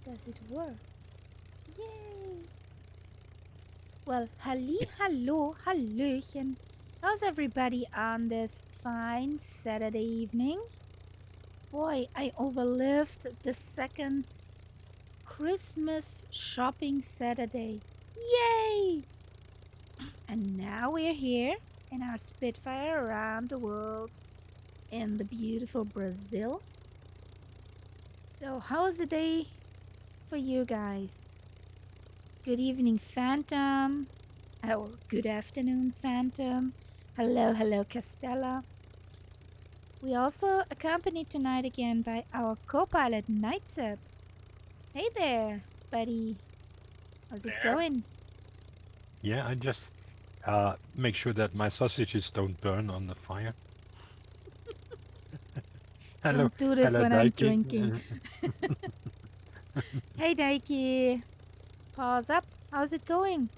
Does it work? Yay! Well, hallo, hallöchen. How's everybody on this fine Saturday evening? Boy, I overlived the second Christmas shopping Saturday. Yay! And now we're here in our Spitfire around the world in the beautiful Brazil. So, how's the day for you guys? Good evening, Phantom. Oh, good afternoon, Phantom. Hello, hello, Castella. We also accompanied tonight again by our co-pilot, Nightsep. Hey there, buddy. How's it There. going? Yeah, I just make sure that my sausages don't burn on the fire. Hello, Don't do this hello, when I'm Daiki. drinking. Hey, Daiki. Pause up. How's it going?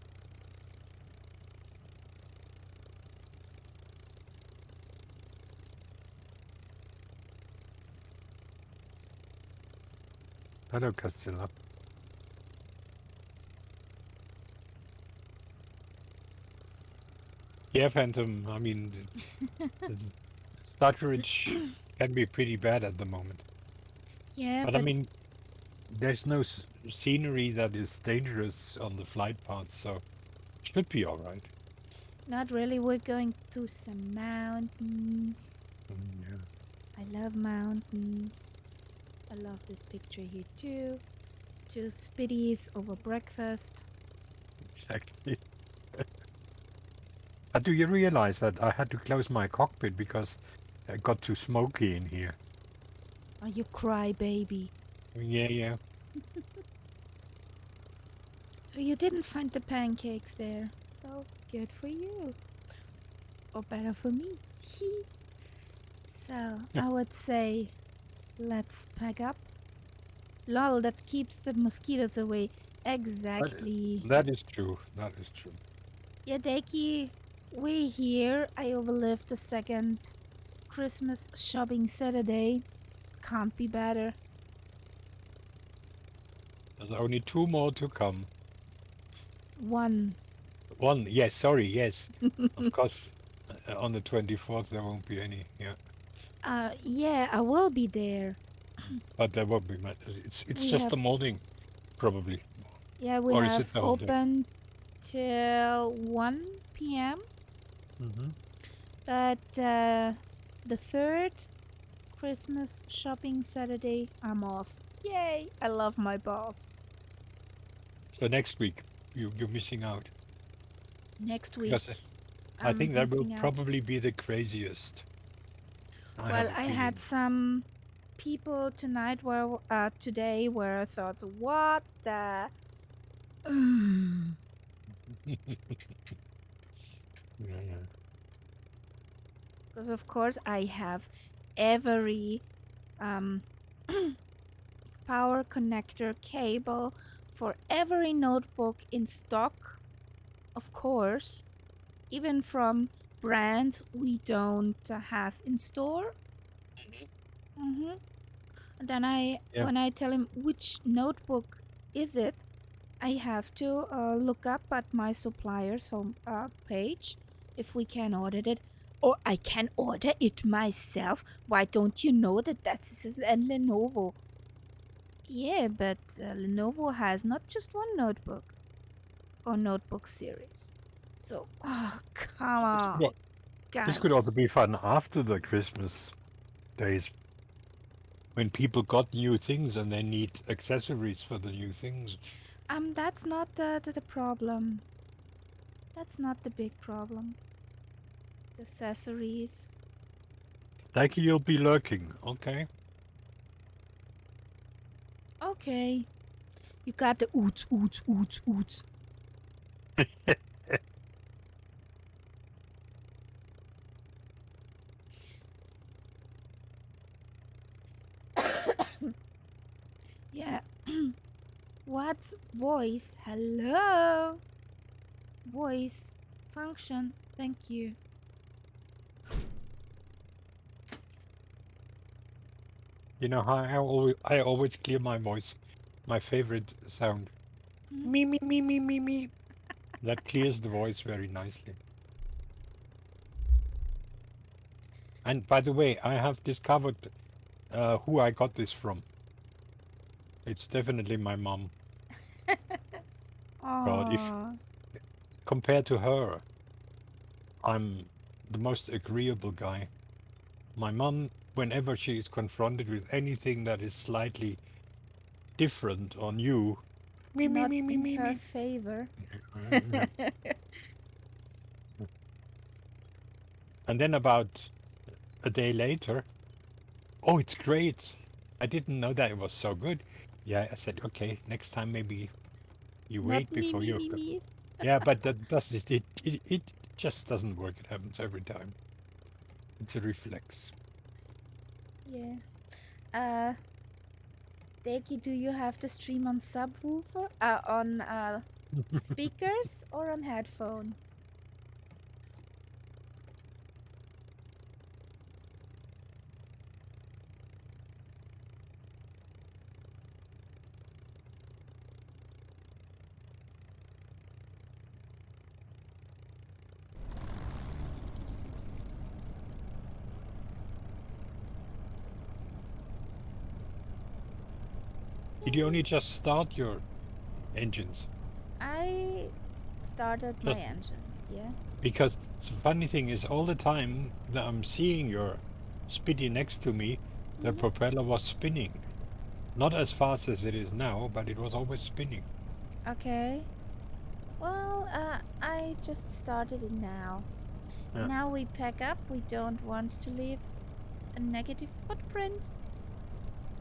Hello, Castilla. Yeah, Phantom. I mean, the starterage can be pretty bad at the moment. Yeah, But I but mean, there's no scenery that is dangerous on the flight path, so should be all right. not really. We're going to some mountains. Yeah, I love mountains. I love this picture here too. Two spitties over breakfast. exactly. Do you realize that I had to close my cockpit because it got too smoky in here? Oh, you cry, baby. Yeah, yeah. So you didn't find the pancakes there. So good for you. Or better for me. So I would say let's pack up. Lol, that keeps the mosquitoes away. That, Exactly. that is true. That is true. Yeah, Deki, we're here. I overlived the second Christmas shopping Saturday. Can't be better. There's only two more to come. One. One, yes, sorry, yes. Of course, on the 24th there won't be any, yeah. Yeah, I will be there. But there won't be much. It's We just have, the morning, probably. yeah, we Or is have it the whole day? open till 1 p.m. Mm-hmm. But the third Christmas shopping Saturday, I'm off. Yay! I love my boss. So next week, you're missing out. Next week, Because I I'm think that will missing out. probably be the craziest. I have Well, a I had feeling. some people tonight where today where I thought, what the? Yeah, yeah. Because of course I have every um, power connector cable for every notebook in stock, of course, even from brands we don't have in store. Mm-hmm. And then Yeah. when I tell him which notebook is it, I have to look up at my supplier's home page if we can order it. Or I can order it myself. Why don't you know that this is a Lenovo? Yeah, but Lenovo has not just one notebook or notebook series. So, oh, come This could, on, this could also guys. be fun after the Christmas days when people got new things and they need accessories for the new things. That's not the problem. That's not the big problem. The accessories. Like you'll be lurking, okay? Okay. You got the oots, oots, oots, oots. Yeah. What's voice? Hello. Voice function. Thank you. You know how I always clear my voice my favorite sound. Hmm? Me, me, me, me, me, me. That clears the voice very nicely. And by the way, I have discovered who I got this from. It's definitely my mom. God, if Oh, compared to her, I'm the most agreeable guy. My mom, whenever she is confronted with anything that is slightly different or new, me, not me, me, in me, her me. favor. Yeah. And then about a day later, oh, it's great. I didn't know that it was so good. Yeah, I said, okay, next time maybe you Not wait me, before me, you me, go. me. Yeah, but that does it just doesn't work. It happens every time. It's a reflex. Yeah. Uh, Deki, do you have the stream on subwoofer? On speakers or on headphone? Did you Yay. only just start your engines? I started my Just engines, yeah. because the funny thing is, all the time that I'm seeing your Spitty next to me, the Hmm. propeller was spinning. Not as fast as it is now, but it was always spinning. Okay. Well, I just started it now. Yeah. Now we pack up. We don't want to leave a negative footprint.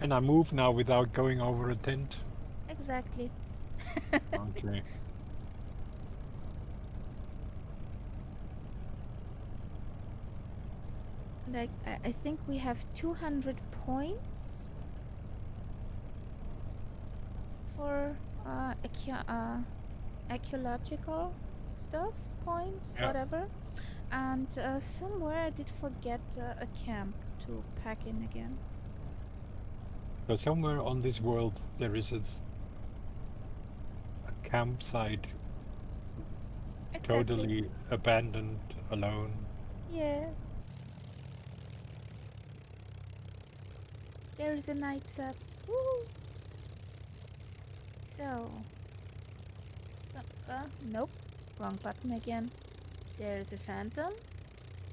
And I move now without going over a tent. Exactly. Okay. Like, I think we have 200 points for archaeological stuff, points, Yeah. whatever. And somewhere I did forget a camp to pack in again. So somewhere on this world there is a campsite Exactly. totally abandoned, alone. Yeah, there is a night sub. Woo! So, so nope, wrong button again. There is a phantom.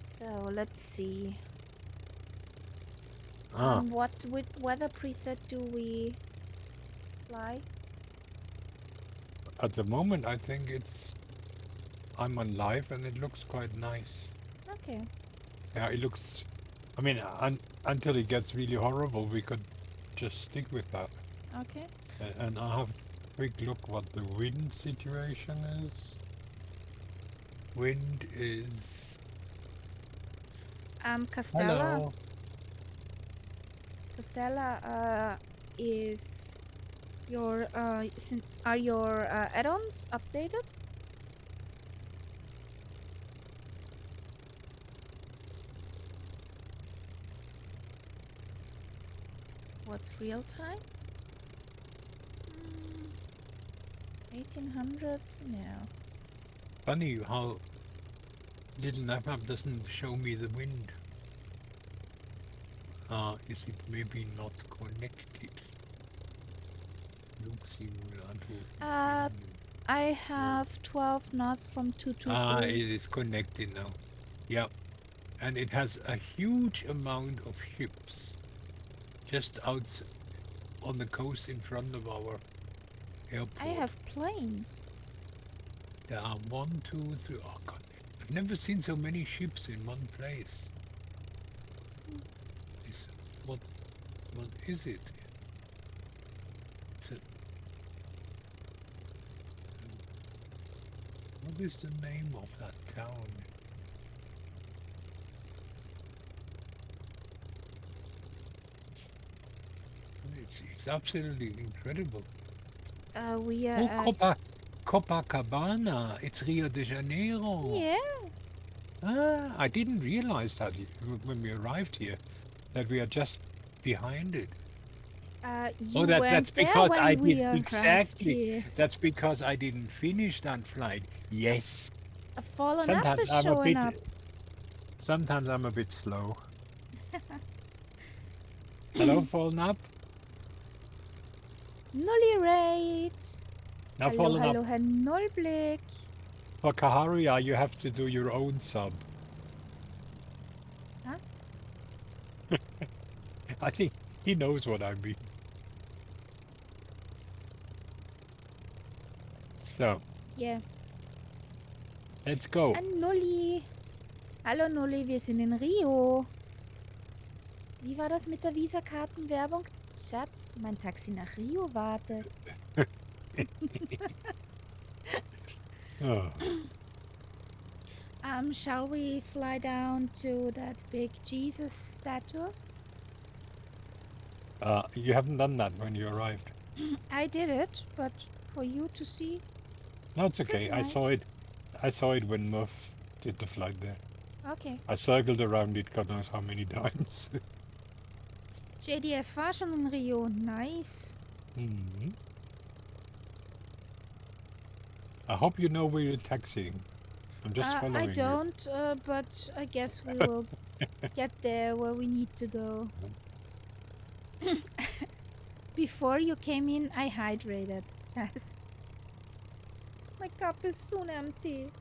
So let's see. Ah, What with weather preset do we fly? at the moment I think I'm on live and it looks quite nice. Okay, Yeah, it looks. I mean, until it gets really horrible, we could just stick with that. okay. And I have a quick look what the wind situation is. Wind is. Castella. Hello. Castella is your are your add-ons updated? What's real time? 1800? No. Funny how little NavMap doesn't show me the wind. Is it maybe not connected? Simulator. Uh, I have 12 knots from It 223. is connected now. Yeah, and it has a huge amount of ships just out on the coast in front of our I airport. have planes. There are one, two, three. Oh God, I've never seen so many ships in one place. Is what? What is it? Is it what is the name of that town? It's absolutely incredible. We Oh, Copacabana. It's Rio de Janeiro. yeah. Ah, I didn't realize that when we arrived here that we are just behind it. You Oh, that's weren't there because I when did we arrived exactly. here. That's because I didn't finish that flight. Yes. A fallen up Sometimes is I'm a showing bit. up. Sometimes I'm a bit slow. Hello, fallen up. Nulli Raid. Now Hallo, fallen up. hallo, Herr Nullblick. For Kaharia, you have to do your own sub. Huh? I think he knows what I mean. So, Yeah. let's go. Nulli. Hallo Nulli, wir sind in Rio. Wie war das mit der Visa-Kartenwerbung? Schatz, mein Taxi nach Rio wartet. Oh. Shall we fly down to that big Jesus statue? You haven't done that when you arrived. I did it, but for you to see, No, it's pretty okay. I saw nice. it. I saw it when Murph did the flight there. Okay. I circled around it God knows how many times. JDF war schon in Rio. Nice. Hmm. I hope you know where you're taxiing. I'm just following I you. don't, but I guess we will get there where we need to go. Before you came in, I hydrated. Tess. My cup is soon empty.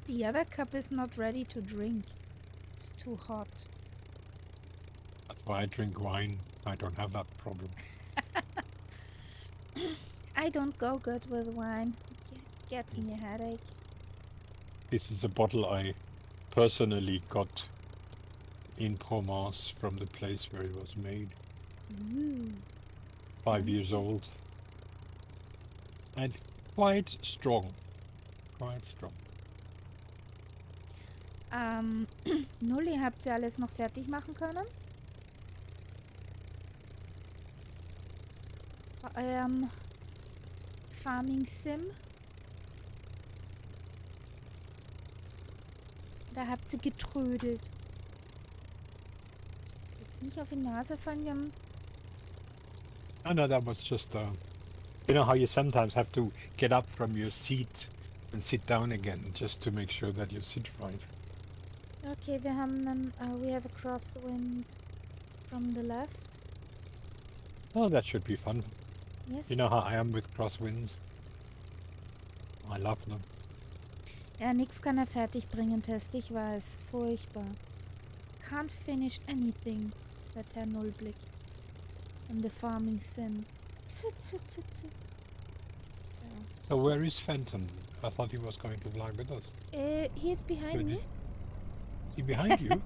The other cup is not ready to drink. It's too hot. That's why I drink wine. I don't have that problem. I don't go good with wine. It gets me a headache. This is a bottle I personally got in Provence from the place where it was made. Ooh, 5 years fancy. old. And quite strong. Quite strong. Nulli, habt ihr alles noch fertig machen können? Bei eurem Farming Sim? Da habt ihr getrödelt. Jetzt nicht auf die Nase fallen, wir haben... Oh no, that was just you know how you sometimes have to get up from your seat and sit down again just to make sure that you sit right. Okay, wir haben einen, we have a crosswind from the left. Oh, that should be fun. Yes. You know how I am with crosswinds. I love them. Ja, nix kann er fertig bringen, Test, ich weiß. Furchtbar. Can't finish anything, sagt Herr Nullblick. In the farming sim. Zit. So where is Fenton? I thought he was going to fly with us. He's behind me. Is he behind you?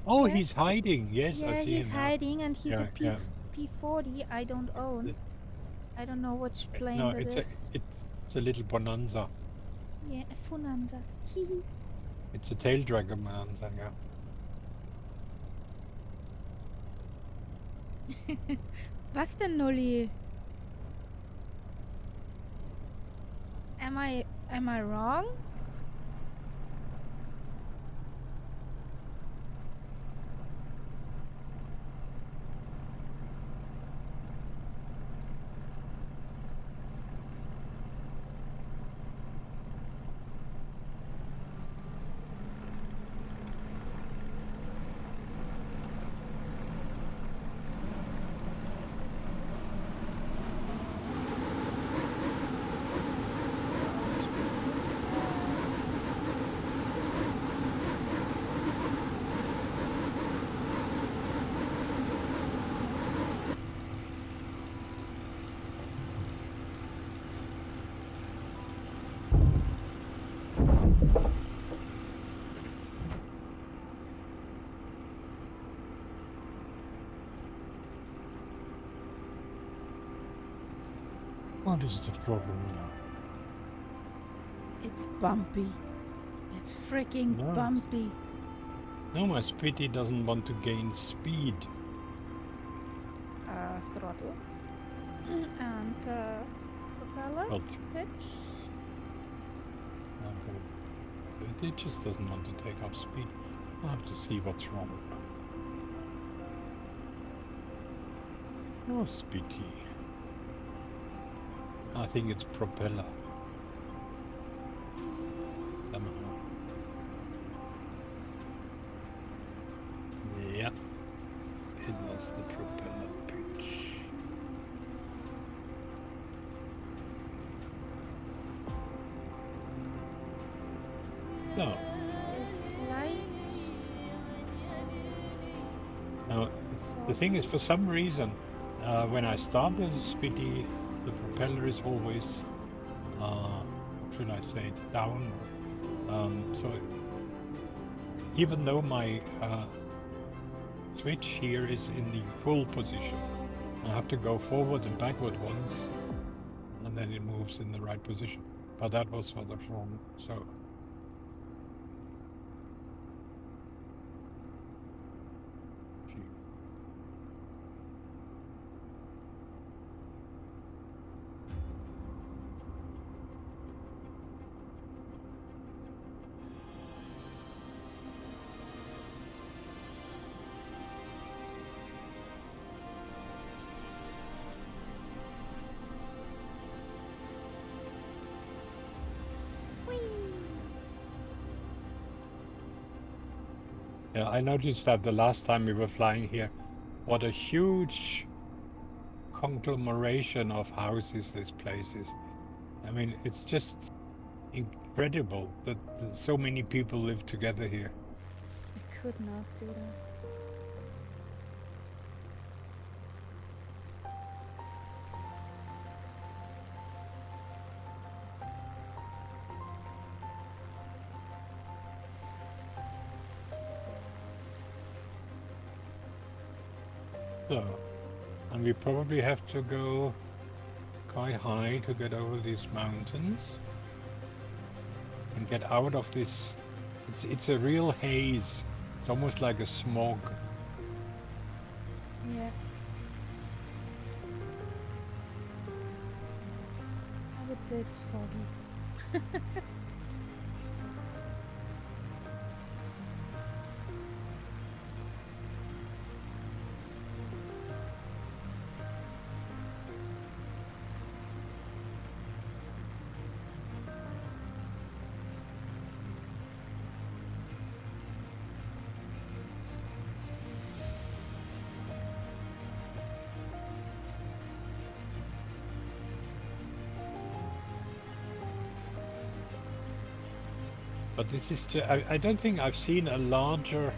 Oh, Yeah. he's hiding. Yes, I Yeah, see he's him now. hiding and he's Yeah, a yeah. P40 I don't own. I don't know which plane No, that it's is. it's a little bonanza. Yeah, a Funanza. Hihi. It's a tail dragger bonanza, yeah. Was denn, Nulli? Am I wrong? What is the problem now? It's bumpy. It's freaking No, bumpy. No, my Spitty doesn't want to gain speed. Throttle. And propeller Well, pitch. It just doesn't want to take up speed. I have to see what's wrong. Oh, Speedy. I think it's propeller. Somehow. Yeah. It was the propeller pitch. No. This light. Now, the thing is, for some reason, when I start the Speedy, the propeller is always, what should I say, down. So even though my switch here is in the full position, I have to go forward and backward once, and then it moves in the right position. But that was for the wrong, so. Yeah, I noticed that the last time we were flying here, what a huge conglomeration of houses this place is. I mean, it's just incredible that so many people live together here. I could not do that. So, and we probably have to go quite high to get over these mountains and get out of this. It's a real haze. It's almost like a smog. Yeah. I would say it's foggy. But this is just, I don't think I've seen a larger,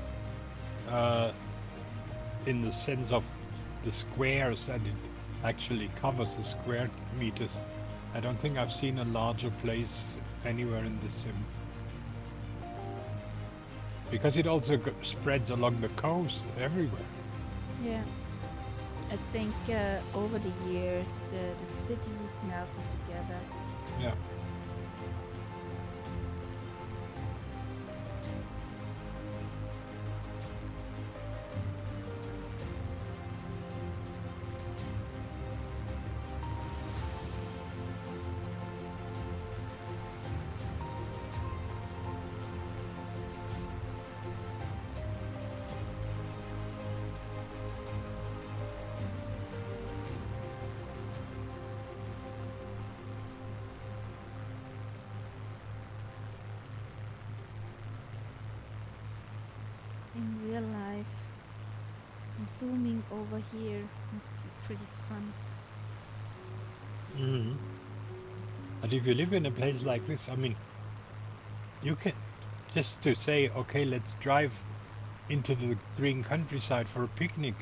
in the sense of the squares that it actually covers, the square meters. I don't think I've seen a larger place anywhere in the sim. Because it also spreads along the coast everywhere. Yeah. I think over the years the cities melted together. Yeah. In real life, zooming over here must be pretty fun. Mm-hmm. But if you live in a place like this, I mean, you can just to say, okay, let's drive into the green countryside for a picnic.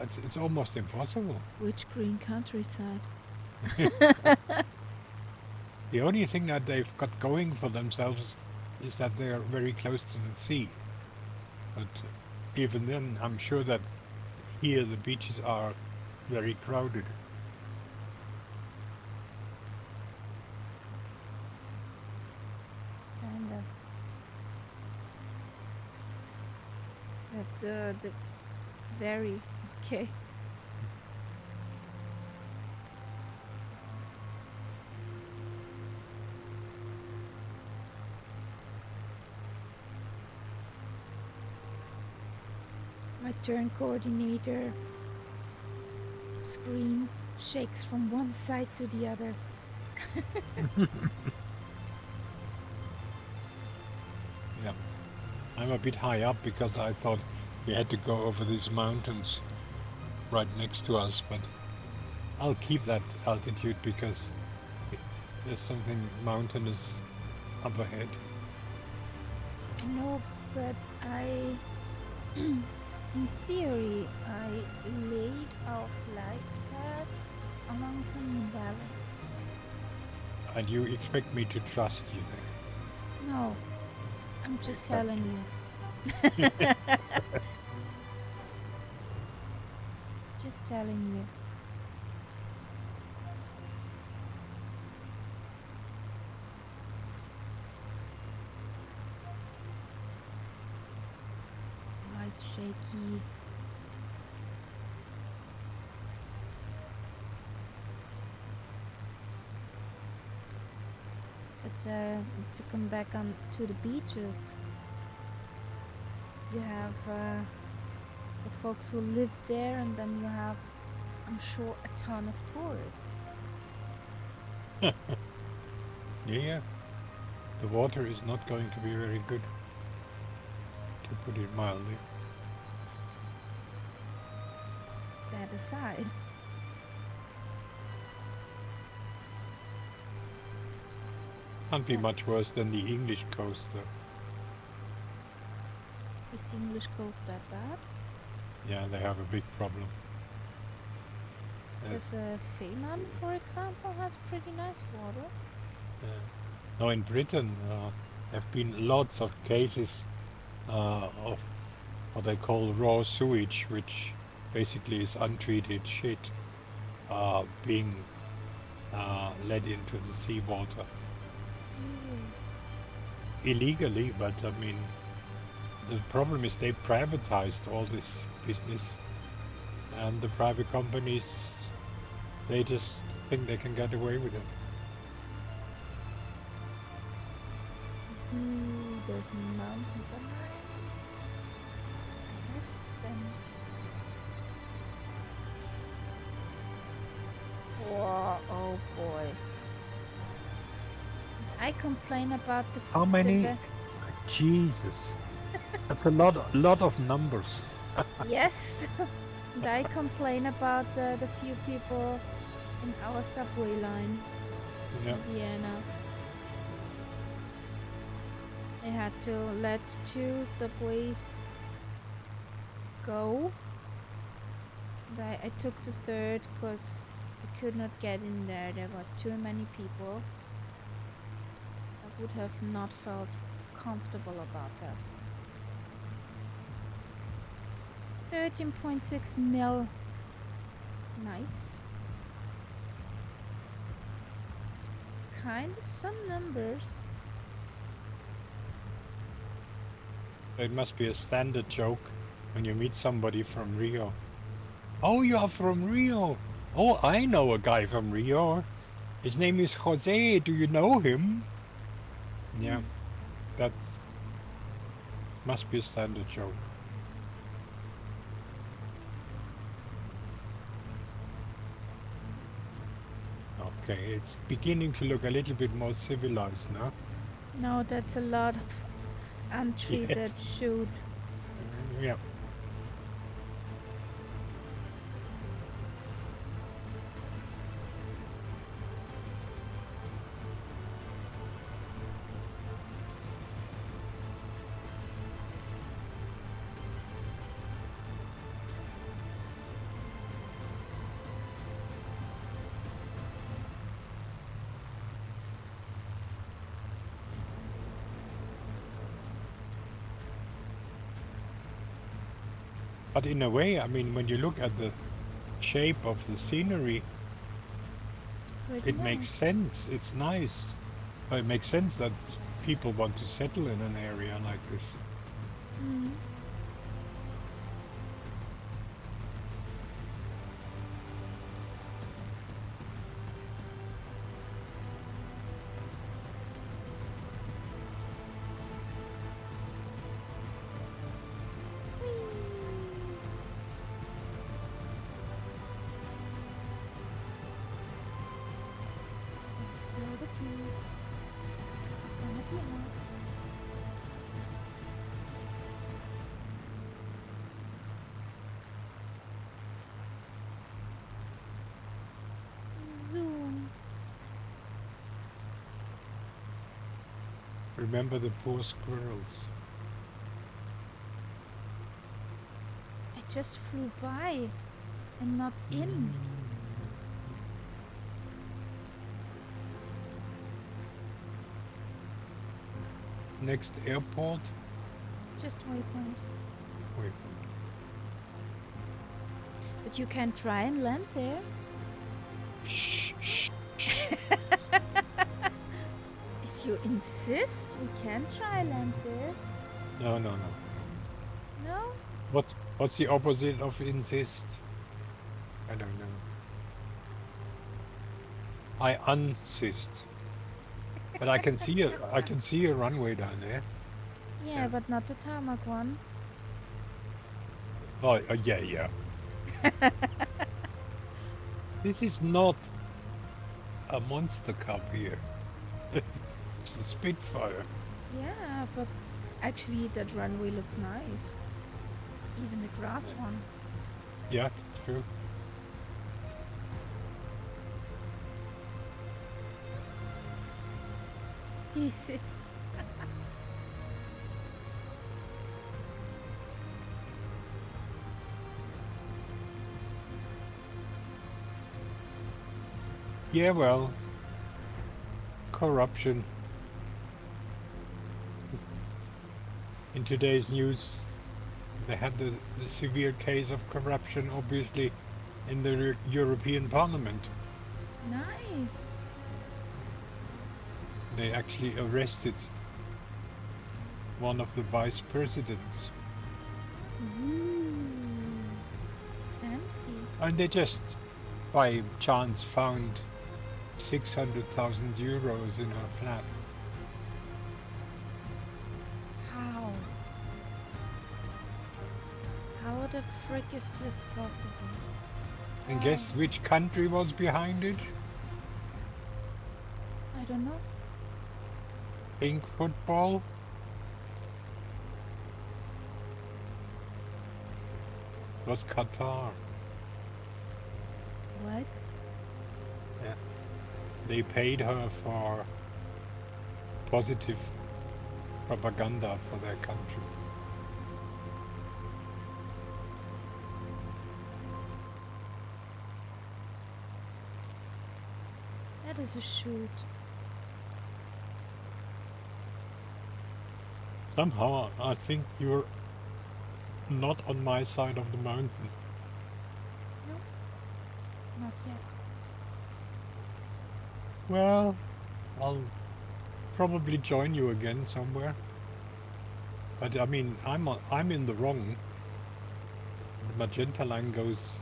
It's almost impossible. Which green countryside? The only thing that they've got going for themselves is that they are very close to the sea. But even then, I'm sure that here the beaches are very crowded. Kinda. We have the very okay. My turn coordinator screen shakes from one side to the other. Yeah. I'm a bit high up because I thought we had to go over these mountains right next to us, but I'll keep that altitude because there's something mountainous up ahead. I know, but in theory, I laid our flight path along some valleys. And you expect me to trust you there? No, I'm just Exactly. telling you. Just telling you. Light shaky. But to come back on to the beaches, you have the folks who live there, and then you have, I'm sure, a ton of tourists. Yeah. The water is not going to be very good, to put it mildly. That aside. Can't be Yeah. much worse than the English coast, though. Is the English coast that bad? Yeah, they have a big problem. Because Fehmarn, for example, has pretty nice water. Now in Britain, there have been lots of cases of what they call raw sewage, which basically is untreated shit being let into the seawater illegally. But I mean, the problem is they privatized all this business, and the private companies, they just think they can get away with it. Ooh, there's mountains on my them. Whoa, oh boy. I complain about How many? Jesus, that's a lot of numbers. Yes. And I complain about the few people in our subway line Yeah. in Vienna. They had to let 2 subways go. And I took the third because I could not get in there. There were too many people. I would have not felt comfortable about that. 13.6 mil. Nice. It's kind of some numbers. It must be a standard joke when you meet somebody from Rio. Oh, you are from Rio. Oh, I know a guy from Rio. His name is Jose. Do you know him? Yeah, that must be a standard joke. Okay, it's beginning to look a little bit more civilized now. No, that's a lot of untreated Yes. shoot. Yeah. But in a way, I mean, when you look at the shape of the scenery, Pretty it makes nice. sense. It's nice. But it makes sense that people want to settle in an area like this. Mm. explore the tube. It's gonna be hot. Zoom. Remember the poor squirrels. I just flew by and not in. Next airport? Just waypoint. Waypoint. But you can try and land there. Shh, shh, shh. If you insist, we can try land there. No. No? What's the opposite of insist? I don't know. I insist. But I can see a runway down there. Yeah, but not the tarmac one. Oh, yeah. This is not a monster cup here. It's a Spitfire. Yeah, but actually that runway looks nice. Even the grass one. Yeah, true. Desist. Yeah, well, corruption. In today's news, they had the severe case of corruption, obviously, in the European Parliament. Nice. They actually arrested one of the vice presidents. Ooh. Fancy. And they just, by chance, found 600,000 euros in her flat. How? How the frick is this possible? And guess which country was behind it? I don't know. Pink football? It was Qatar. What? Yeah. They paid her for positive propaganda for their country. That is a shoot. Somehow, I think you're not on my side of the mountain. No. Not yet. Well, I'll probably join you again somewhere. But I mean, I'm in the wrong. The magenta line goes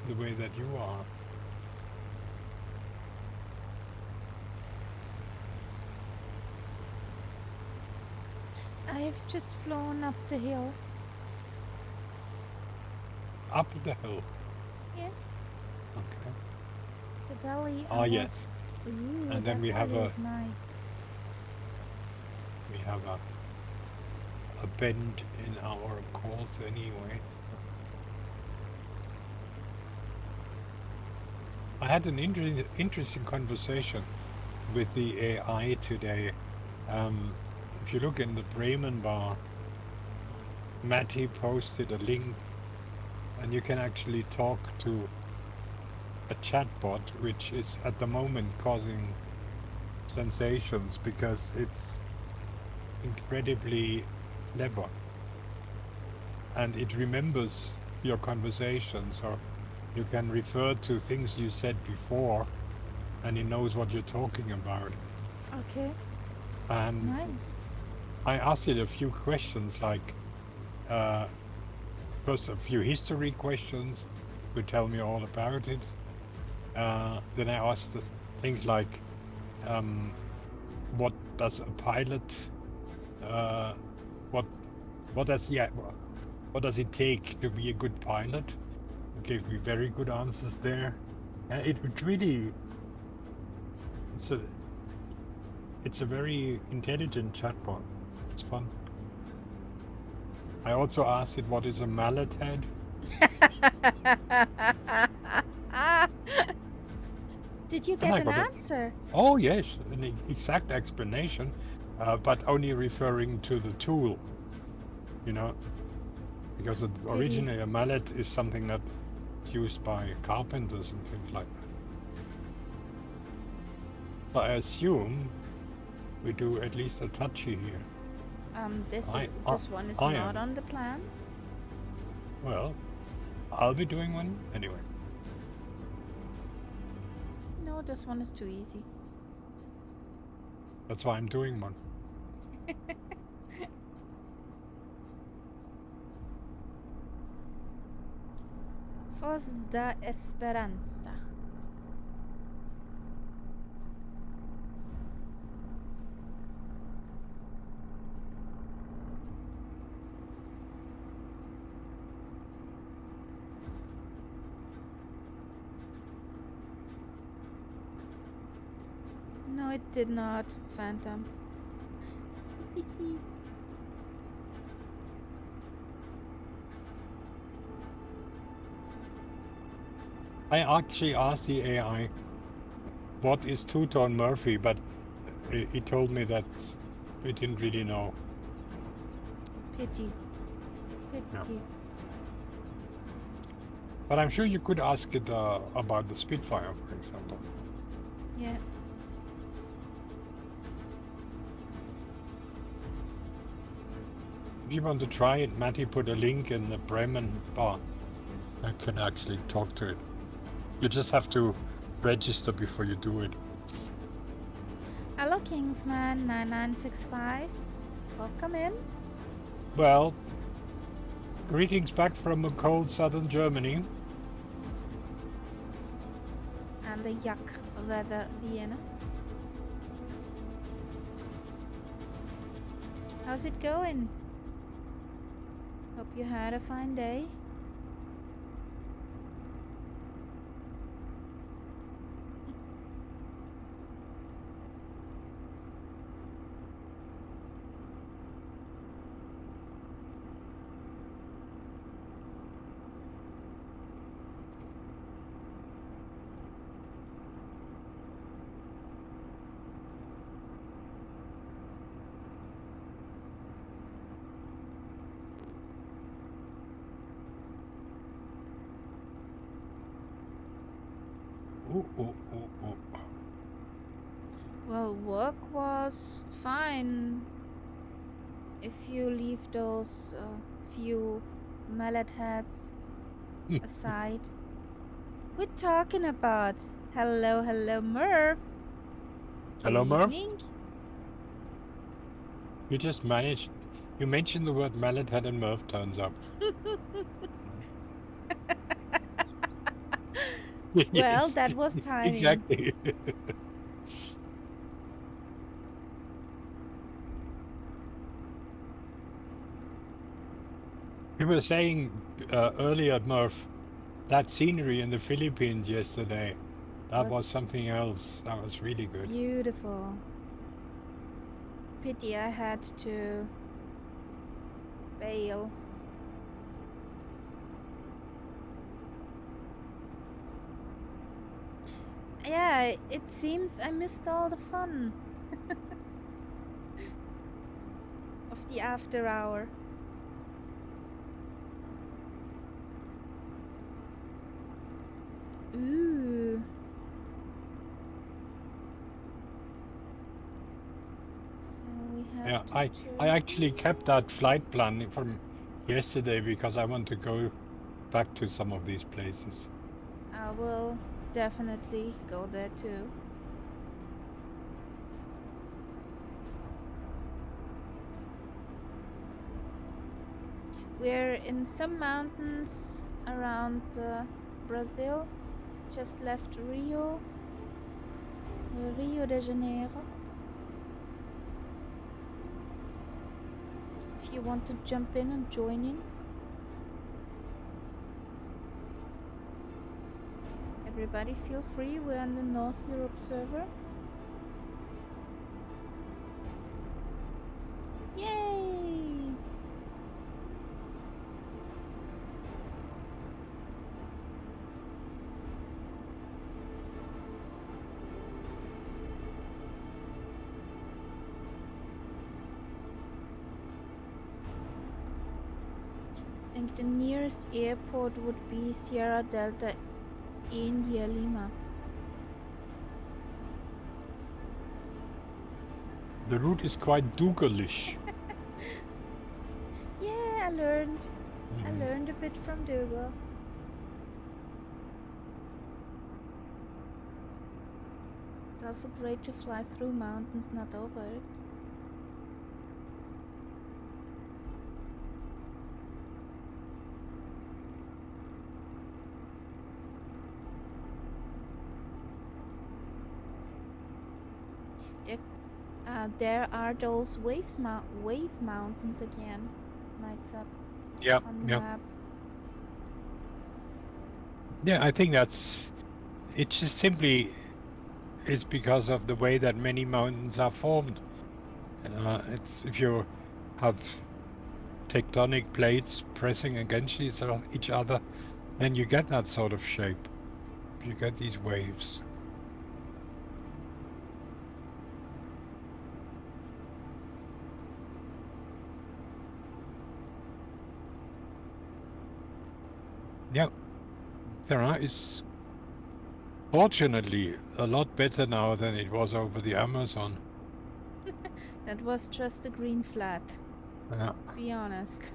the way that you are. I've just flown up the hill. Up the hill. Yeah. Okay. The valley. Ah, yes. Ooh, And then that we have valley a- is nice. We have a bend in our course anyway. I had an interesting conversation with the AI today. If you look in the Bremen bar, Matty posted a link and you can actually talk to a chatbot, which is at the moment causing sensations because it's incredibly clever and it remembers your conversations, or you can refer to things you said before and it knows what you're talking about. Okay. And Nice. I asked it a few questions, like first a few history questions to tell me all about it. Then I asked things like, what does a pilot, what does it take to be a good pilot? It gave me very good answers there. And it really It's a it's a very intelligent chatbot. It's fun. I also asked it what is a mallet head. Did you And get I an got it. answer? Oh yes, an exact explanation, but only referring to the tool. You know, because Pretty. originally a mallet is something that's used by carpenters and things like that. So I assume we do at least a touchy here. This one is I not am. on the plan. Well, I'll be doing one anyway. No, this one is too easy. That's why I'm doing one. Voz da Esperanza. No, it did not, Phantom. I actually asked the AI what is two-tone Murphy, but it told me that it didn't really know. Pity. Yeah. Pity. But I'm sure you could ask it about the Spitfire, for example. Yeah. If you want to try it, Matty put a link in the Bremen bar. I can actually talk to it. You just have to register before you do it. Hello, Kingsman 9965. Welcome in. Well, greetings back from a cold southern Germany. And the yuck weather, Vienna. How's it going? Hope you had a fine day. Ooh. Well, work was fine if you leave those few mallet heads aside. We're talking about hello, Murph. Good Hello, Murph. evening. You just managed. You mentioned the word mallet head and Murph turns up. Well, Yes, that was timing. exactly. You were saying earlier, Murph, that scenery in the Philippines yesterday, that was something else. That was really good. Beautiful. Pity I had to bail. Yeah, it seems I missed all the fun of the after hour. Ooh. So we have Yeah, to I actually kept that flight plan from yesterday because I want to go back to some of these places. I will definitely go there too. We're in some mountains around Brazil. Just left Rio de Janeiro. If you want to jump in and join in. Everybody feel free, we're on the North Europe server. think the nearest airport would be Sierra Delta, India, Lima. The route is quite Dougal-ish. Yeah, I learned. I Mhm. learned a bit from Dougal. It's also great to fly through mountains, not over it. There, there are those wave mountains again. Lights up Yeah, on the yeah. map. Yeah, I think it just simply is because of the way that many mountains are formed. It's if you have tectonic plates pressing against each other, then you get that sort of shape. You get these waves. Yeah, terrain is fortunately a lot better now than it was over the Amazon. That was just a green flat. Yeah. Be honest.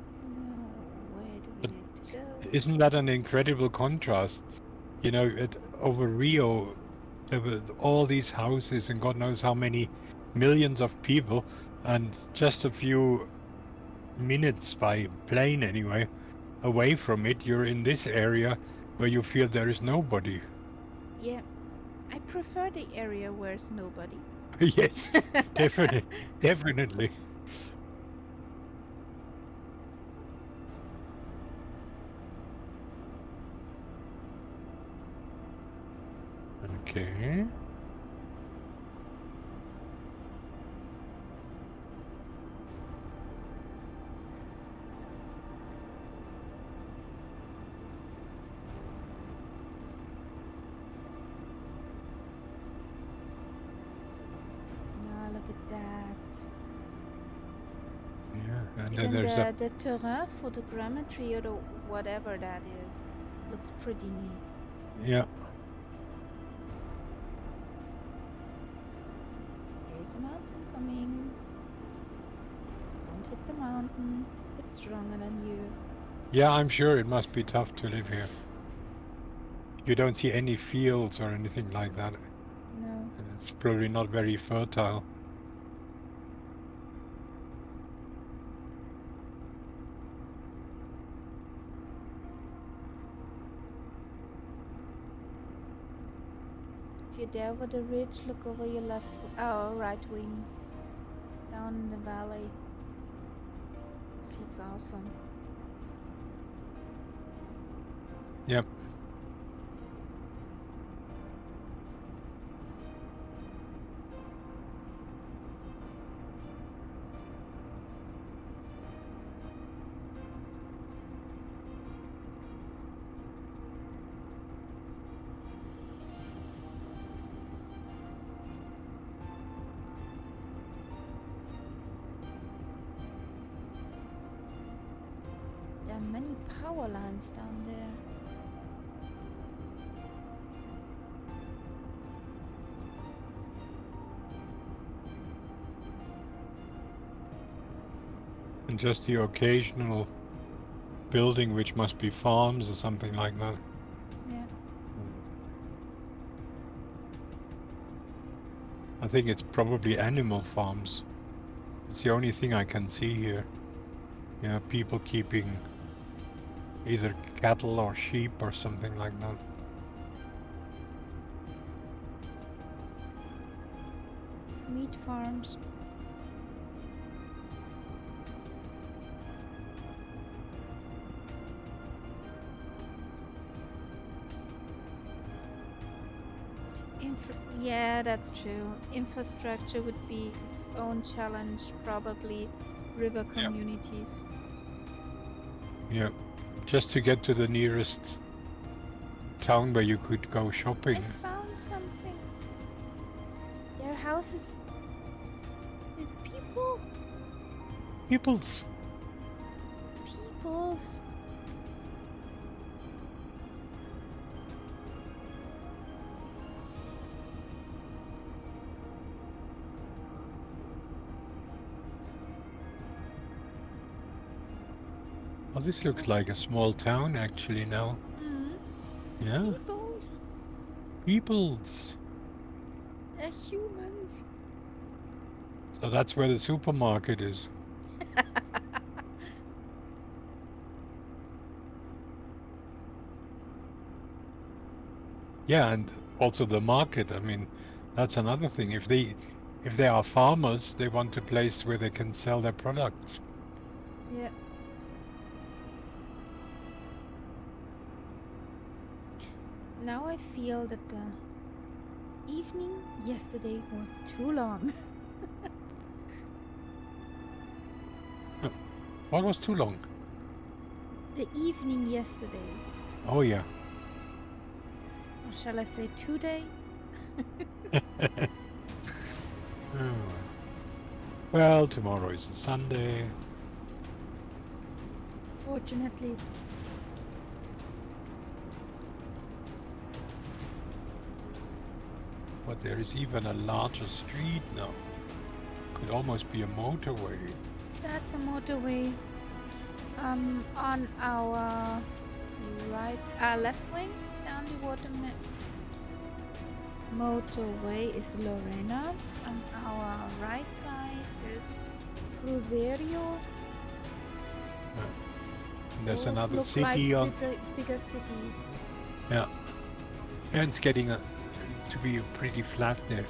So, where do we But need to go? isn't that an incredible contrast? You know, over Rio, there were all these houses and God knows how many millions of people, and just a few minutes by plane anyway, away from it, you're in this area where you feel there is nobody. Yeah, I prefer the area where there's nobody. Yes, definitely, definitely. Okay. Now look at that. Yeah, and then Even there's a the terrain photogrammetry or the whatever that is looks pretty neat. yeah, Here's a mountain coming. Don't hit the mountain. It's stronger than you. yeah. I'm sure it must be tough to live here. You don't see any fields or anything like that. No. It's probably not very fertile. If you're there over the ridge, look over your right wing. Down in the valley. This looks awesome. Yep. There are many power lines down there. And just the occasional building which must be farms or something like that. Yeah. I think it's probably animal farms. It's the only thing I can see here. Yeah, people keeping either cattle or sheep or something like that. Meat farms. Yeah, that's true. Infrastructure would be its own challenge, probably river Yeah. communities. Yeah. Just to get to the nearest town where you could go I shopping. found something. There are houses with people. Peoples. Peoples. Oh, this looks like a small town actually now. Mm, Yeah. peoples. Peoples. They're humans. So that's where the supermarket is. Yeah, and also the market. I mean, that's another thing. If they are farmers, they want a place where they can sell their products. Yeah. Now I feel that the evening yesterday was too long. Uh, What was too long? The evening yesterday. Oh yeah. Or shall I say today? Oh, well, tomorrow is a Sunday. Fortunately. But there is even a larger street now. Could almost be a motorway. That's a motorway. On our left wing, down the water motorway is Lorena. On our right side is Cruzeiro. There's Those another look like city on. bigger cities. Yeah, and it's getting to be pretty flat there.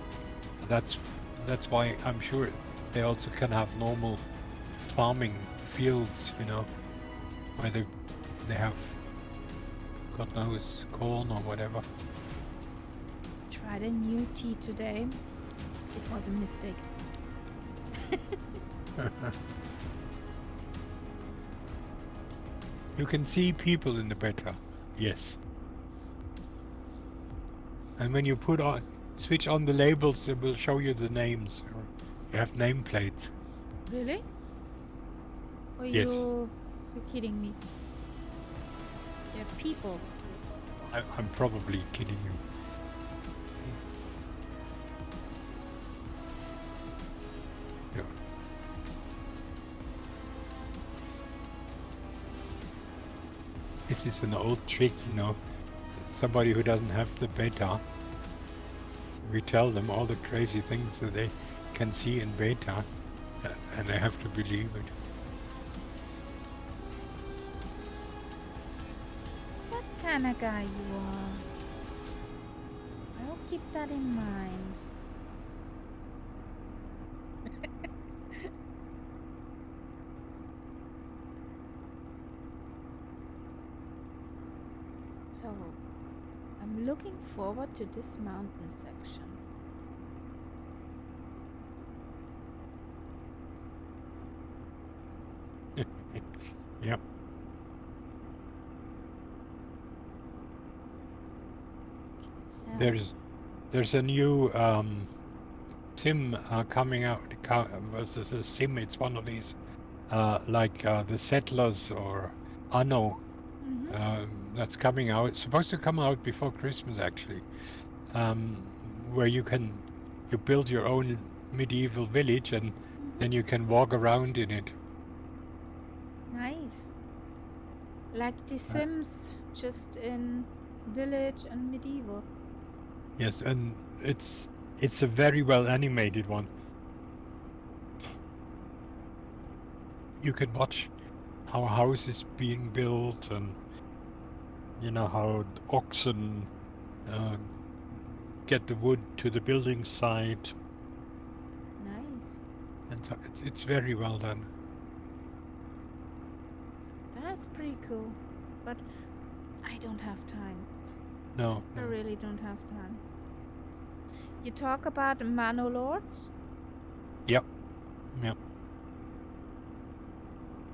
That's that's why I'm sure they also can have normal farming fields, where they have God knows corn or whatever. Tried a new tea today. It was a mistake. You can see people in the beta, yes. And when you switch on the labels, it will show you the names. You have nameplates. Really? Are Yes, you're kidding me? They're people. I'm probably kidding you. Yeah. This is an old trick, Somebody who doesn't have the beta, we tell them all the crazy things that they can see in beta, and they have to believe it. What kind of guy you are? I'll keep that in mind. So, I'm looking forward to this mountain section. Yep. So, There's a new sim coming out. Versus a sim. It's one of these like the Settlers or Anno mm-hmm, that's coming out. It's supposed to come out before Christmas actually, um, where you build your own medieval village and mm-hmm. then you can walk around in it. Nice. Like The Uh, Sims, just in village and medieval. yes, and it's a very well animated one. You can watch how a house is being built and how oxen uh, get the wood to the building site, Nice. and so it's very well done. That's pretty cool. But I don't have time. No, I no. really don't have time. You talk about Manolords? Yep, yep.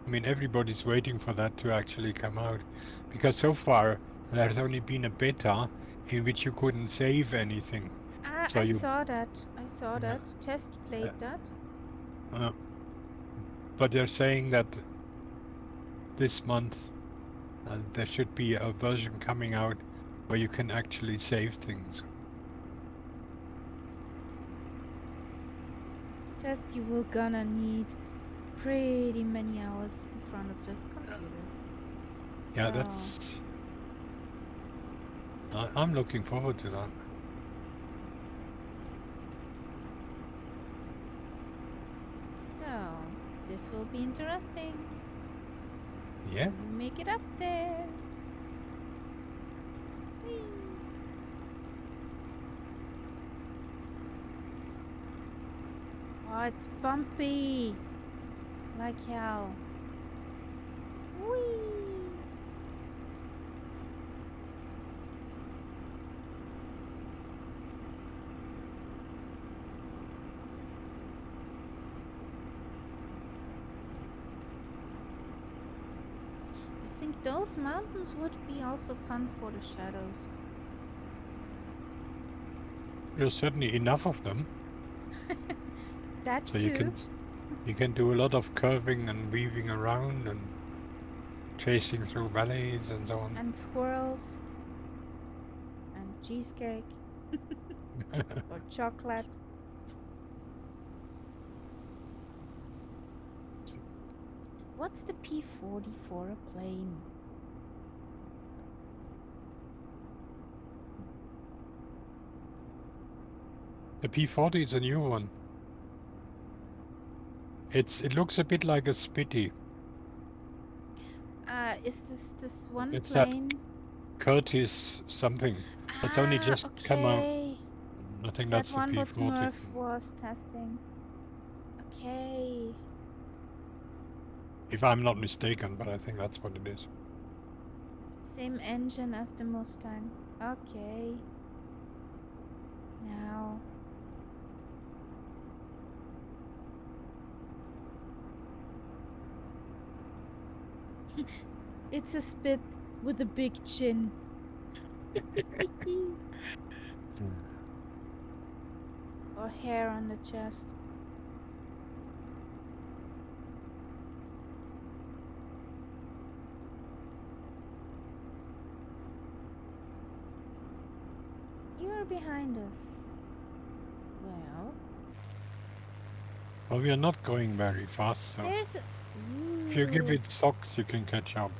I mean, everybody's waiting for that to actually come out, because so far there's only been a beta in which you couldn't save anything. So I you, saw that. I saw yeah, that. Test uh, played that. uh, but they're saying that this month there should be a version coming out where you can actually save things. Test you will gonna need pretty many hours in front of the computer. Yeah, So, that's. I'm looking forward to that. so this will be interesting. Yeah. Can we make it up there? Whee! Oh, it's bumpy. Like hell. Whee! I think those mountains would be also fun for the shadows. There's certainly enough of them, That so too. you can do a lot of curving and weaving around and chasing through valleys and so on. And squirrels. And cheesecake. Or chocolate. What's the P-40 for a plane? The P-40 is a new one. It looks a bit like a Spitty. Is this one It's that plane? Curtis something. It's only Ah, just come out. okay. I think That that's the one was P-40. Murph was testing. Okay. If I'm not mistaken, but I think that's what it is. Same engine as the Mustang. Okay. Now. It's a spit with a big chin. Or hair on the chest. You're behind us. Well, Well, we are not going very fast, so there's a. if you give Ooh. it socks, you can catch up.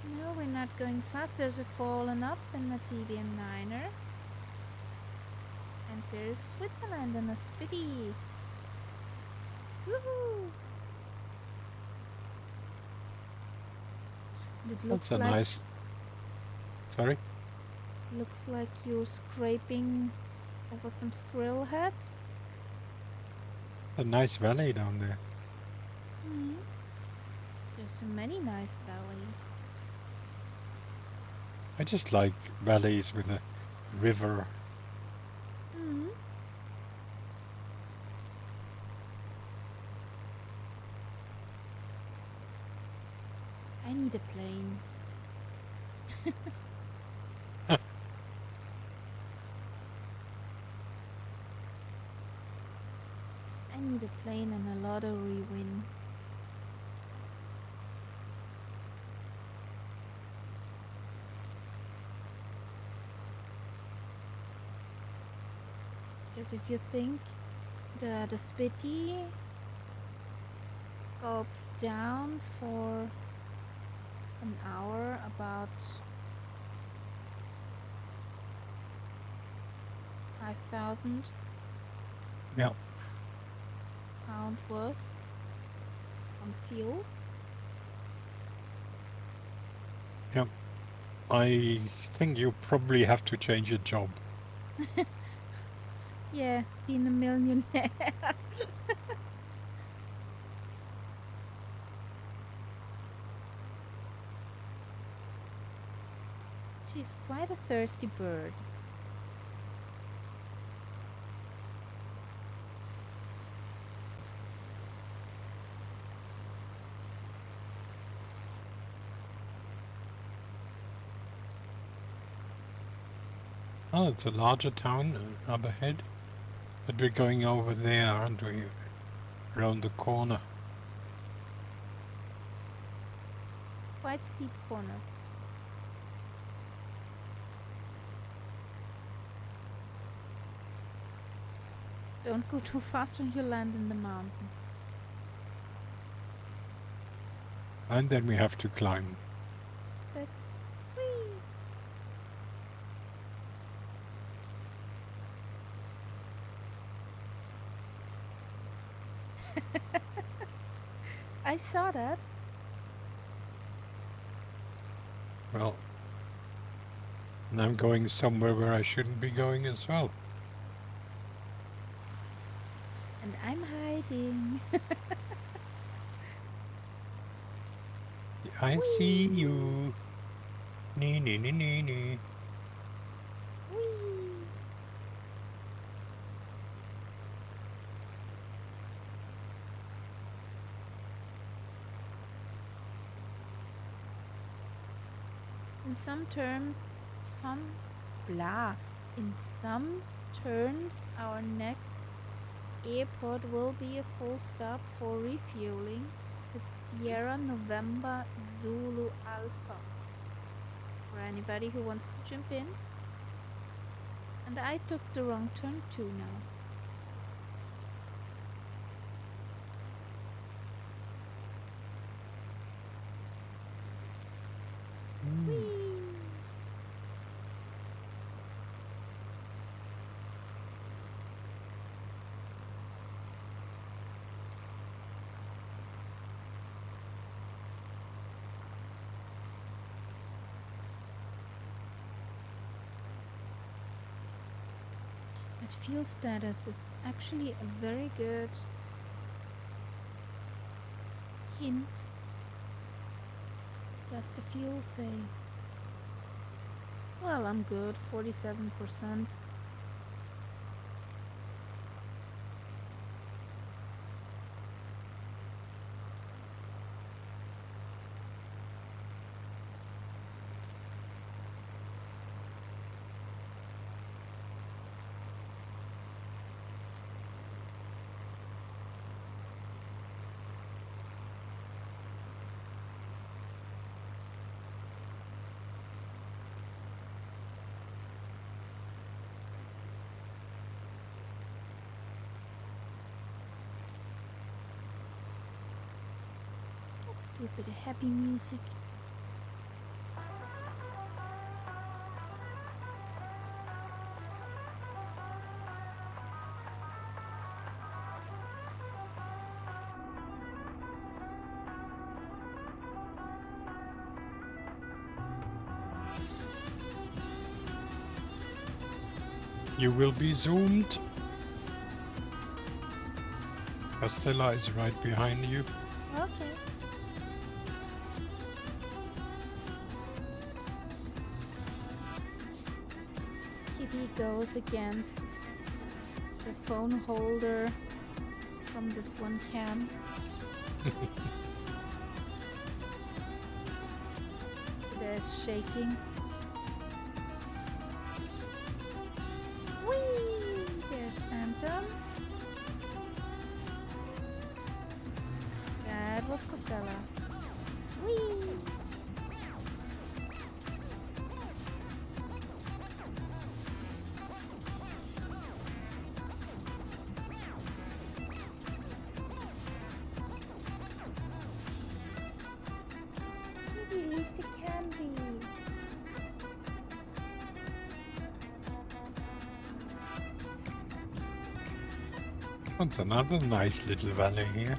No, we're not going fast. There's a fallen up in the TVM Niner. And there's Switzerland and a Spitty. Woohoo! It That's looks a like nice. Sorry? you're scraping over some squirrel heads. A nice valley down there. Hmm. There's so many nice valleys. I just like valleys with a river. Hmm. I need a plane. I need a plane and a lottery win. Because if you think the Spitty gulps down for an hour about 5,000 Yeah. pound worth on fuel. Yep. I think you probably have to change your job. Yeah, being a millionaire. She's quite a thirsty bird. Oh, it's a larger town up ahead. But we're going over there, aren't we? Around the corner. Quite steep corner. Don't go too fast when you land in the mountain. And then we have to climb. But, whee! I saw that. Well, and I'm going somewhere where I shouldn't be going as well. And I'm hiding. I see you. Nee, nee, nee, nee, nee. Whee! In some turns, in some turns, our next airport will be a full stop for refueling at Sierra November Zulu Alpha. For anybody who wants to jump in. And I took the wrong turn too now. Whee! That fuel status is actually a very good hint. Does the fuel say? Well, I'm good, 47%. Let's do a bit of happy music. You will be zoomed. Castella is right behind you. Okay. Kitty goes against the phone holder from this one cam. So there's shaking. Whee! There's Phantom. That was Costella. Whee! Maybe leave the candy. That's another nice little valley here.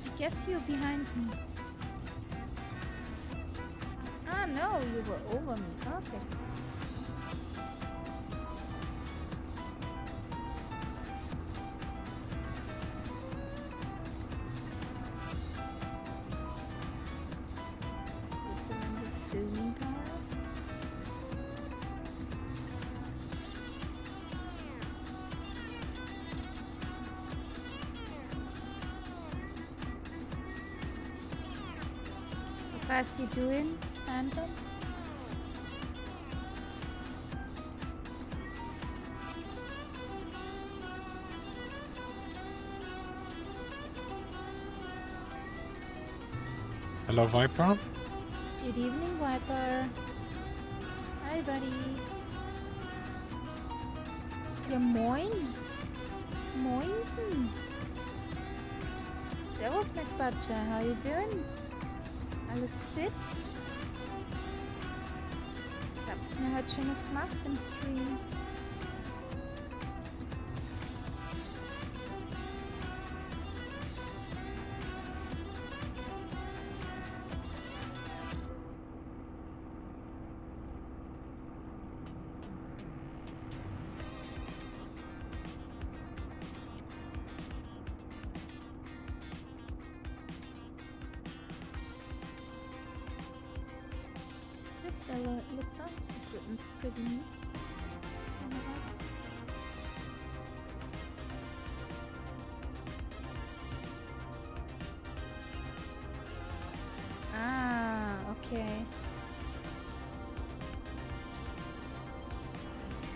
I guess you're behind me. Ah, no, you were over me. Okay. Switzerland is zooming past. Was you doing, Phantom? Hello, Viper. Good evening, Viper. Hi, buddy. Ja, moin. Moinsen. Servus, McButcher. How you doing? Alles fit? Was habt ihr mir heute Schönes gemacht im Stream? This fellow looks also pretty neat. One of us. Ah, okay.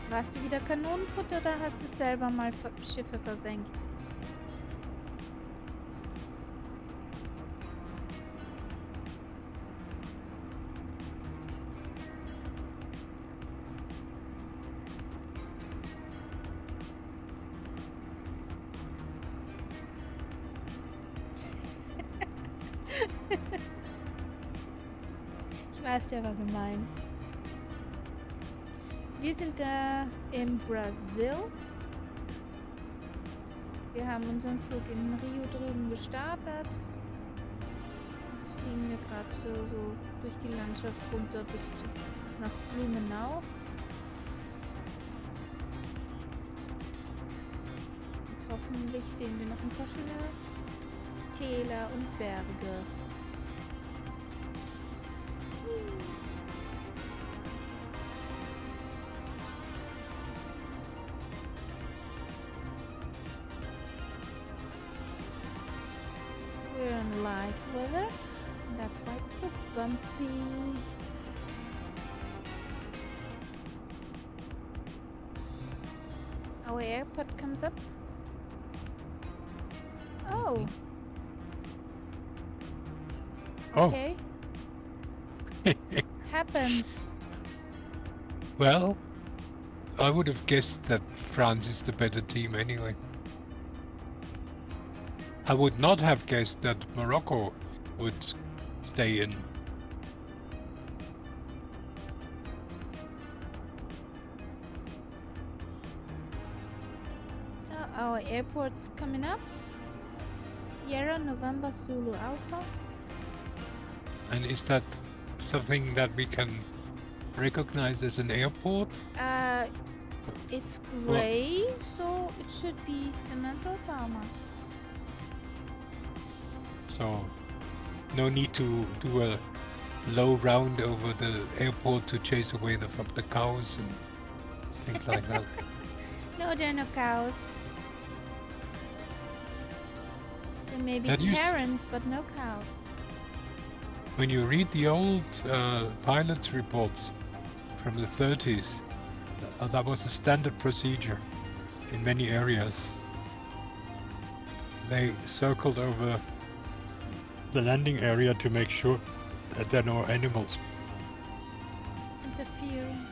Warst du wieder Kanonenfutter oder hast du selber mal Schiffe versenkt? Ich weiß, der war gemein. Wir sind da in Brasil. Wir haben unseren Flug in Rio drüben gestartet. Jetzt fliegen wir gerade so durch die Landschaft runter bis nach Blumenau. Und hoffentlich sehen wir noch ein paar schöne Täler und Berge. We're in live weather, and that's why it's so bumpy. Our airport comes up. Oh. Oh. Okay. Happens. Well, I would have guessed that France is the better team anyway. I would not have guessed that Morocco would stay in. So our airport's coming up. Sierra November Zulu Alpha. And is that something that we can recognize as an airport? It's gray, so it should be cement or tarmac. So no need to do a low round over the airport to chase away the cows and things like that. No, there are no cows. There may be That used- Karens, but no cows. When you read the old pilot reports from the 30s, that was a standard procedure in many areas. They circled over the landing area to make sure that there are no animals. Interfering.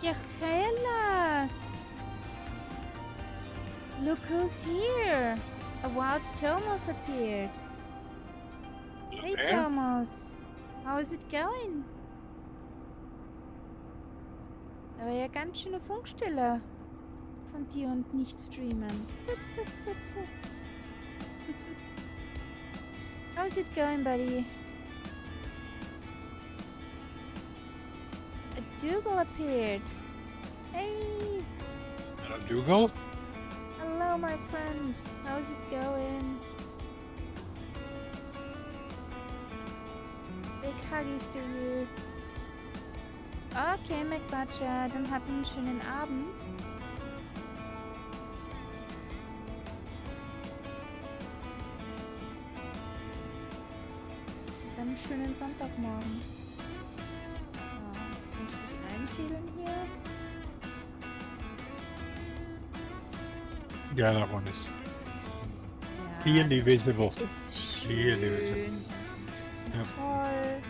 Yachelas! Look who's here! A wild Tomos appeared. Hey Tomos! How is it going? Da war ja ganz schöne Funkstille von dir und nicht streamen. Zit, zit, zit, zit. How's it going, buddy? A Dougal appeared. Hey! Hello, Dougal. Hello, my friend. How's it going? Big huggies to you. Okay, McButcher, dann habt einen schönen Abend. einen schönen Sonntagmorgen. So, richtig einfädeln hier. Yeah, that one is Ja, clearly visible. der ist Clearly visible. schön. Yep. Toll.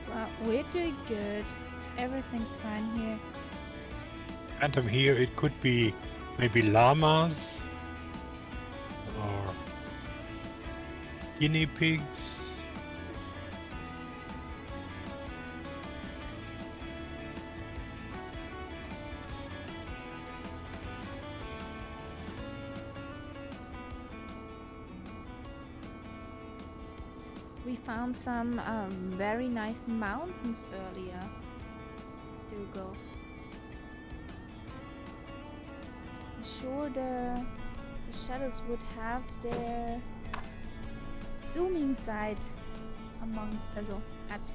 Well, we're doing good. Everything's fine here. Phantom here, it could be maybe llamas or guinea pigs. We found some very nice mountains earlier. Dougal. I'm sure the shadows would have their zooming side among, also at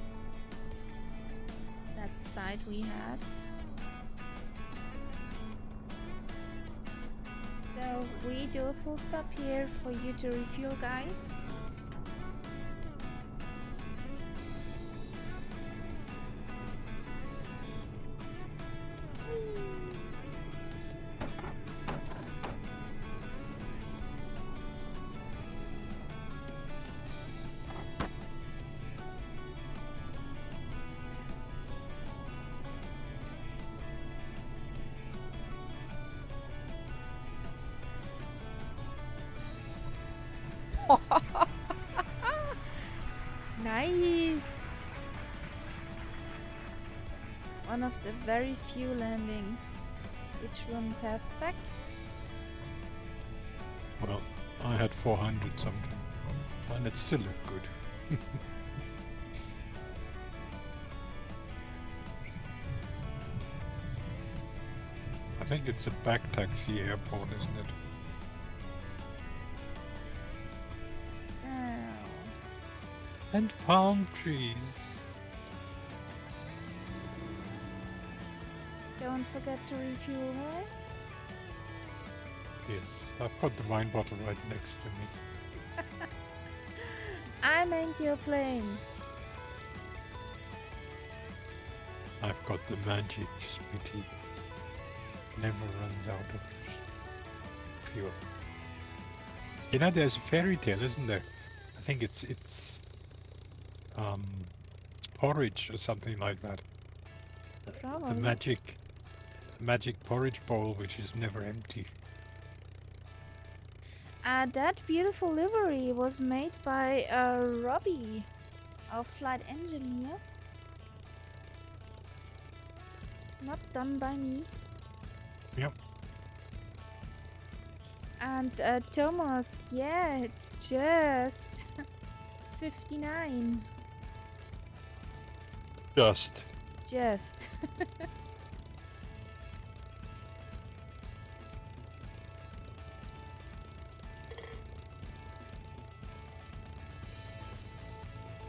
that side we had. So we do a full stop here for you to refuel, guys. Nice! One of the very few landings which run perfect. Well, I had 400 something, and it still looked good. I think it's a back taxi airport, isn't it? So, And palm trees. don't forget to refuel, guys. Yes, I've got the wine bottle right next to me. I meant your plane. I've got the magic Spitty. Never runs out of fuel. You know, there's a fairy tale, isn't there? I think it's porridge or something like that. Probably. The magic porridge bowl, which is never empty. That beautiful livery was made by Robbie, our flight engineer. It's not done by me. Yep. And Thomas, yeah, it's just 59. Just. Just.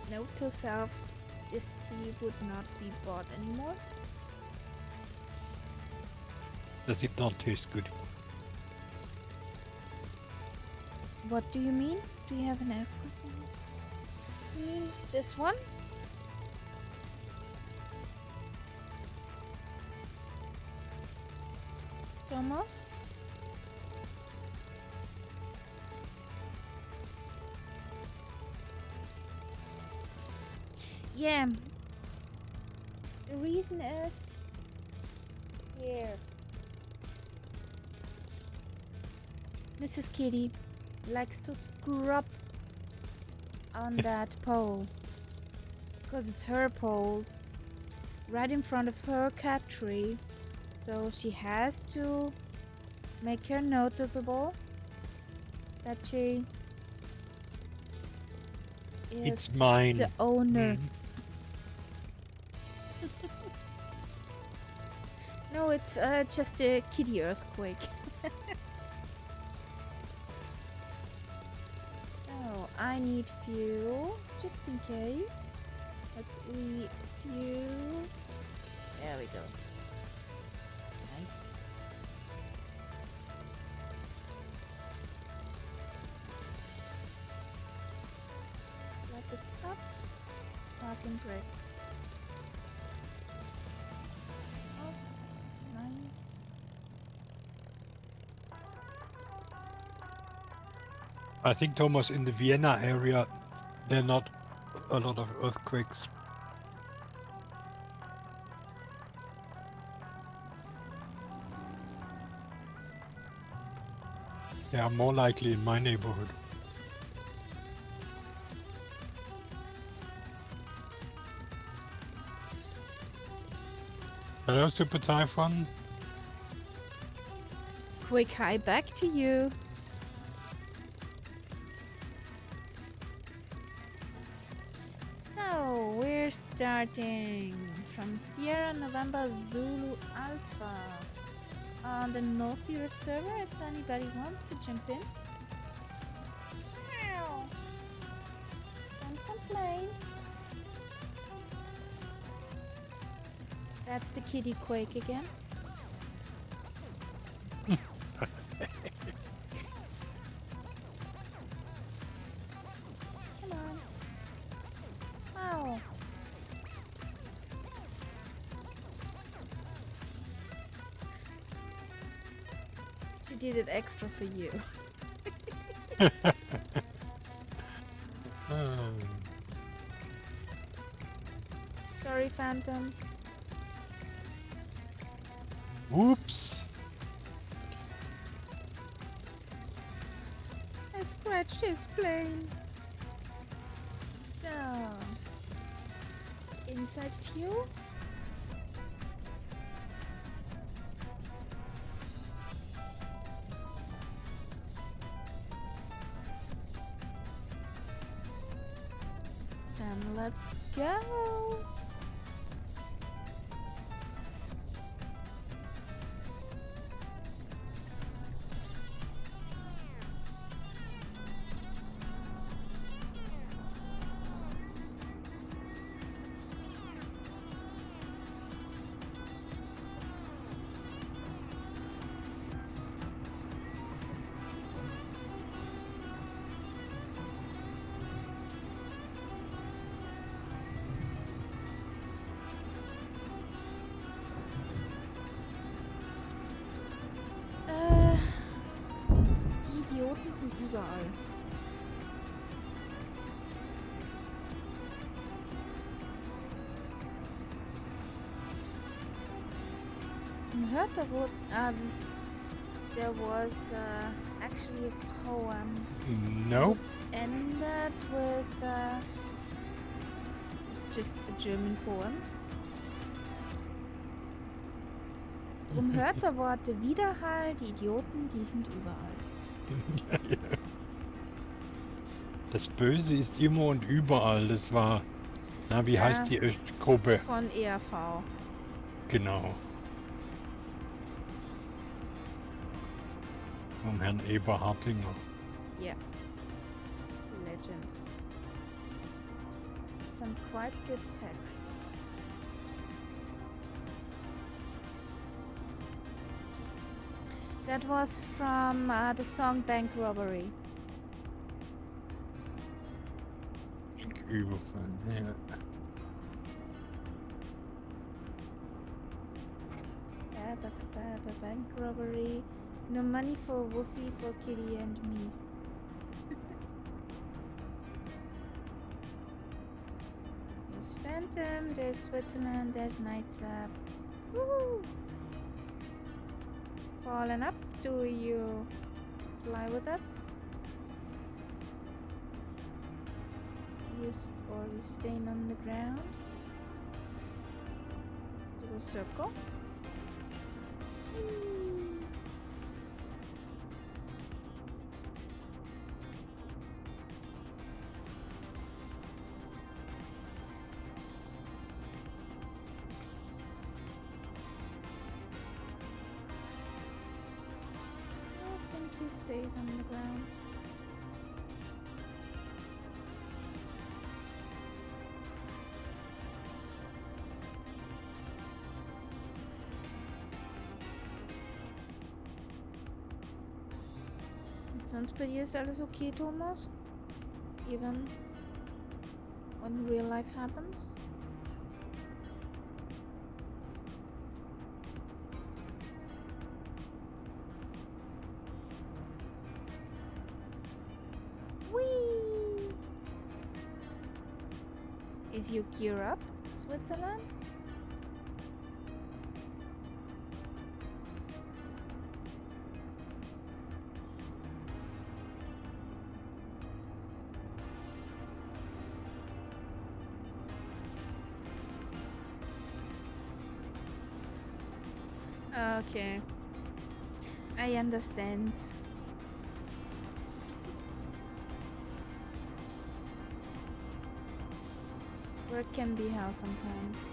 Note to self, this tea would not be bought anymore. Does it not taste good? What do you mean? Do you have an F? You mean this one? Thomas? Yeah. The reason is here. Mrs. Kitty likes to scrub on that pole because it's her pole right in front of her cat tree, so she has to make her noticeable that she is It's mine. the owner. No, it's just a kitty earthquake. So I need fuel just in case. Let's refuel. There we go. Nice. Let this up. Parking brake. Up. Nice. I think, Thomas, in the Vienna area, there are not a lot of earthquakes. They are more likely in my neighborhood. Hello, Super Typhon. Quick hi back to you. So we're starting from Sierra November Zulu Alpha on the North Europe server. If anybody wants to jump in, don't complain. That's the kitty Quake again. Come on. Ow. She did it extra for you. Sorry, Phantom. Whoops. I scratched his plane. So, inside fuel. And let's go. Die Idioten sind überall. Hört da wo there was actually a poem. No. Ended with it's just a German poem. Drum hört der Worte Widerhall, die Idioten, die sind überall. Das Böse ist immer und überall. Das war, na, wie heißt die Gruppe? Von ERV. Genau. Vom Herrn Eberhardinger. Yeah. Legend. Some quite good texts. That was from the song Bank Robbery. Überfall, ja. Bank Robbery. No money for Woofy, for Kitty and me. There's Phantom, there's Switzerland, there's Nights Up. Woo! Fallen up, do you fly with us? You staying on the ground? Let's do a circle. Stays on the ground. Sonst bei dir ist alles okay, Thomas? Even when real life happens? Whee! Is your gear up, Switzerland? Okay. I understand. Work can be hell sometimes.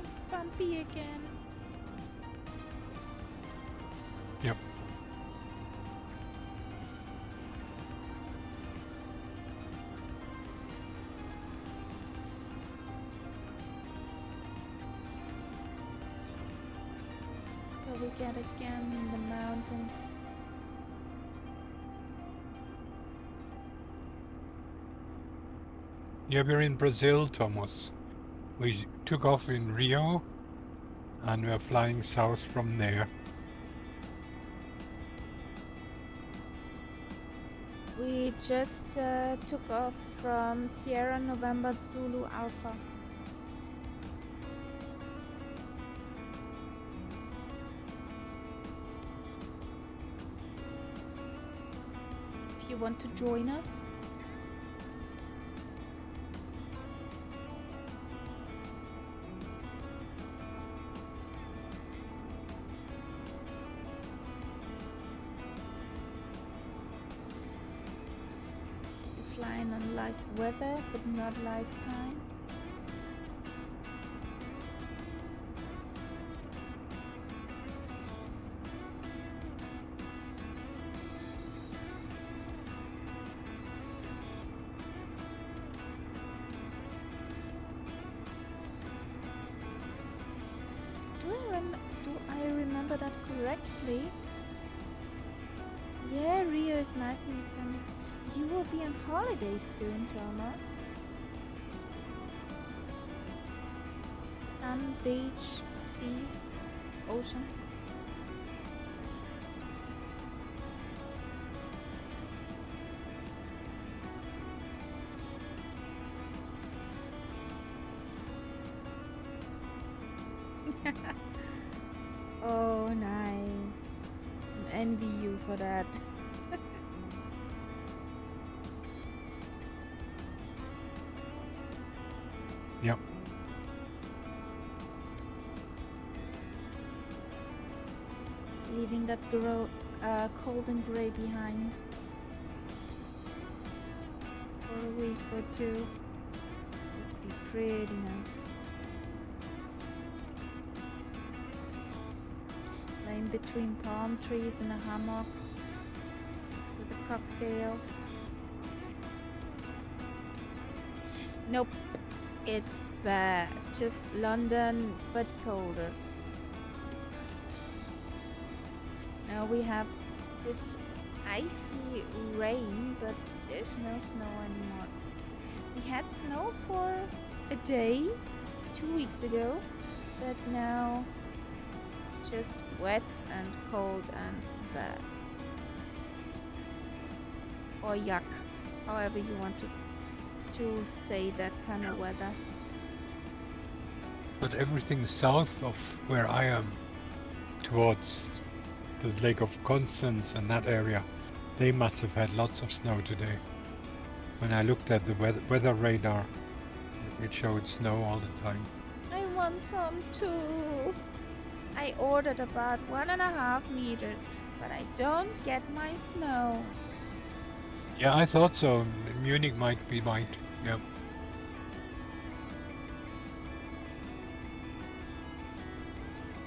It's bumpy again. Yep. Till we get again in the mountains. Yeah, we're in Brazil, Thomas. We took off in Rio and we're flying south from there. We just took off from Sierra November Zulu Alpha. If you want to join us. Flying on live weather, but not lifetime. Do I remember that correctly? Yeah, Rio is nice in the summer. You will be on holiday soon, Thomas. Sun, beach, sea, ocean. Oh, nice. I envy you for that. Yep. Leaving that cold and grey behind for a week or two would be pretty nice. Laying between palm trees in a hammock with a cocktail. Nope, it's bad. Just London, but colder. Now we have this icy rain, but there's no snow anymore. We had snow for a day 2 weeks ago, but now it's just wet and cold and bad. Or yuck, however you want to say that kind of weather. But everything south of where I am, towards the Lake of Constance and that area, they must have had lots of snow today. When I looked at the weather radar, it showed snow all the time. I want some too. I ordered about 1.5 meters, but I don't get my snow. Yeah, I thought so. Munich might be right. Yeah.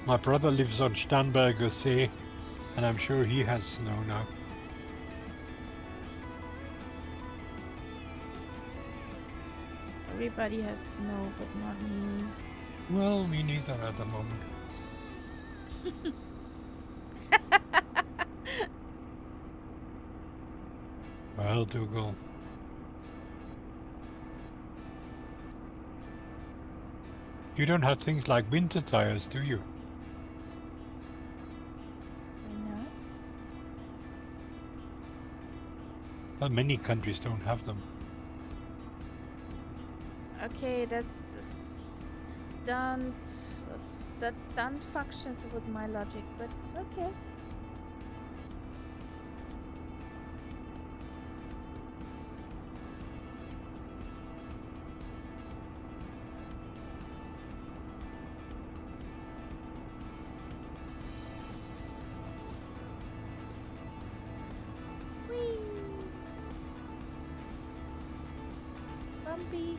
My brother lives on Starnberger See, and I'm sure he has snow now. Everybody has snow, but not me. Well, me neither at the moment. Well, Dougal. You don't have things like winter tires, do you? Why not? Well, many countries don't have them. Okay, that don't functions with my logic, but it's okay. Whee! Bumpy.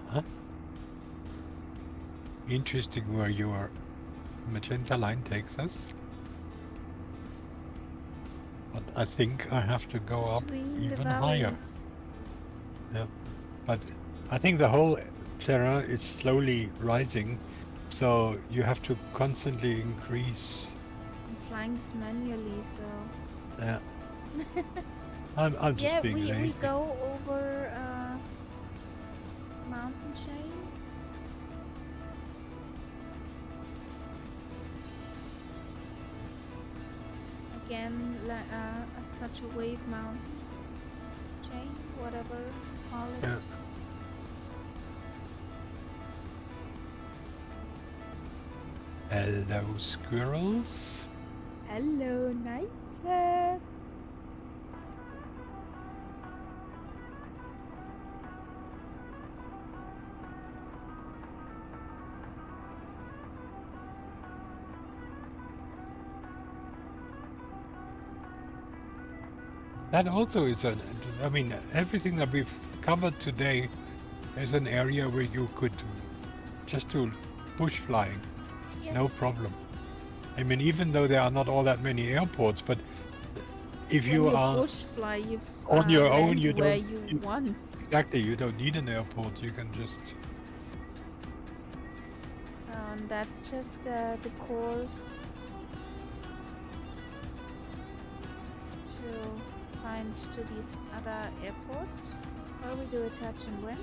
Huh? Interesting where your magenta line takes us. But I think I have to go up Between the even higher. valleys. Yeah. But I think the whole terrain is slowly rising, so you have to constantly increase. I'm flying this manually, so. Yeah. I'm just Yeah, being we lazy. go over mountain chain. Again, such a wave mountain chain, whatever you call it. Yeah. Hello, squirrels. Hello, night. That also is I mean, everything that we've covered today is an area where you could just do bush flying, Yes. no problem. I mean, even though there are not all that many airports, but if When you you are bush fly, you on your own, land you where don't you want. exactly. You don't need an airport. You can just So and that's just the core to find to this other airport where we do a touch and went.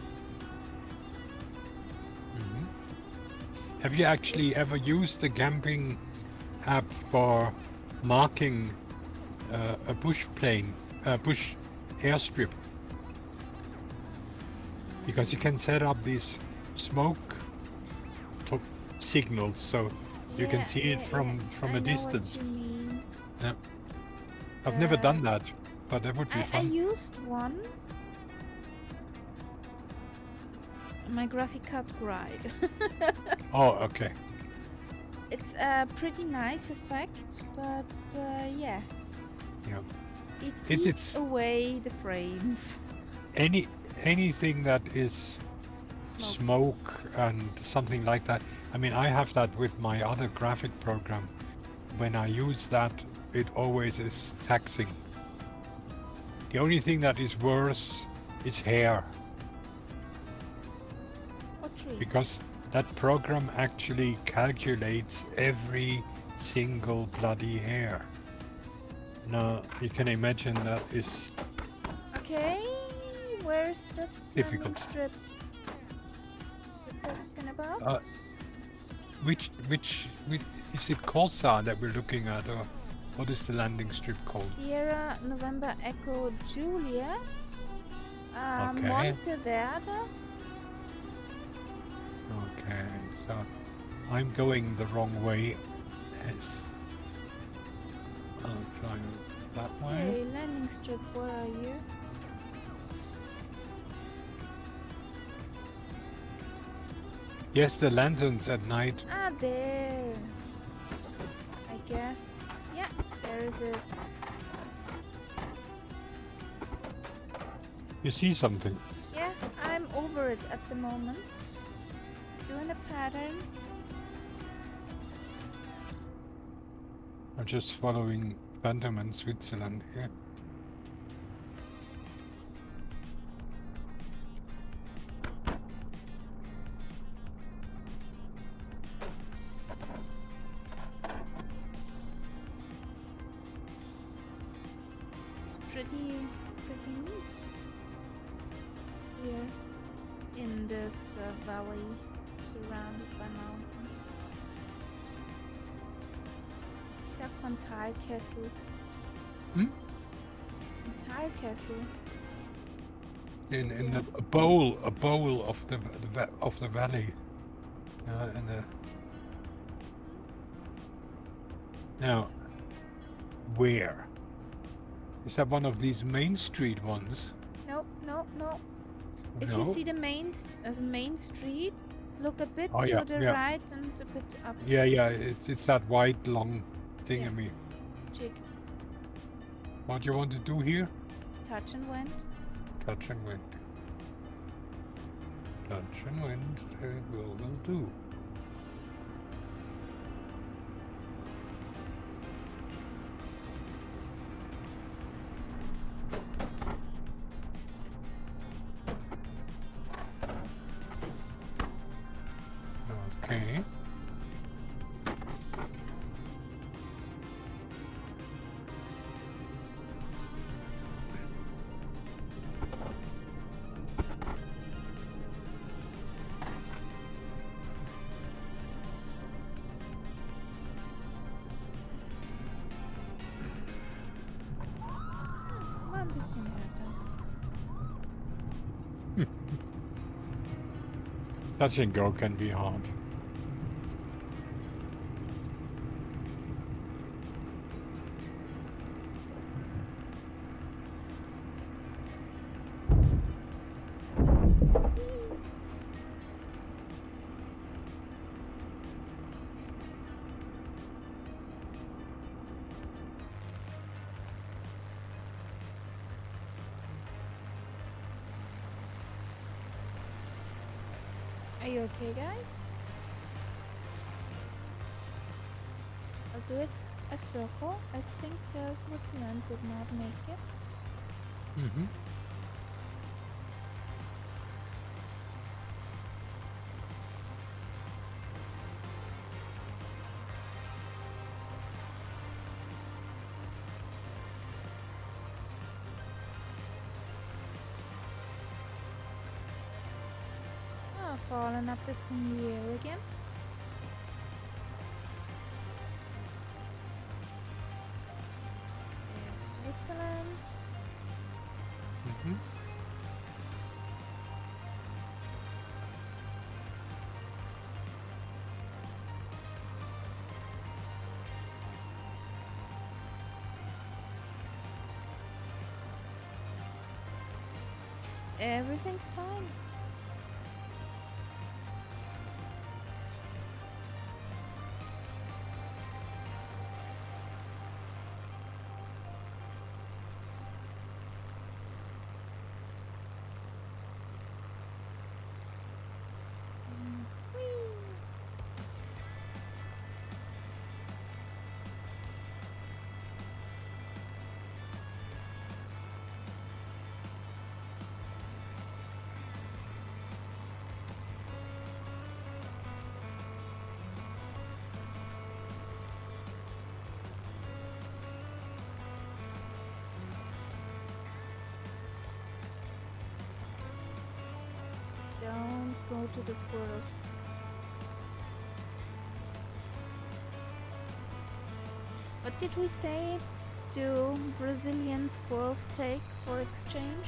Have you actually ever used the camping app for marking a bush plane, a bush airstrip? Because you can set up these smoke signals, so you can see it from I a know distance. what you mean. Yeah. I've never done that, but that would be I fun. used one. My graphic card cried. Oh, okay. It's a pretty nice effect, but yeah. Yeah. It It's eats away the frames. Anything that is smoke and something like that. I mean, I have that with my other graphic program. When I use that, it always is taxing. The only thing that is worse is hair. What trees? Because that program actually calculates every single bloody hair. Now, you can imagine that is Okay, where's this landing difficult. strip you're talking about? Which is it Corsa that we're looking at, or what is the landing strip called? Sierra November Echo Juliet. Okay. Monteverde. Okay, so I'm going the wrong way. Yes. I'll try that way. Okay, landing strip, where are you? Yes, the lanterns at night. Ah, there. I guess. Yeah, there is it. You see something? Yeah, I'm over it at the moment. Doing a pattern. I'm just following Phantom in Switzerland here. It's pretty neat here in this valley surrounded by mountains. Ich sag von Talkessel. Hm? Talkessel. In a bowl of the valley. Now, where? Is that one of these Main Street ones? Nope. If No? you see the main street, look a bit Oh, to yeah, the yeah. right and a bit up. Yeah, it's that white long thingamy. Chick. What do you want to do here? Touch and went. Touch and wind. Touch and wind, will do. Okay. War ein bisschen härter. Touch and go can be hard. Are you okay, guys? I'll do a circle. I think Switzerland did not make it. Mm-hmm. Oh, fallen up is in the air again. There's Switzerland. Mm-hmm. Everything's fine. Don't go to the squirrels. What did we say? Do Brazilians girls take for exchange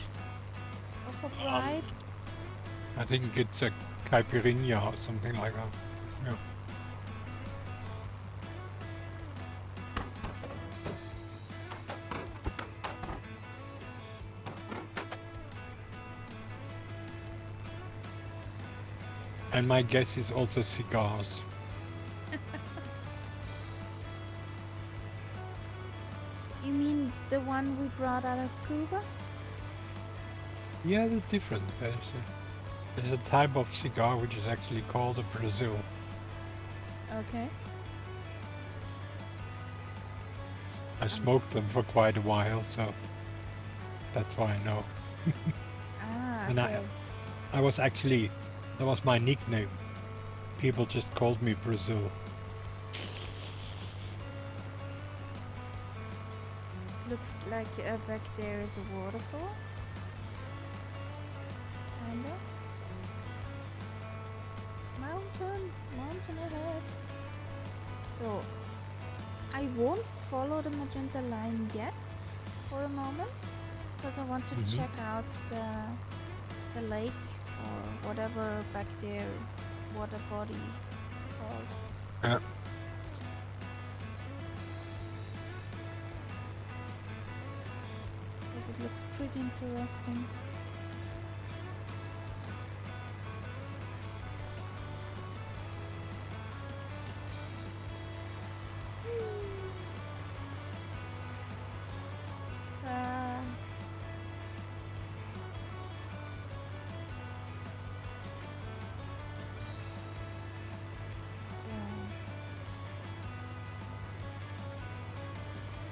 of a bride? Um, I think it's a caipirinha or something like that. Yeah. And my guess is also cigars. You mean the one we brought out of Cuba? Yeah, they're different. There's a type of cigar which is actually called a Brazil. Okay. So I smoked them for quite a while, so that's why I know. And okay. I was actually, that was my nickname. People just called me Brazil. Looks like back there is a waterfall. Kinda. Mountain ahead. So I won't follow the magenta line yet for a moment because I want to Hmm. check out the lake or whatever back there water body is called. Yeah. Because it looks pretty interesting. Uh, so,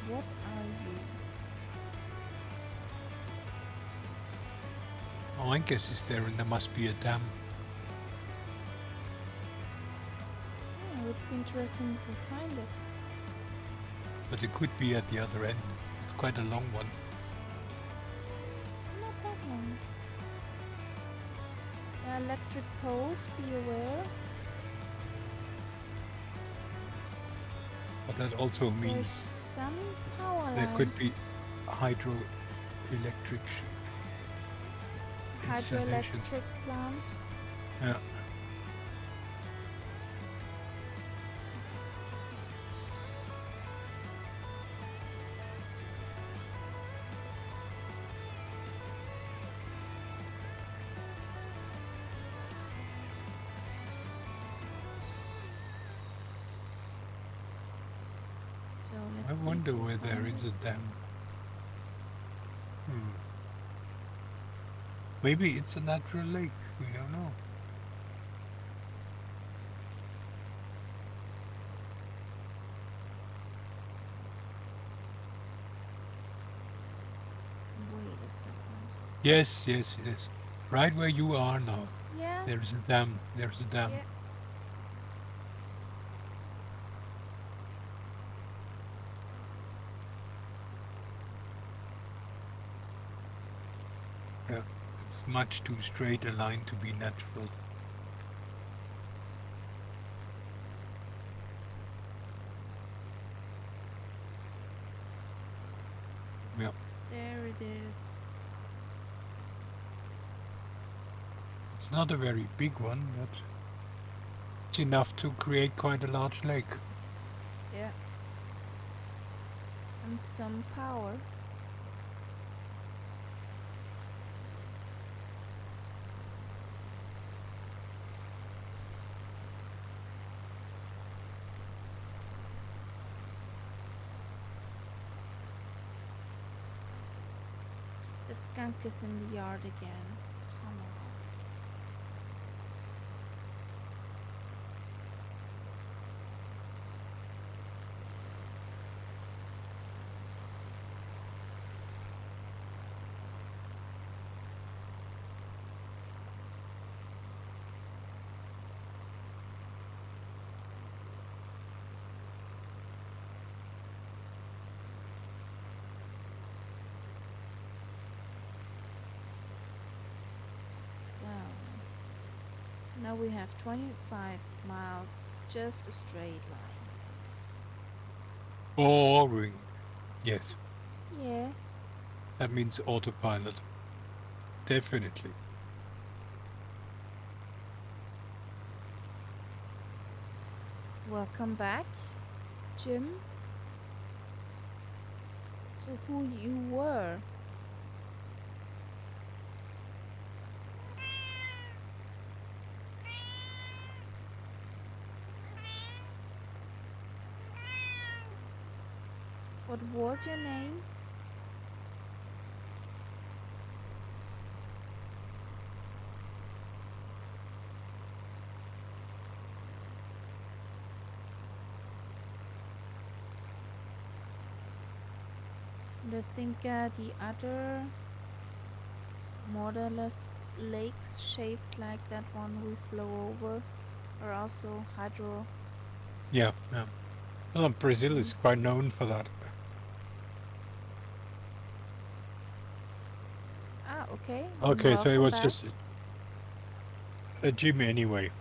what are you? Oh, I guess it's there and there must be a dam. Yeah, it would be interesting if we find it. But it could be at the other end. It's quite a long one. Not that long. Electric poles, be aware. But that also There's means some power there could line. be hydroelectric installations. Hydroelectric plant. Yeah. So I let's see if wonder we where there find is it. a dam. Hmm. Maybe it's a natural lake. We don't know. Wait a second. Yes, yes, yes. Right where you are now. Yeah, There is a dam. There's a dam. yeah. Yeah. It's much too straight a line to be natural. Yeah. There it is. It's not a very big one, but it's enough to create quite a large lake. Yeah. And some power. The skunk is in the yard again. Come on. So now we have 25 miles, just a straight line. Boring. Yes, Yeah. that means autopilot. Definitely. Welcome back, Jim, to who you were. What was your name? And I think the other modelless lakes shaped like that one we flew over are also hydro. Yeah, yeah. Well, Brazil Mm. is quite known for that. Ah, okay. Then Okay, so it welcome was back. just a Jim anyway.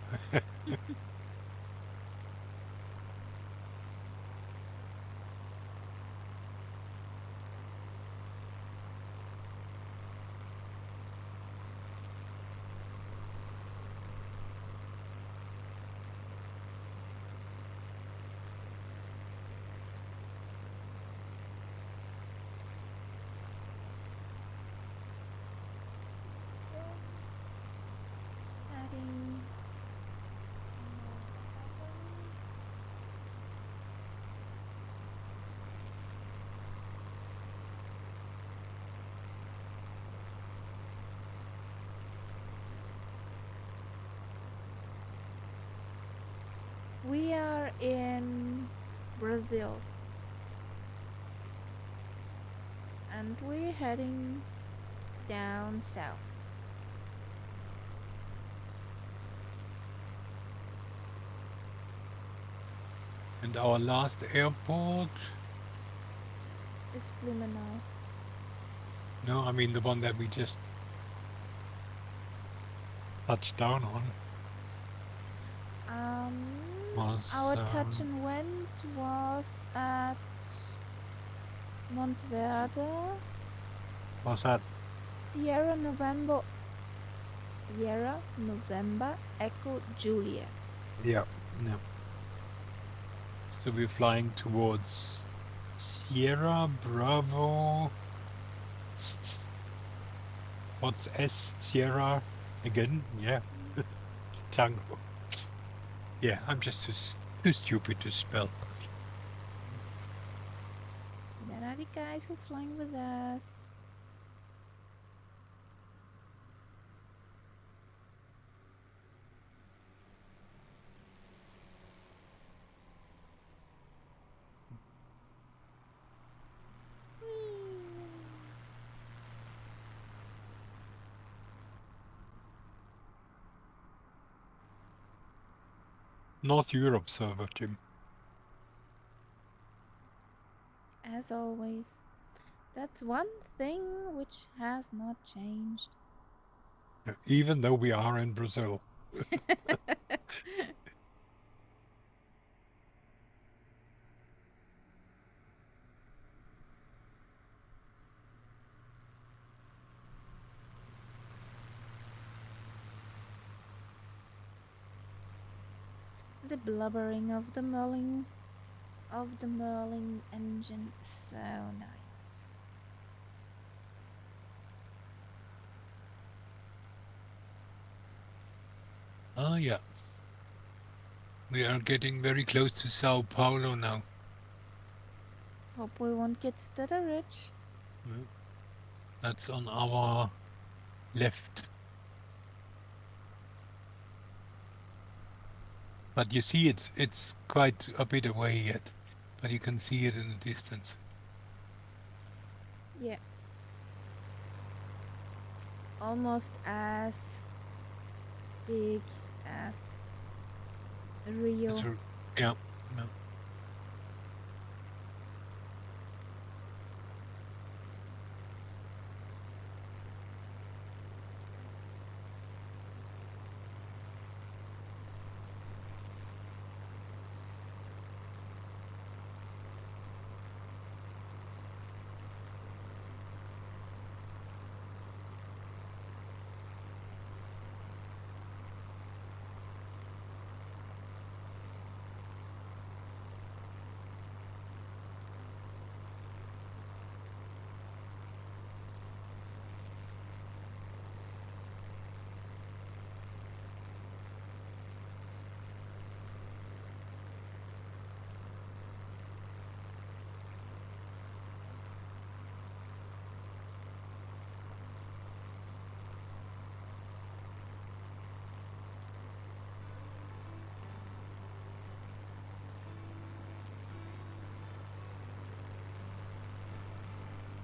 So, adding more 7. We are in Brazil and we're heading down south. And our last airport? Is Blumenau. No, I mean the one that we just touched down on Um, was our touch and went was at Montverde, was that? Sierra November, Sierra November Echo Juliet. Yeah, yeah. So we're flying towards Sierra Bravo. What's S? Sierra again? Yeah, Tango. Yeah, I'm just too stupid to spell. That are the guys who flying with us. Whee! North Europe server, Jim. As always, that's one thing which has not changed. Even though we are in Brazil. The blubbering of the Merlin engine is so nice. Ah, yeah. We are getting very close to Sao Paulo now. Hope we won't get stutterage. Yeah. That's on our left. But you see it, it's quite a bit away yet. But you can see it in the distance. Yeah. Almost as big as It's Rio. yeah, yeah.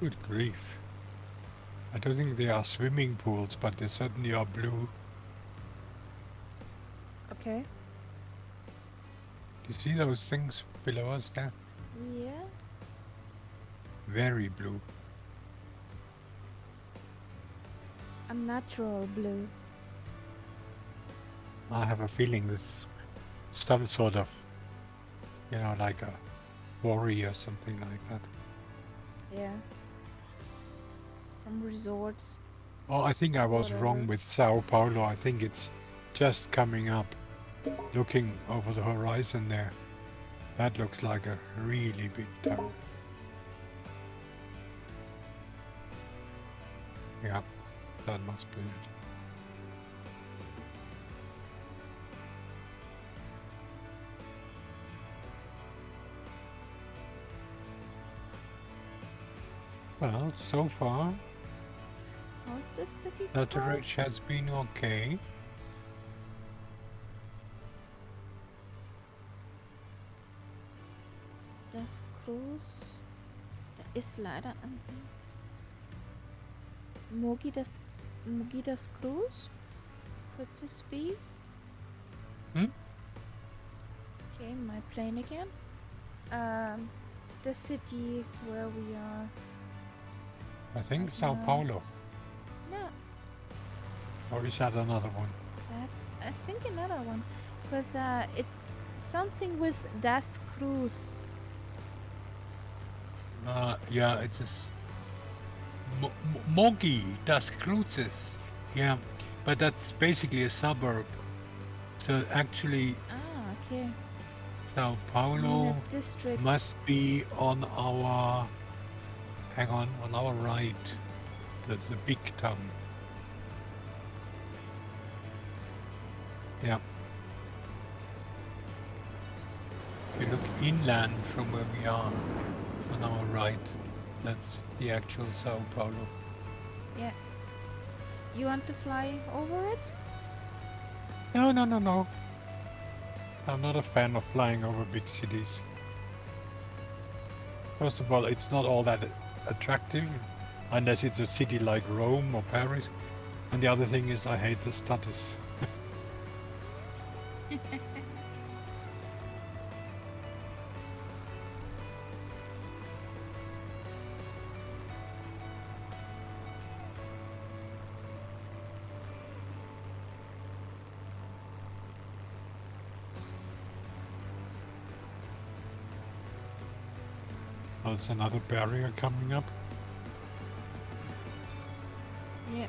Good grief. I don't think they are swimming pools, but they certainly are blue. Okay. You see those things below us there? Yeah. Very blue. A natural blue. I have a feeling this some sort of, like a quarry or something like that. Yeah. From resorts. Oh, I think I was Whatever. wrong with Sao Paulo. I think it's just coming up, looking over the horizon there. That looks like a really big town. Yeah, that must be it. Well, so far, How's this city the called? bridge has been okay. Das Cruz. Da ist leider ein Mugi das Cruz? Could this be? Hmm? Okay, my plane again. The city where we are. I think Right Sao now. Paulo. No, Or is that another one? that's I think another one. Because it something with Das Cruz. Yeah, it is Mogi das Cruces. Yeah, but that's basically a suburb. So actually, Ah, okay. Sao I Paulo mean a district. must be on our, on our right, the big town. Yeah. If you look inland from where we are, on our right, that's the actual Sao Paulo. Yeah. You want to fly over it? No, no, no, no. I'm not a fan of flying over big cities. First of all, it's not all that attractive, unless it's a city like Rome or Paris. And the other thing is I hate the stutters. There's another barrier coming up. Yeah.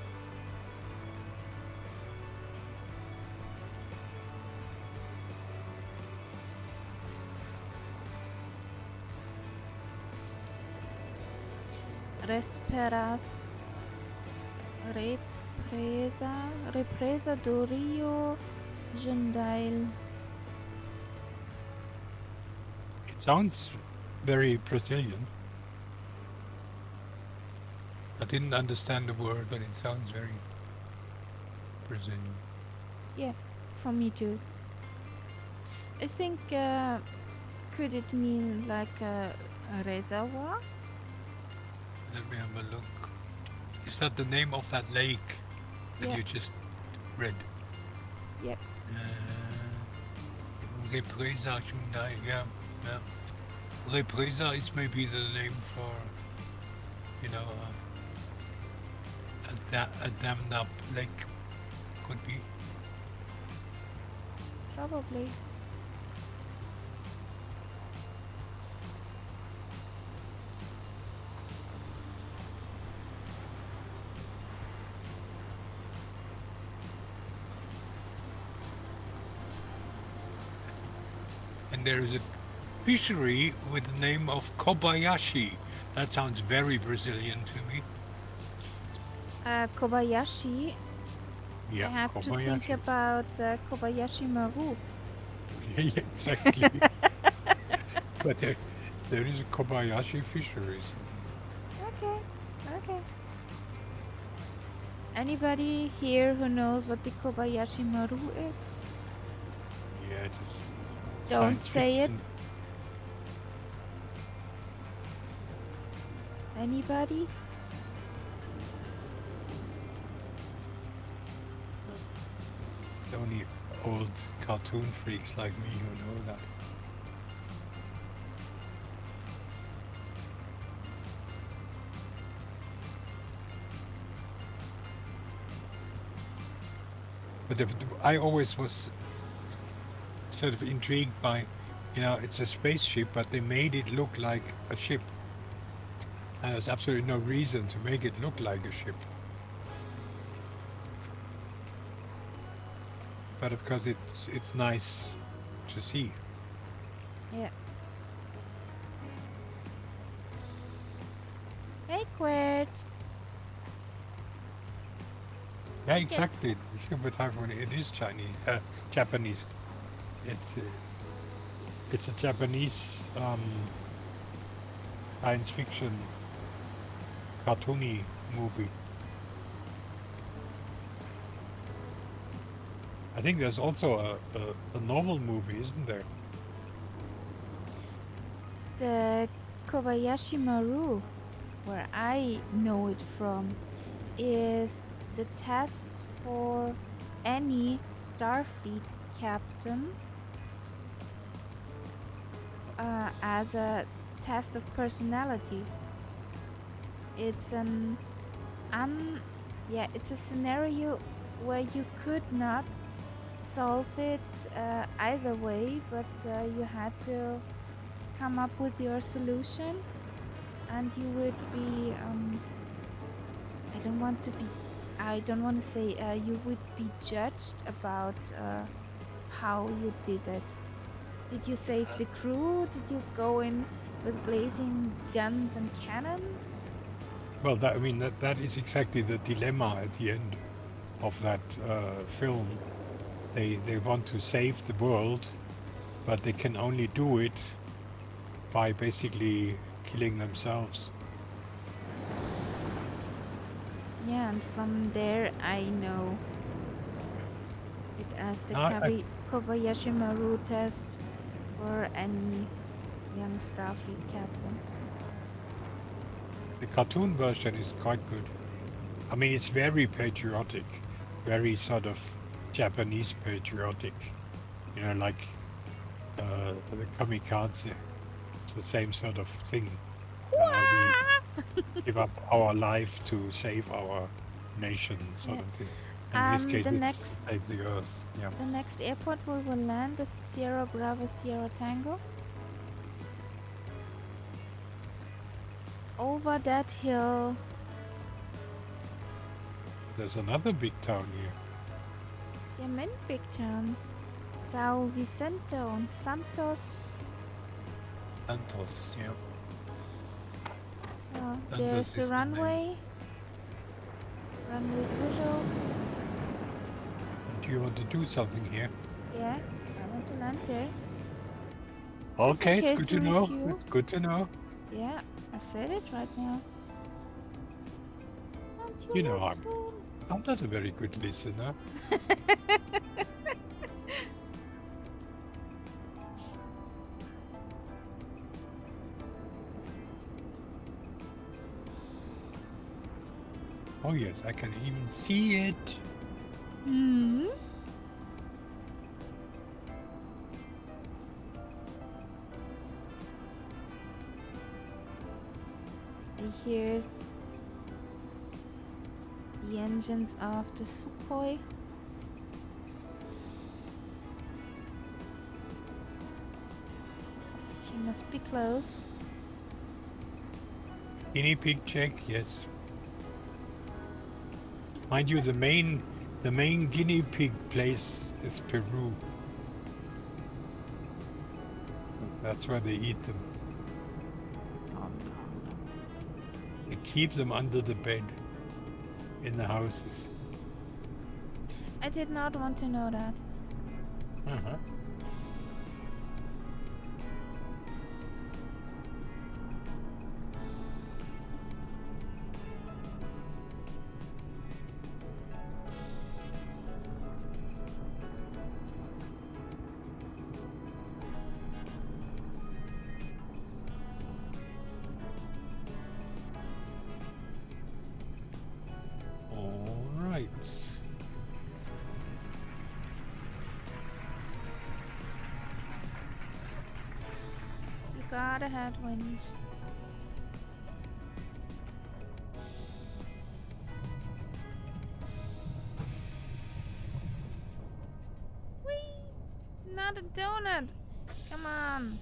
Resperas. Represa do Rio Jandail. It sounds very Brazilian. I didn't understand the word, but it sounds very Brazilian. Yeah, for me too. I think could it mean like a reservoir? Let me have a look. Is that the name of that lake that Yeah. you just read? Yep. Represa Hyundai, yeah. Represa is maybe the name for, a dammed up lake. Could be. Probably. And there is a fishery with the name of Kobayashi. That sounds very Brazilian to me. Kobayashi. Yeah, I have to Kobayashi. think about Kobayashi Maru. Yeah, exactly. But there is a Kobayashi fisheries. Okay. Okay. Anybody here who knows what the Kobayashi Maru is? Yeah, it is. Don't Science say it. fiction. Anybody? It's only old cartoon freaks like me who know that. But I always was sort of intrigued by, it's a spaceship, but they made it look like a ship. And there's absolutely no reason to make it look like a ship. But of course, it's nice to see. Yeah. Hey, Quert. Yeah, exactly. The Super Typhoon, it is Japanese. It's a Japanese science fiction cartoony movie. I think there's also a novel movie, isn't there? The Kobayashi Maru, where I know it from, is the test for any Starfleet captain as a test of personality. It's it's a scenario where you could not solve it either way, but you had to come up with your solution, and you would be I don't want to say you would be judged about how you did it. Did you save the crew? Did you go in with blazing guns and cannons? Well, that is exactly the dilemma at the end of that film. They want to save the world, but they can only do it by basically killing themselves. Yeah, and from there I know it as the Kobayashi Maru test for any young Starfleet captain. The cartoon version is quite good. I mean, it's very patriotic, very sort of Japanese patriotic. Like the kamikaze. It's the same sort of thing. We give up our life to save our nation, sort of thing. In this case, it's save the Earth. Yeah. The next airport we will land is Sierra Bravo Sierra Tango. Over that hill. There's another big town here. There are many big towns. Sao Vicente and Santos. Santos, yeah. So there's the runway. Runway's visual. Do you want to do something here? Yeah, I want to land there. Okay, it's good to know. It's good to know. Yeah, I said it right now. You know, I'm not a very good listener. Oh yes, I can even see it. Hmm. I hear the engines of the Sukhoi. She must be close. Guinea pig check, yes. Mind you, the main guinea pig place is Peru. That's where they eat them. Oh, no. They keep them under the bed in the houses. I did not want to know that. Uh-huh. God, a headwind. Whee! Not a donut. Come on.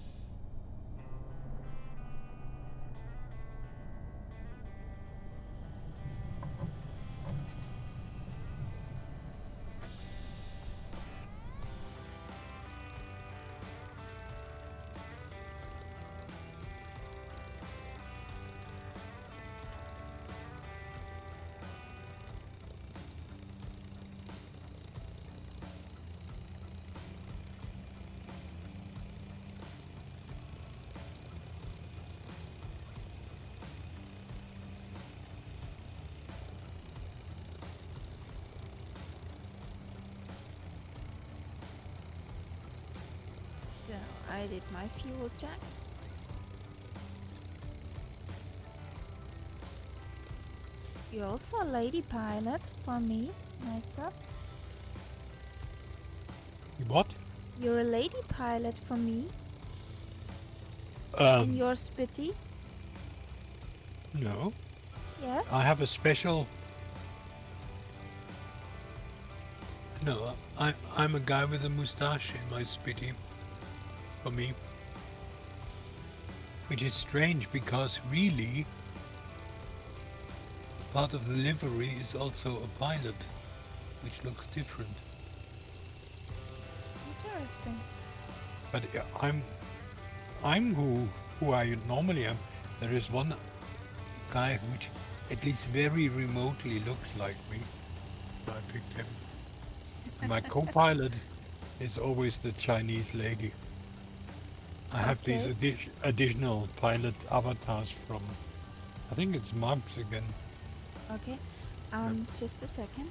So I did my fuel check. You're also a lady pilot for me, Nights Up. What? You're a lady pilot for me. And you're Spitty. No. Yes? I have a special... No, I'm a guy with a moustache in my Spitty. For me. Which is strange because really part of the livery is also a pilot, which looks different. Interesting. But I'm who I normally am. There is one guy which at least very remotely looks like me. I picked him. My co-pilot is always the Chinese lady. I have these Okay. additional pilot avatars from, I think it's Mugs again. Okay. Yeah. Just a second.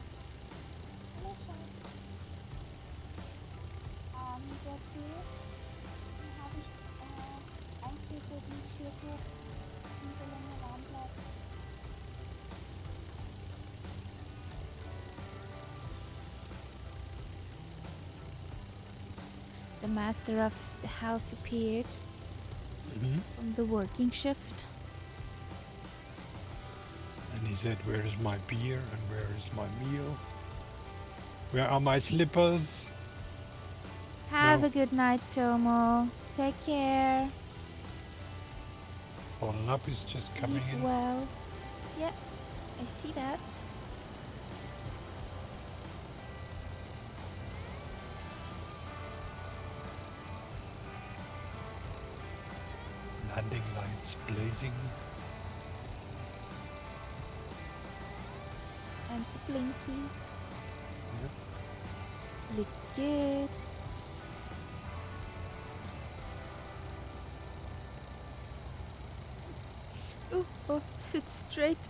The master of the house appeared from the working shift. And he said, "Where is my beer and where is my meal? Where are my slippers?" Have No. a good night, Tomo. Take care. Fallen Up is just Sleep coming in. well. Yeah, I see that. Landing lights blazing. And the blinkies. Yep. Look good. Oh, sit straight.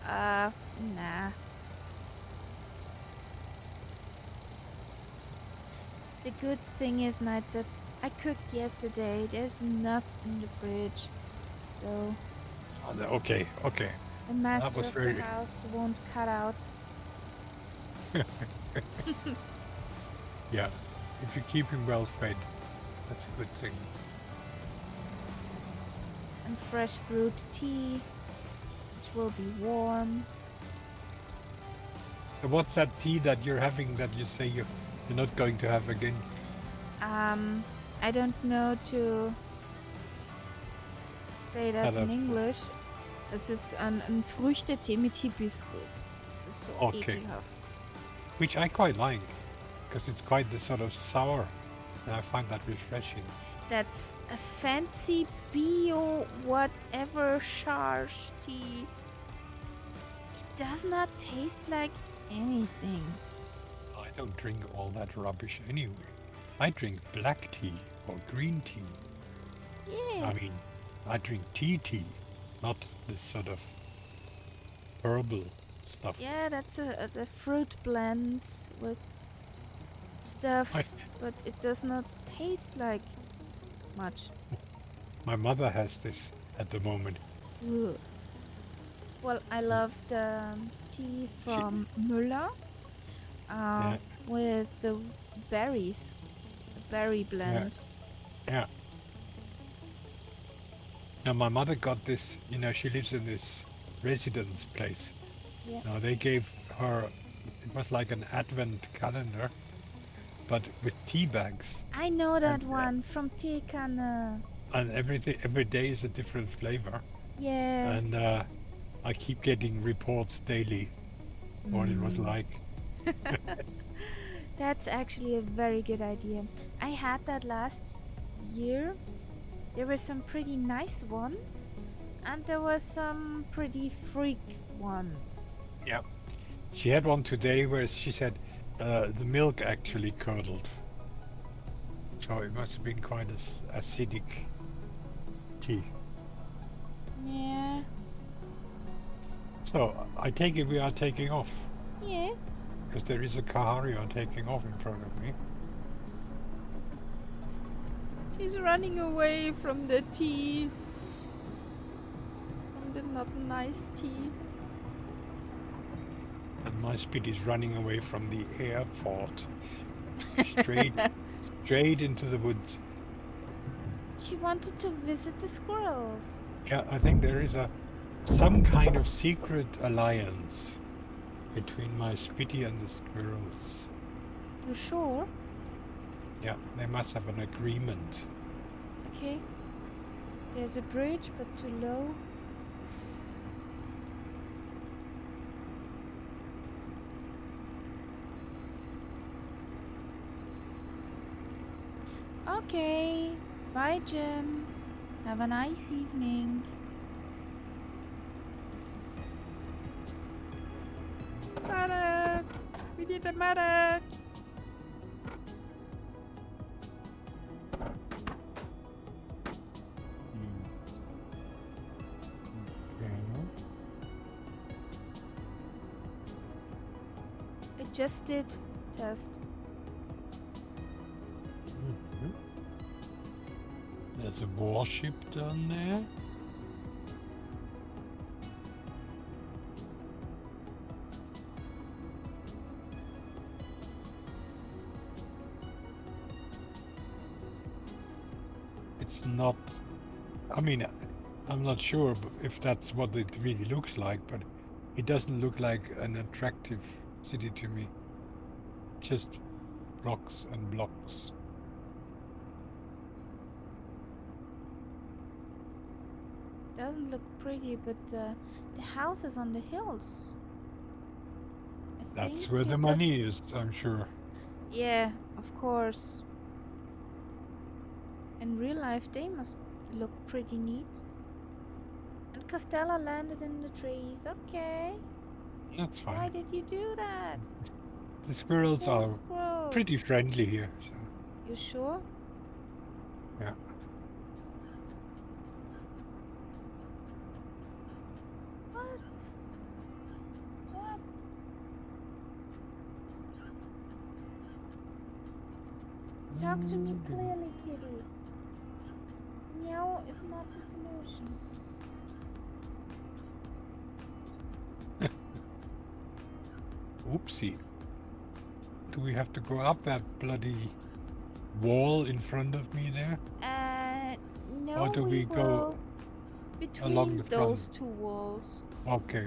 Nah. The good thing is, Nights Up, I cooked yesterday. There's enough in the fridge. So Okay. the That master was of the very... house won't cut out. Yeah. If you keep him well fed, that's a good thing. And fresh brewed tea, which will be warm. So what's that tea that you're having that you say you're not going to have again? I don't know to say that in English. Es ist ein Früchtetee mit Hibiskus. Es ist so ekelhaft. Which I quite like, because it's quite the sort of sour, and I find that refreshing. That's a fancy bio whatever charge tea. It does not taste like anything. I don't drink all that rubbish anyway. I drink black tea or green tea. Yeah. I mean, I drink tea, not this sort of herbal stuff. Yeah, that's a fruit blend with stuff, but it does not taste like much. My mother has this at the moment. Ugh. Well, I love the tea from Müller with the berries, the berry blend. Yeah. Now my mother got this, she lives in this residence place. Yeah. Now they gave her, it was like an advent calendar, but with tea bags. I know And that one from Teekanne. everything, every day is a different flavor. Yeah. And I keep getting reports daily what it was Mm. like. That's actually a very good idea. I had that last year. There were some pretty nice ones, and there were some pretty freak ones. Yeah. She had one today where she said the milk actually curdled. So it must have been quite acidic tea. Yeah. So I take it we are taking off Yeah. because there is a Kaharia taking off in front of me. She's running away from the tea. From the not nice tea. And my speed is running away from the airport. Straight straight into the woods. She wanted to visit the squirrels. Yeah, I think there is some kind of secret alliance between my Spitty and the squirrels. You sure? Yeah, they must have an agreement. Okay. There's a bridge, but too low. Okay. Bye, Jim. Have a nice evening. Medic! We need a medic! I just did test. Mhm. There's a warship down there. It's not, I mean, I'm not sure if that's what it really looks like, but it doesn't look like an attractive city to me. Just blocks and blocks. Doesn't look pretty, but the houses on the hills. I That's think where the that- money is, I'm sure. Yeah, of course. In real life, they must look pretty neat. And Castella landed in the trees. Okay. That's Why fine. did you do that? The squirrels Poor are squirrels. pretty friendly here. So, You sure? yeah. What? What? Talk to me clearly, kitty. Meow is not the solution. Oopsie. Do we have to go up that bloody wall in front of me there? No, Or do we go will between along the those front? two walls. Okay.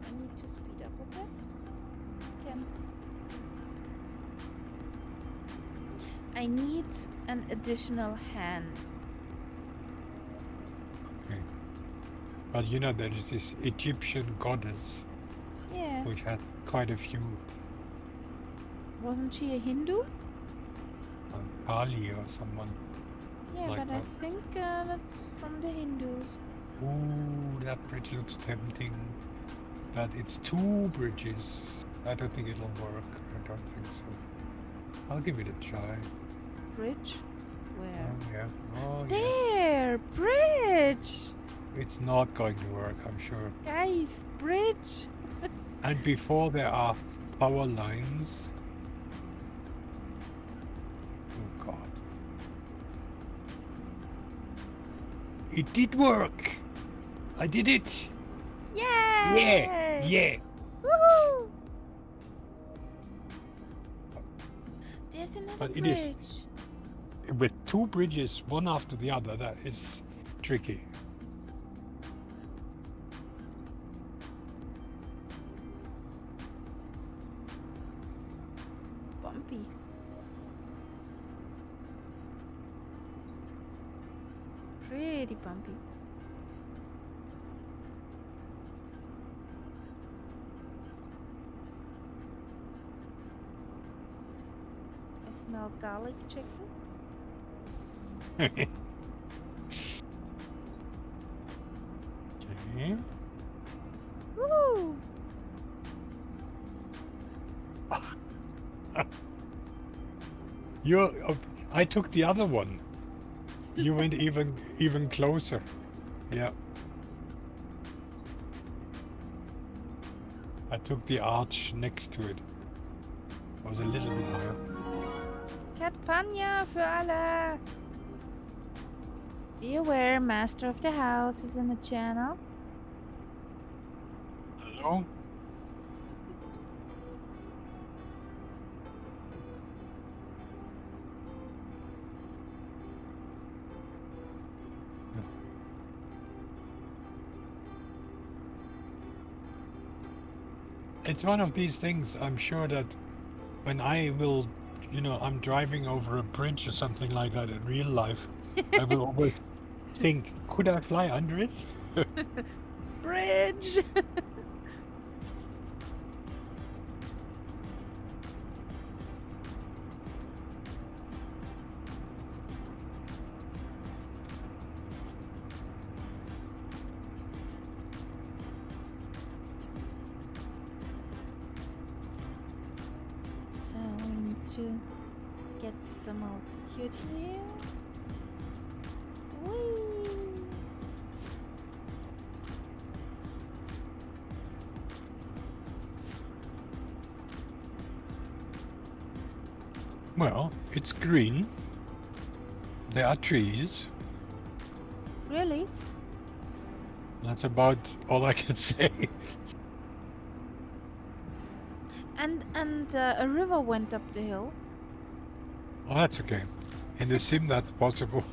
I need to speed up a bit. Can I need an additional hand. Okay. But there is this Egyptian goddess Yeah. which had quite a few, Wasn't she a Hindu? Kali or someone. Yeah, Like but I that. think that's from the Hindus. Ooh, that bridge looks tempting. But it's two bridges. I don't think it'll work. I don't think so. I'll give it a try. Bridge? Where? Oh, yeah. Oh, yeah. There! Bridge! It's not going to work, I'm sure. Guys, bridge! And before there are power lines. Oh, God. It did work! I did it! Yay! Yeah! Yeah! Woohoo! There's another But it is bridge. with two bridges, one after the other. That is tricky. Bumpy. Pretty bumpy. I smell garlic chicken. Okay. Woo! I took the other one. You went even closer. Yeah. I took the arch next to it. I was a little bit higher. Cat Panya für alle! Be aware, Master of the House is in the channel. Hello? It's one of these things. I'm sure that when I will, I'm driving over a bridge or something like that in real life, I will always think, could I fly under it? Bridge! So we need to get some altitude here. Whee! Well, it's green. There are trees. Really? That's about all I can say. And a river went up the hill. Oh, that's okay. In the sim, that's possible.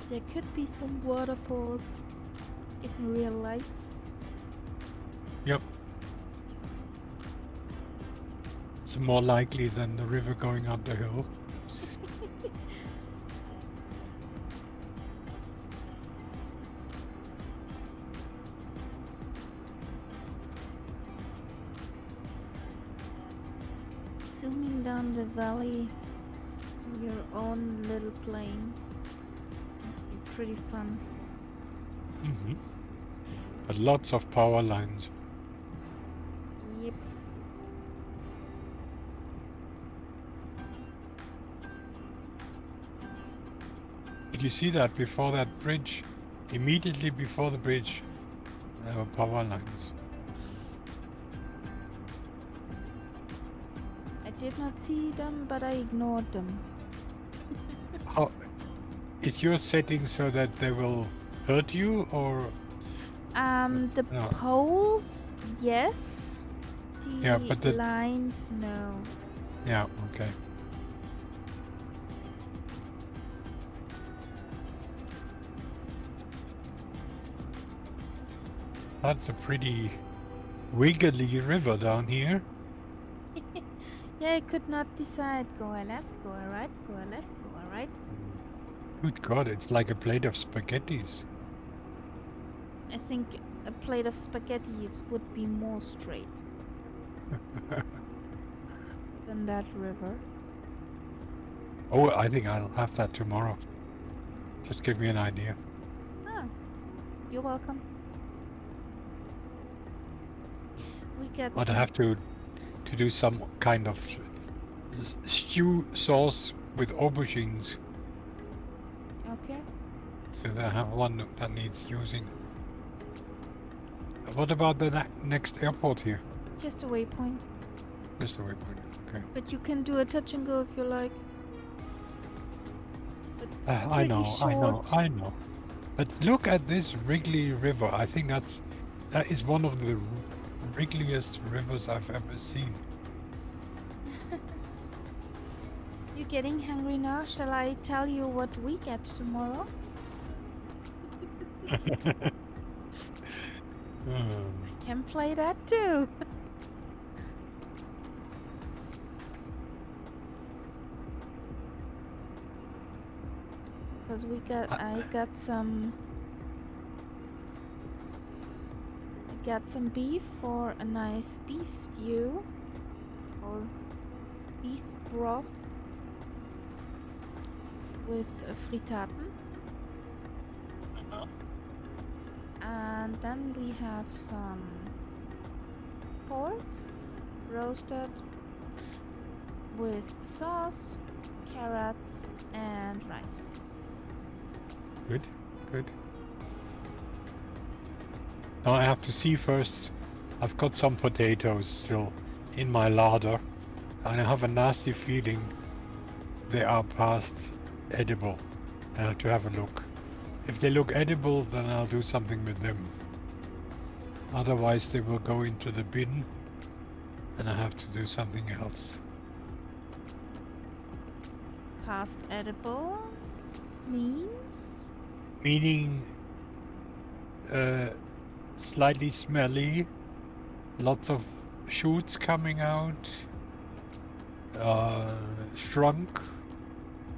There could be some waterfalls in real life. Yep. It's more likely than the river going up the hill. Zooming down the valley, your own little plane. Must be pretty fun. Mm-hmm. But lots of power lines. Yep. Did you see that before that bridge? Immediately before the bridge, there were power lines. I did not see them, but I ignored them. How is your setting so that they will hurt you, or The no? poles, yes. The Yeah, but the lines, no. yeah, okay. That's a pretty wiggly river down here. Yeah, I could not decide. Go a left, go a right, go a left, go a right. Good God, it's like a plate of spaghettis. I think a plate of spaghettis would be more straight than that river. Oh, I think I'll have that tomorrow. Just give me an idea. Ah, you're welcome. We get But I some. have to do some kind of stew sauce with aubergines. Okay. Because I have one that needs using. What about the next airport here? Just a waypoint. Just the waypoint. Okay. But you can do a touch and go if you like. But it's I pretty know, short. I know. But look at this Wrigley River. I think that is one of the wriggliest rivers I've ever seen. You're getting hungry now? Shall I tell you what we get tomorrow? I can play that too. Because I got some beef for a nice beef stew or beef broth with fritaten. And then we have some pork roasted with sauce, carrots, and rice. Good, good. Now I have to see first. I've got some potatoes still in my larder, and I have a nasty feeling they are past edible. I have to have a look. If they look edible, then I'll do something with them. Otherwise, they will go into the bin, and I have to do something else. Past edible means? Meaning slightly smelly, lots of shoots coming out, shrunk,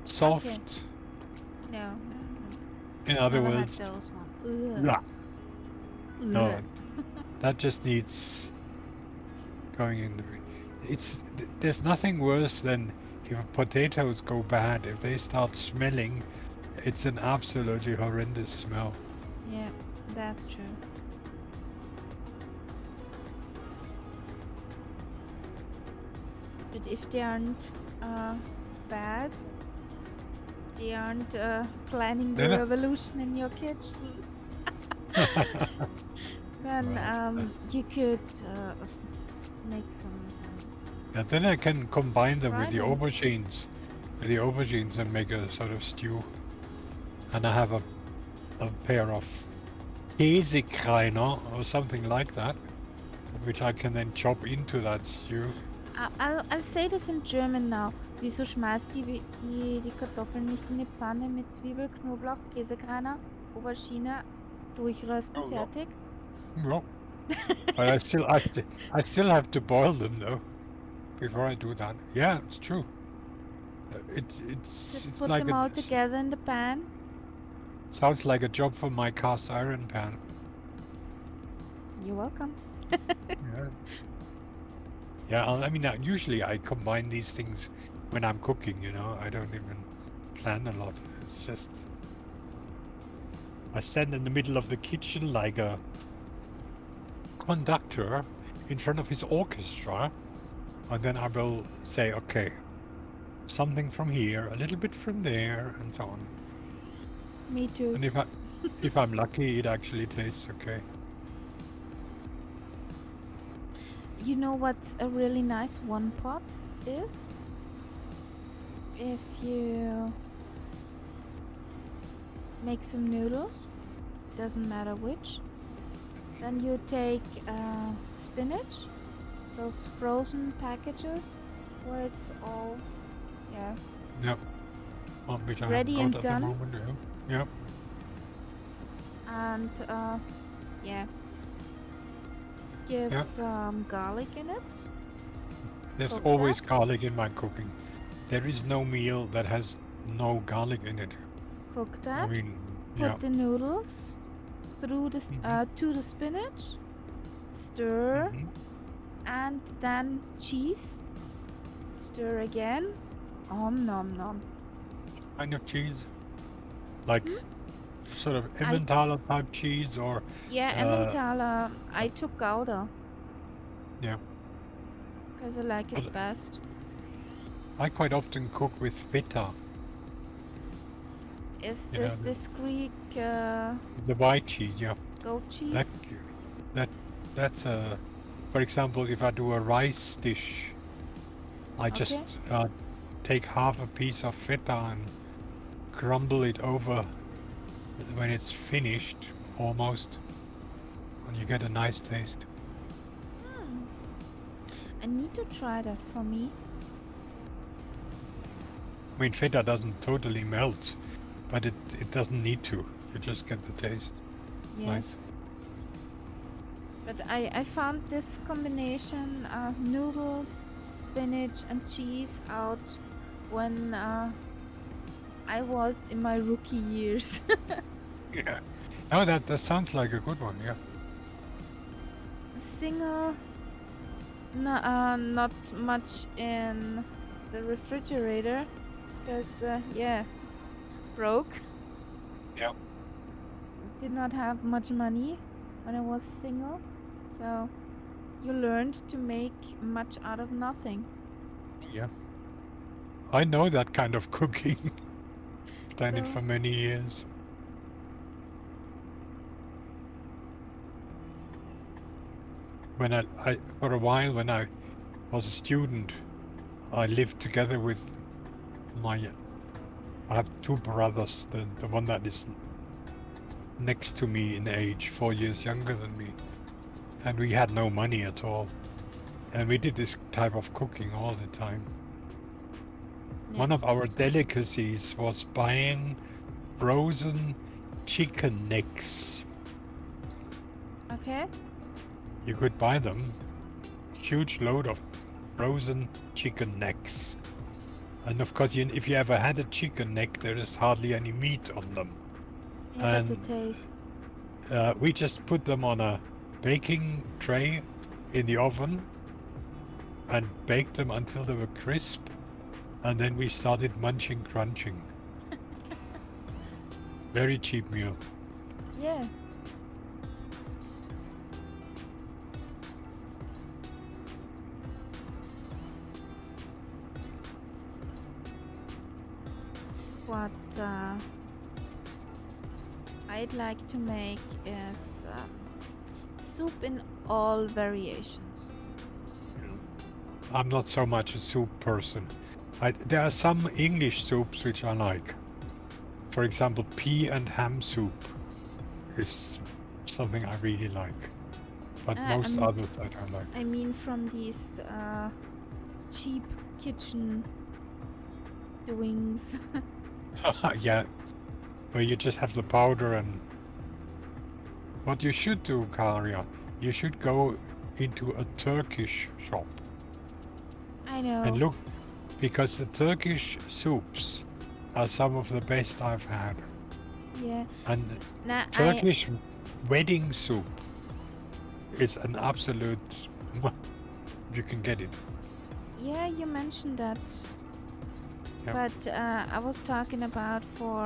soft. Okay. No. In other Never words, had those ones. yeah. No, that just needs going in. There's nothing worse than if potatoes go bad. If they start smelling, it's an absolutely horrendous smell. Yeah, that's true. But if they aren't bad, they aren't planning the revolution in your kitchen, then you could make some. Yeah, then I can combine them with the them. aubergines, and make a sort of stew. And I have a pair of Käsekreiner or something like that, which I can then chop into that stew. I'll say this in German now. Wieso schmeißt die Kartoffeln nicht in die Pfanne mit Zwiebel, Knoblauch, Käsekreiner, Aubergine, durchrösten, fertig? No. But I still have to boil them though before I do that. Yeah, it's true. Just put them all together in the pan. Sounds like a job for my cast iron pan. You're welcome. Yeah, I mean, usually I combine these things when I'm cooking, you know. I don't even plan a lot. It's just I stand in the middle of the kitchen like a conductor in front of his orchestra, and then I will say, okay, something from here, a little bit from there, and so on. Me too. And if I'm lucky, it actually tastes okay. You know what's a really nice one pot is? If you make some noodles, doesn't matter which, then you take spinach, those frozen packages where it's all, ready and done. Moment, yeah. And give some garlic in it. There's always garlic in my cooking. There is no meal that has no garlic in it. Cook that. I mean, put the noodles through the to the spinach, stir, and then cheese. Stir again. Nom nom. What kind of cheese? Like sort of Emmentaler type cheese, or Emmentaler. I took Gouda. Yeah. Because I like it best. I quite often cook with feta. Is this Greek? The white cheese, yeah. Goat cheese. That's for example, if I do a rice dish, I just take half a piece of feta and crumble it over when it's finished, almost, and you get a nice taste. I need to try that for me. I mean, feta doesn't totally melt, but it doesn't need to. You just get the taste. It's Yeah. nice. But I found this combination noodles, spinach, and cheese out when I was in my rookie years. Yeah. Oh, that sounds like a good one. Yeah. Single, not much in the refrigerator because, yeah, broke. Yeah. Did not have much money when I was single. So you learned to make much out of nothing. Yeah. I know that kind of cooking. Done it So, for many years. When I for a while when I was a student, I lived together with my. I have two brothers. The one that is next to me in age, 4 years younger than me, and we had no money at all. And we did this type of cooking all the time. yeah. One of our delicacies was buying frozen chicken necks. Okay. You could buy them, huge load of frozen chicken necks. And of course, if you ever had a chicken neck, there is hardly any meat on them. Yeah, but the And taste. we just put them on a baking tray in the oven and baked them until they were crisp. And then we started munching, crunching. Very cheap meal. Yeah. What I'd like to make is soup in all variations. I'm not so much a soup person. There are some English soups which I like. For example, pea and ham soup is something I really like. But I most mean, others I don't like. I mean from these cheap kitchen doings. Yeah, where you just have the powder and what you should do, Karia, you should go into a Turkish shop I and know. look, because the Turkish soups are some of the best I've had. Yeah. And Now Turkish wedding soup is an absolute, you can get it. yeah, you mentioned that. Yeah. But I was talking about for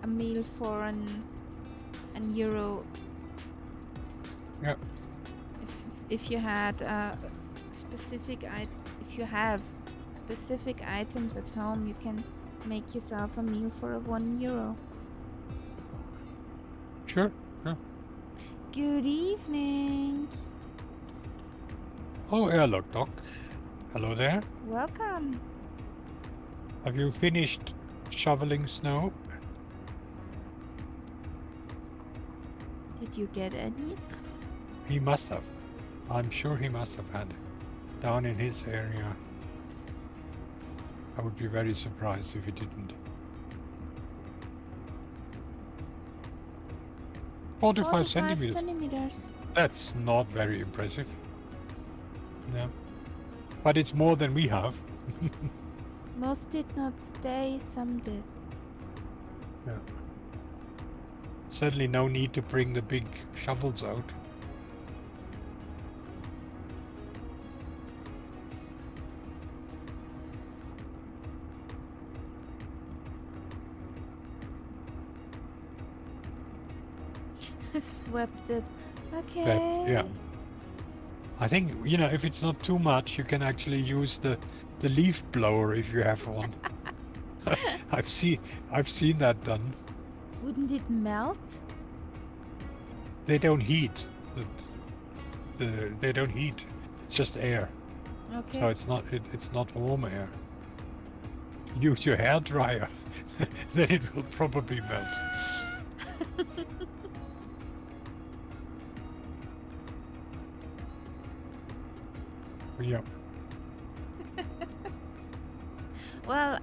a meal for an euro. Yeah. If you had if you have specific items at home, you can make yourself a meal for a €1. Sure, sure. Good evening. Oh, hello, Doc. Hello there. Welcome. Have you finished shoveling snow? Did you get any? He must have. I'm sure he must have had down in his area. I would be very surprised if he didn't. 45 centimeters. centimeters. That's not very impressive. No. But it's more than we have. Most did not stay, some did. Yeah. Certainly no need to bring the big shovels out. Swept it. Okay. But, yeah. I think, if it's not too much, you can actually use the leaf blower if you have one. I've seen that done. Wouldn't it melt? They don't heat. They don't heat. It's just air. Okay. So it's not warm air. Use your hair dryer. Then it will probably melt. Yeah. Well,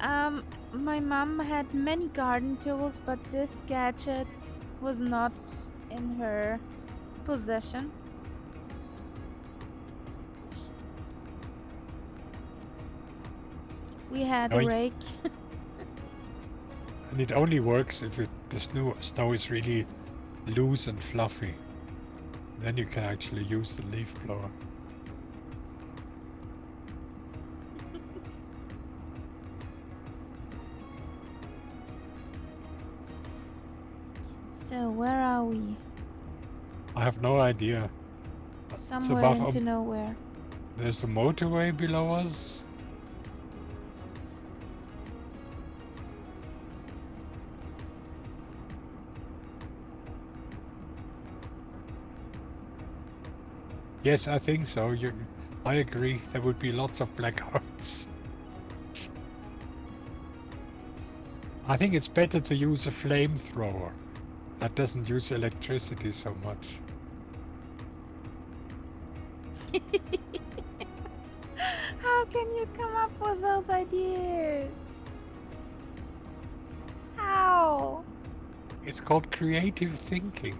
my mom had many garden tools, but this gadget was not in her possession. We had Oh, a rake. and it only works if the snow is really loose and fluffy. Then you can actually use the leaf blower. So, where are we? I have no idea. It's Somewhere above. into nowhere. There's a motorway below us. Yes, I think so. I agree. There would be lots of blackouts. I think it's better to use a flamethrower. That doesn't use electricity so much. How can you come up with those ideas? How? It's called creative thinking.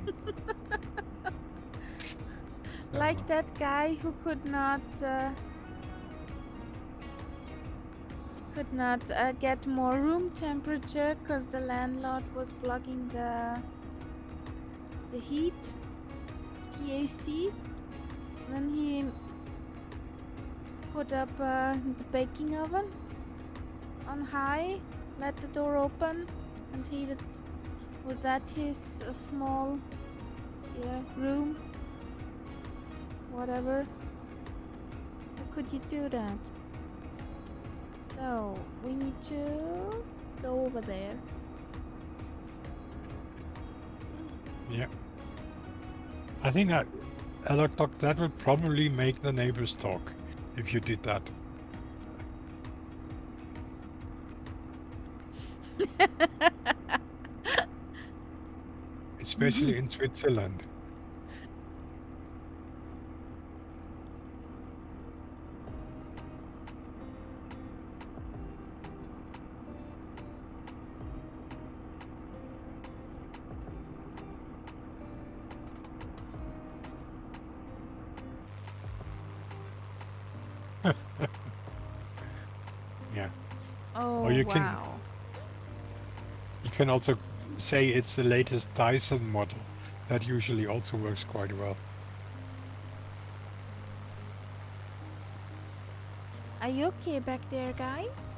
Like that guy who could not get more room temperature because the landlord was blocking the heat, the AC. Then he put up the baking oven on high, let the door open, and heated. Was that his small room? Whatever. How could you do that? So we need to go over there. Yeah. I think that that would probably make the neighbors talk if you did that. Especially in Switzerland. Yeah. Oh Or you wow. can also say it's the latest Dyson model. That usually also works quite well. Are you okay back there, guys?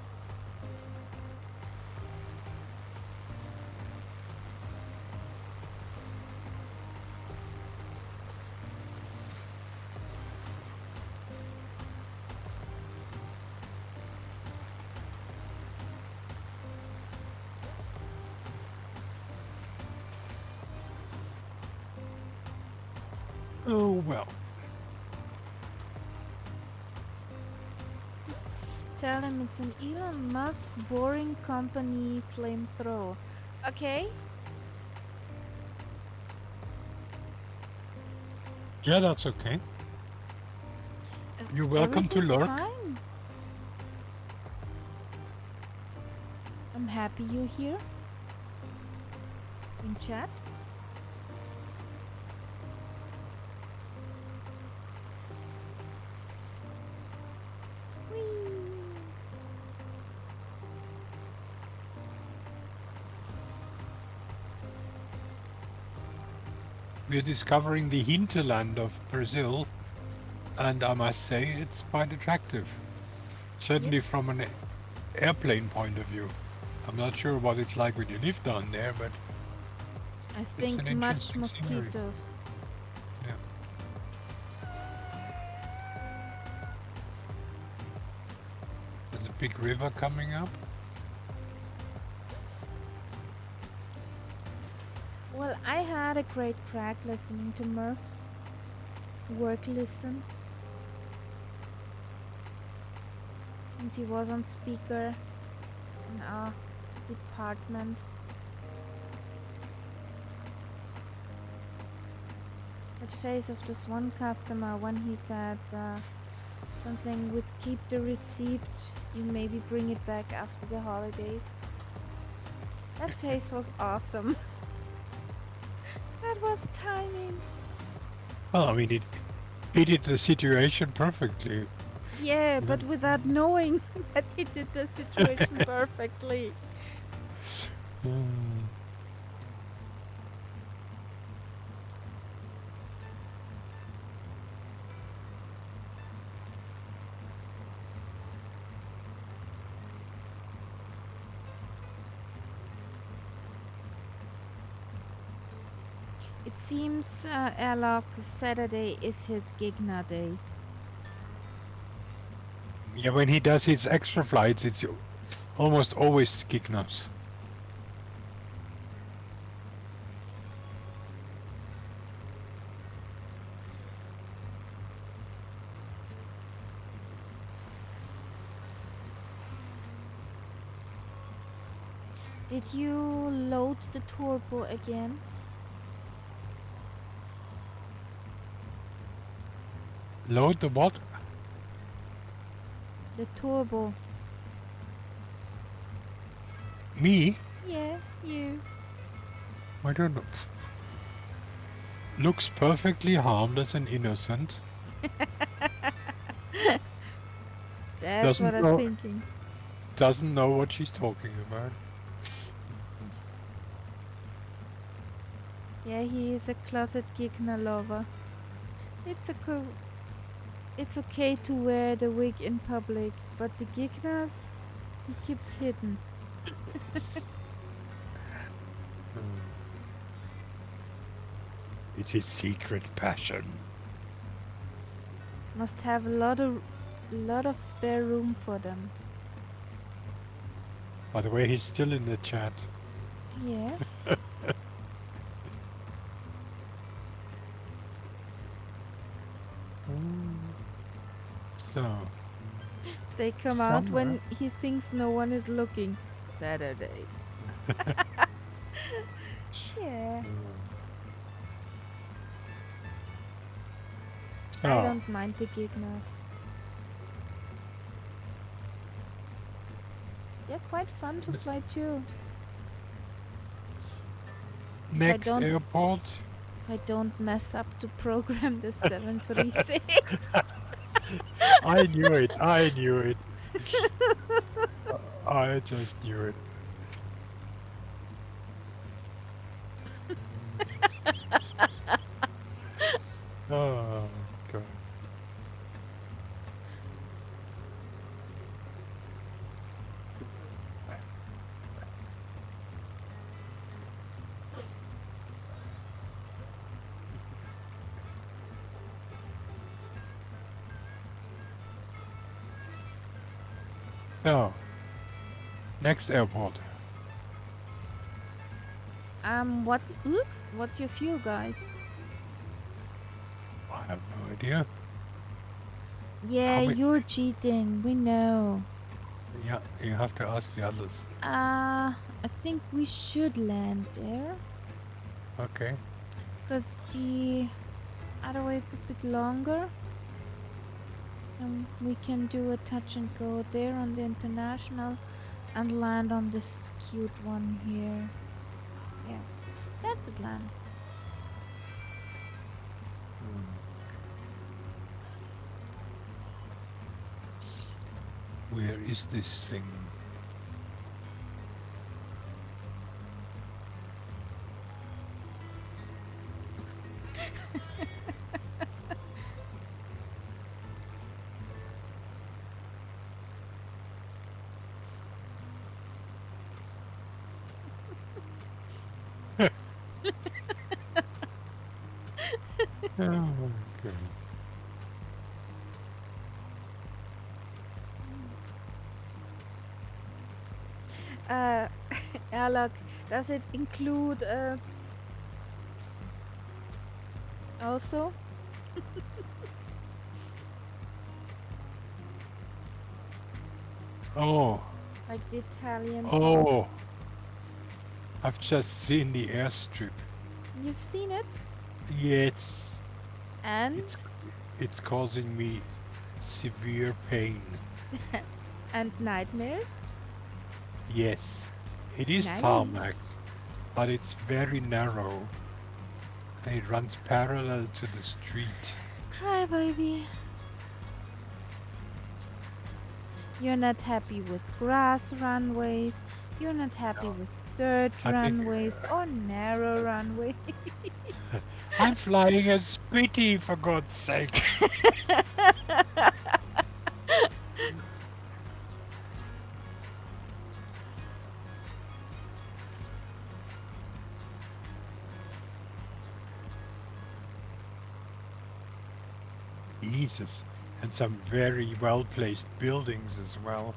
Oh well. Tell him it's an Elon Musk boring company flamethrower. Okay? Yeah, that's okay. You're welcome to Everything's lurk. fine. I'm happy you're here. In chat. Whee! We're discovering the hinterland of Brazil, and I must say it's quite attractive. Certainly from an airplane point of view. I'm not sure what it's like when you live down there, but I it's think an much interesting scenery. mosquitoes. Yeah. There's a big river coming up. Well, I had a great crack listening to Murph. Work listen. Since he was on speaker in our department. That face of this one customer when he said, Something with keep the receipt. You maybe bring it back after the holidays. That face was awesome. That was timing. Well, I mean, he did the situation perfectly. Yeah, but without knowing that he did the situation perfectly. Mm. It seems Airlock Saturday is his Gigna day. Yeah, when he does his extra flights, it's almost always Gignas. Did you load the turbo again? Load the what? The turbo. Me? Yeah, you. I don't know. Looks perfectly harmless and innocent. That's what Doesn't I'm know thinking. doesn't know what she's talking about. Yeah, he is a closet Gigna lover. It's it's okay to wear the wig in public, but the Gignas he keeps hidden. It's his secret passion. Must have a lot of spare room for them. By the way, he's still in the chat. Yeah. So, They come out somewhere. when he thinks no one is looking. Saturdays. Yeah. I So, don't mind the Gignas. They're quite fun to fly too. If I next don't airport. if I don't mess up to program the 736. I knew it. I knew it. I just knew it. Oh, God. So, next airport. What's your fuel, guys? I have no idea. Yeah, How many? you're cheating. We know. Yeah, you have to ask the others. I think we should land there. Okay. Because the other way it's a bit longer. And we can do a touch and go there on the international and land on this cute one here. Yeah, that's the plan. Where is this thing? Oh, okay. Uh, Alok, does it include also Oh, like the Italian talk? oh. I've just seen the airstrip. You've seen it, Yes. and It's causing me severe pain. And nightmares? Yes, it is tarmac, Nice. but it's very narrow. And it runs parallel to the street. Cry, baby. You're not happy with grass runways. You're not happy No, with dirt I think runways or narrow runways. I'm flying a Spitty for God's sake. Jesus, and some very well placed buildings as well.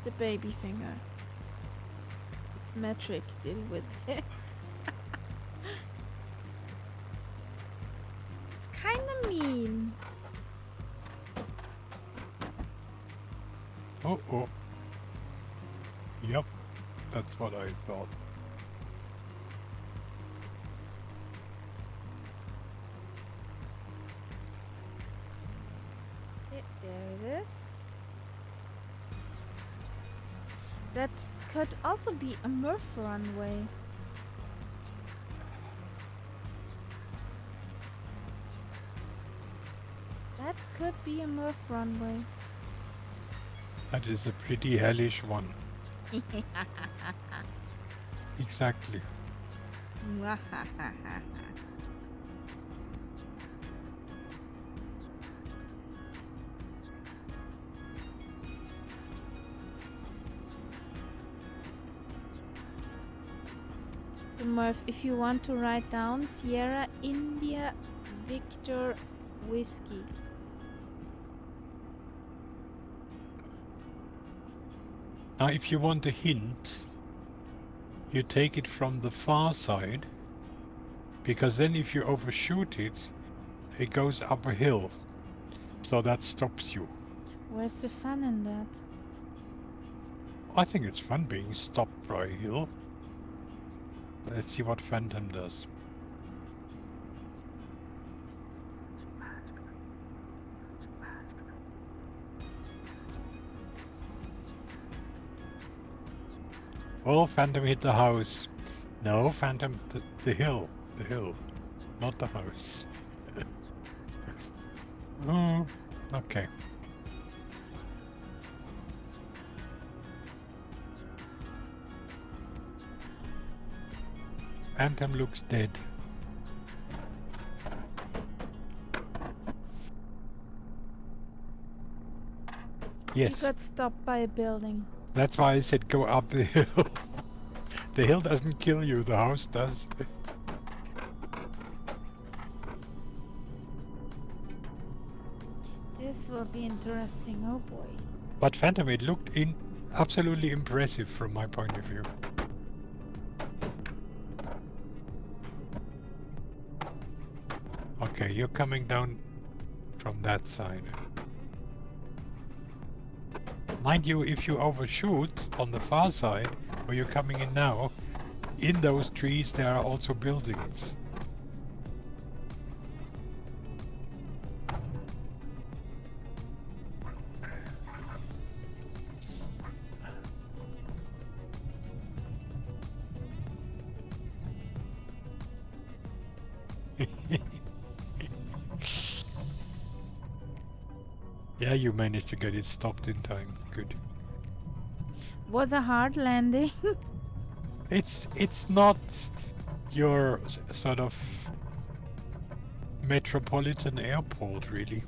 The baby finger. It's metric. Deal with it. It's kind of mean. Oh, oh. Yep, that's what I thought. There it is. That could also be a Murph runway. That could be a Murph runway. That is a pretty hellish one. Exactly. So Murph, if you want to write down Sierra India Victor Whiskey. Now, if you want a hint, you take it from the far side, because then if you overshoot it, it goes up a hill. So that stops you. Where's the fun in that? I think it's fun being stopped by a hill. Let's see what Phantom does. Oh, Phantom hit the house. No, Phantom, the hill. The hill, not the house. Oh, okay. Phantom looks dead. Yes. You got stopped by a building. That's why I said go up the hill. The hill doesn't kill you, the house does. This will be interesting, oh boy. But Phantom, it looked absolutely impressive from my point of view. Okay, you're coming down from that side. Mind you, if you overshoot on the far side, where you're coming in now, in those trees there are also buildings. Yeah, you managed to get it stopped in time. Good. Was a hard landing. It's not your sort of metropolitan airport, really.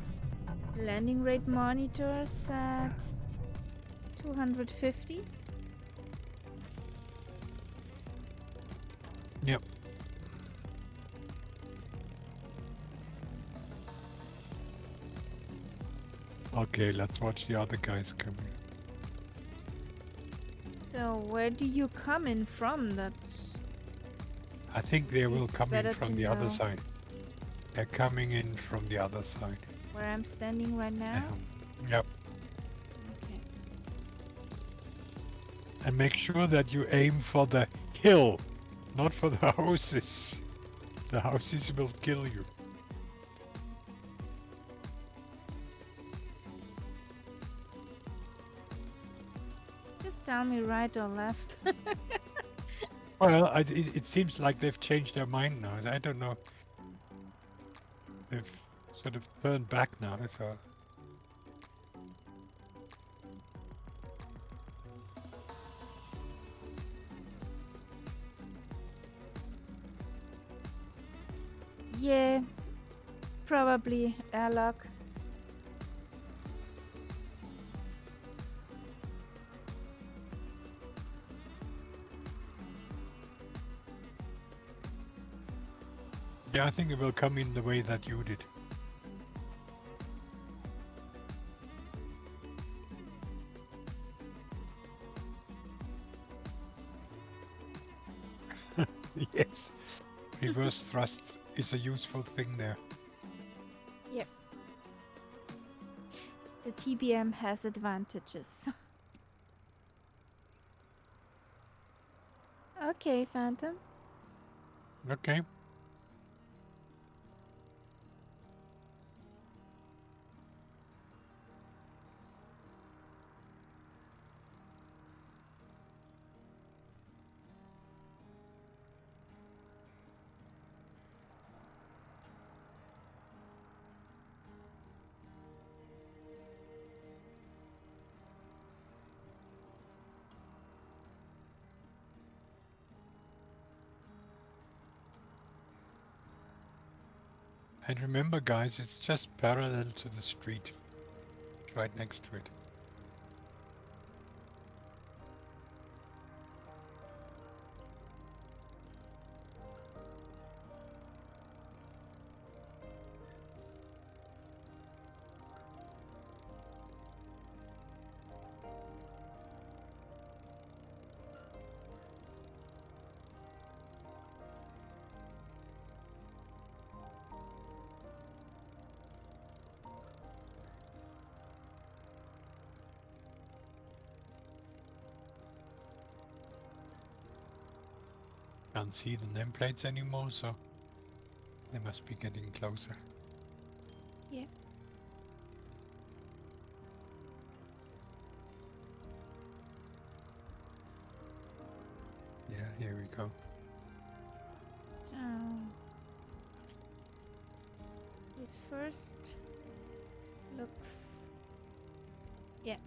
Landing rate monitor at 250. Yep. Okay, let's watch the other guys coming. So where do you come in from? That's I think they will come in better from to the other know. side. They're coming in from the other side. where I'm standing right now. Yep. Okay. And make sure that you aim for the hill, not for the houses. The houses will kill you. tell me right or left. Well, it seems like they've changed their mind now. I don't know. They've sort of turned back now. So Yeah, probably airlock. yeah, I think it will come in the way that you did. Yes, reverse thrust is a useful thing there. Yep. The TBM has advantages. Okay, Phantom. Okay. And remember, guys, it's just parallel to the street. It's right next to it. Can't see the nameplates anymore, so they must be getting closer. Yeah. Yeah, here we go. So this first looks. Yeah.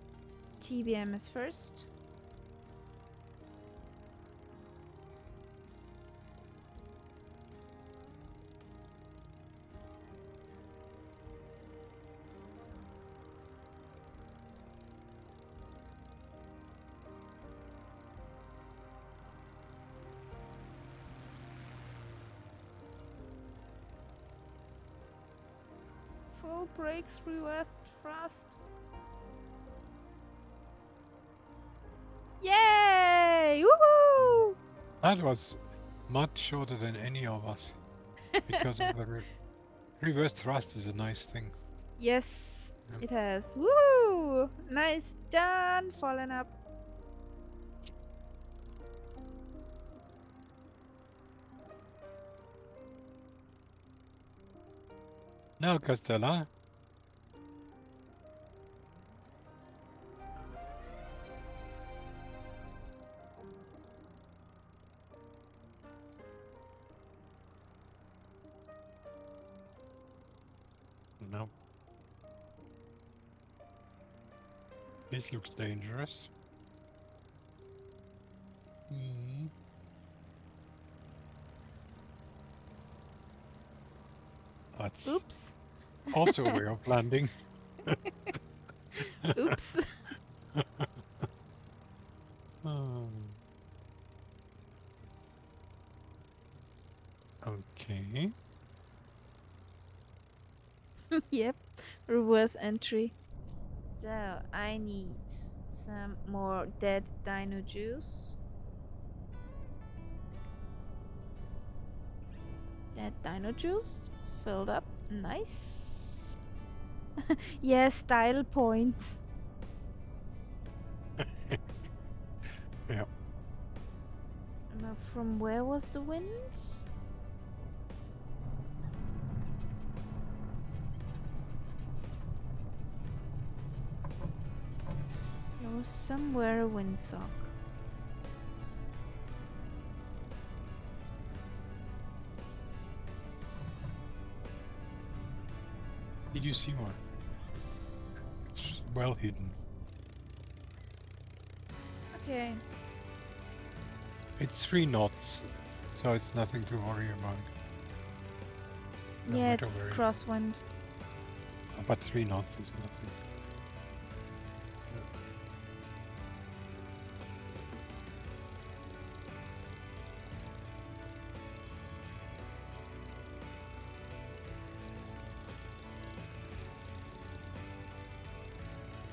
TBM is first. Full brakes, reverse thrust. Yay! Woohoo! That was much shorter than any of us because of the reverse thrust is a nice thing. Yes, Yeah. it has. Woo! Nice done, falling up. Now, Castella. No. This looks dangerous. Hmm. That's Oops. also a way of landing. Oops. Oh. Okay. Yep. Reverse entry. So I need some more dead dino juice. Dead dino juice filled up. Nice. Yeah, style points. Yeah. Now, from where was the wind? There somewhere a windsock. Did you see one? It's well hidden. Okay. It's 3 knots, so it's nothing to worry about. No Yeah, matter it's where crosswind. but 3 knots is nothing.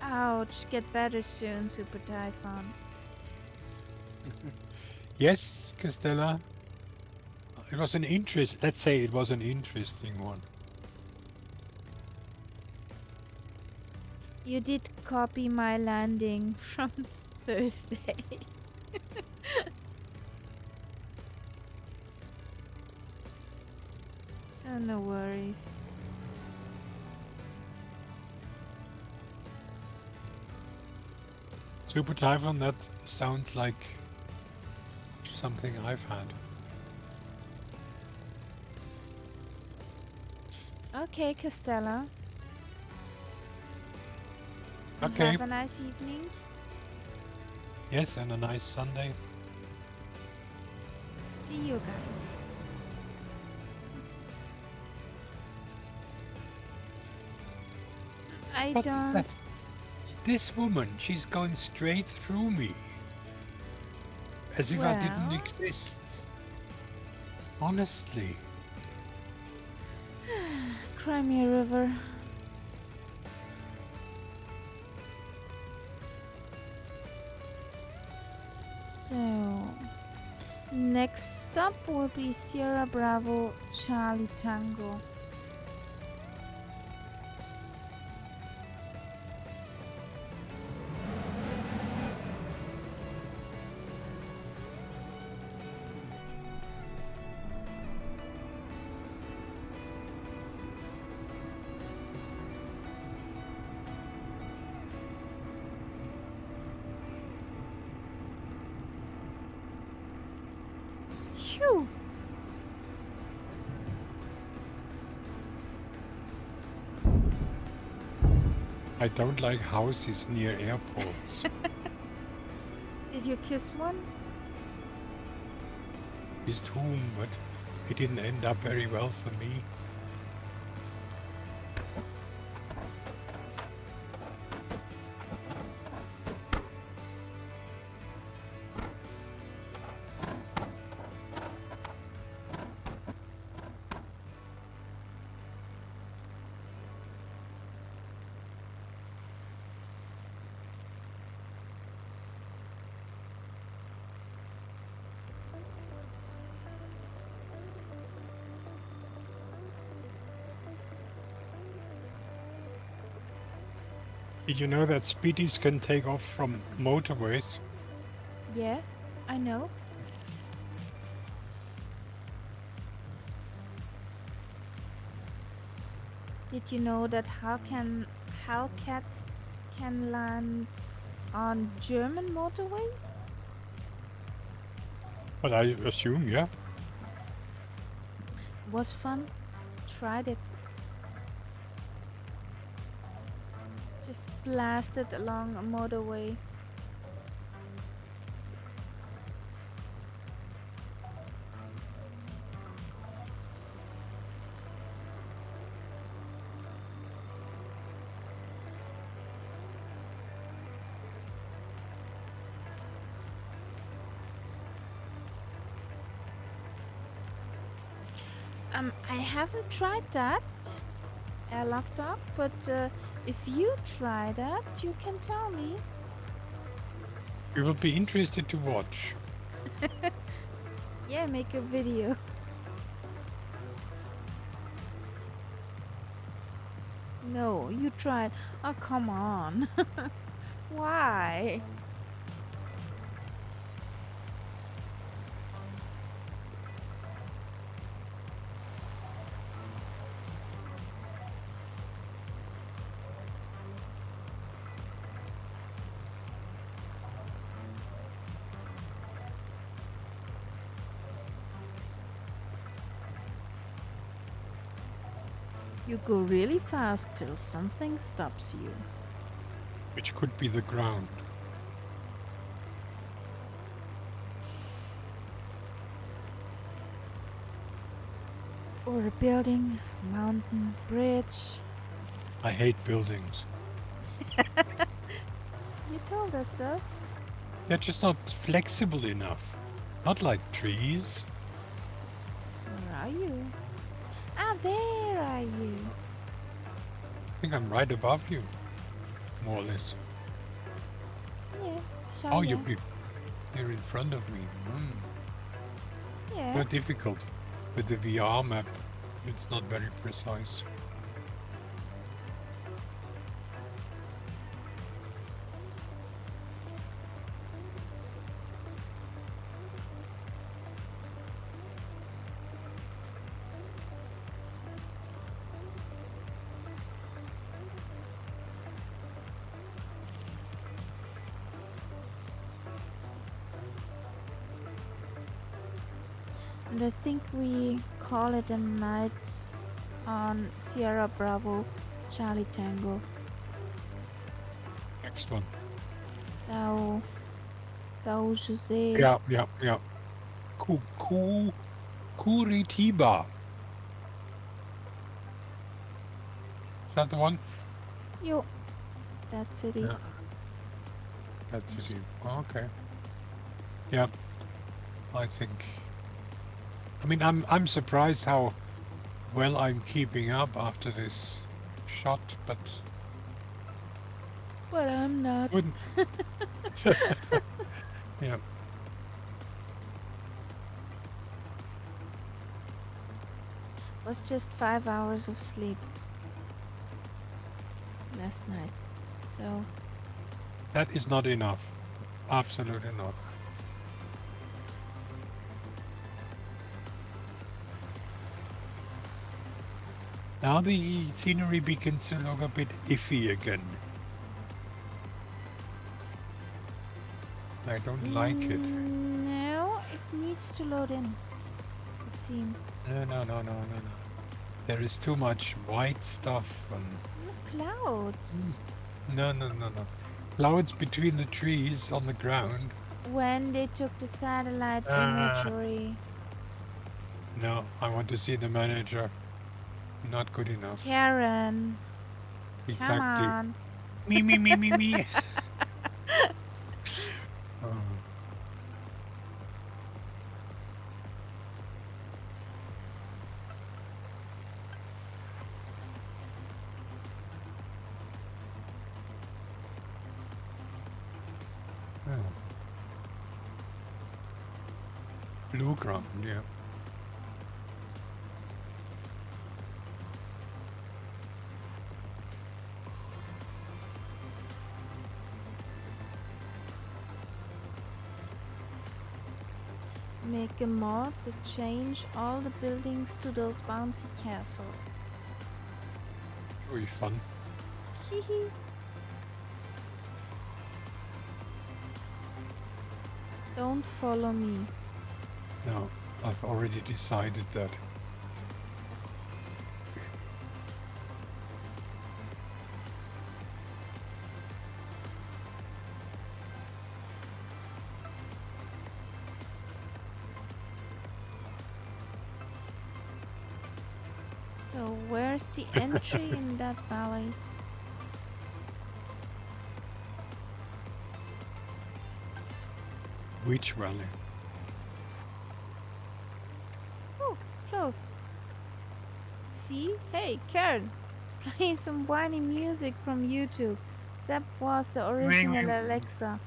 Ouch, get better soon, Super Typhon. Yes, Castella. It was an let's say it was an interesting one. You did copy my landing from Thursday. So no worries. Super Typhon, that sounds like something I've had. Okay, Castella. Okay. Have a nice evening. Yes, and a nice Sunday. See you guys. I But don't. this woman, she's going straight through me. As if I didn't Well. exist. Honestly. Cry me a river. So, next stop will be Sierra Bravo Charlie Tango. Phew! I don't like houses near airports. Did you kiss one? Kissed whom, but it didn't end up very well for me. Did you know that speedies can take off from motorways? Yeah, I know. Did you know that Hellcats can land on German motorways? But I assume, yeah. Was fun. Tried it. Just blasted along a motorway. I haven't tried that airlock dock, but if you try that, you can tell me. We will be interested to watch. Yeah, make a video. No, you tried. Oh, come on. Why? You go really fast till something stops you. Which could be the ground. Or a building, mountain, bridge. I hate buildings. You told us that. They're just not flexible enough. Not like trees. Where are you? Ah, there are you. I think I'm right above you, more or less. Yeah, so Oh, yeah. you're in front of me. Yeah. Very difficult with the VR map. It's not very precise. And I think we call it a night on Sierra Bravo, Charlie Tango. Next one. Sao Jose. Yeah. Curitiba. Is that the one? Yo, that city. Yeah. That's it. Okay. Yeah. I think. I mean, I'm surprised how well I'm keeping up after this shot, but But I'm not. wouldn't. Yeah. Was just 5 hours of sleep last night. So That is not enough. Absolutely not. Now the scenery begins to look a bit iffy again. I don't like it. No, it needs to load in. It seems. No. There is too much white stuff and Clouds. no. Clouds between the trees on the ground. When they took the satellite imagery. No, I want to see the manager. Not good enough. Karen. Exactly. Come on. Me. Oh. Oh. Blue ground, yeah. Make a mod to change all the buildings to those bouncy castles. Will be fun. Hehe. Don't follow me. No, I've already decided that. So where's the entry in that valley? Which valley? Oh, close. See? Hey, Karen, play some whiny music from YouTube. That was the original Alexa.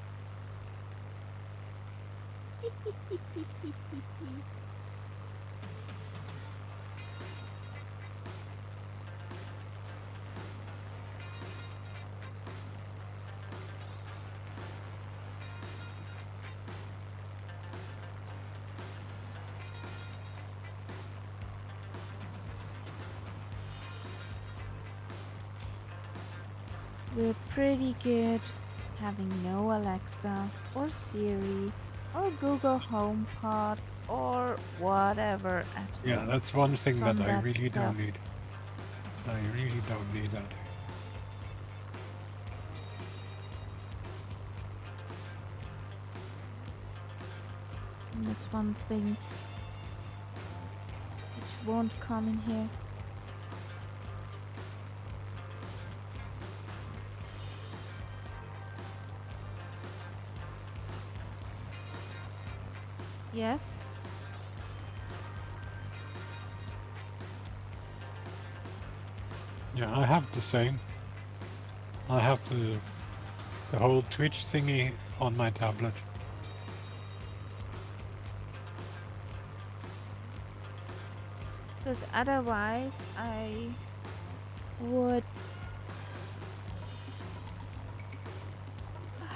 We're pretty good having no Alexa or Siri or Google HomePod or whatever at Yeah, home that's one thing from that I that really stuff. don't need. I really don't need that. And that's one thing which won't come in here. Yes? Yeah, I have the same. I have the whole Twitch thingy on my tablet. Because otherwise I would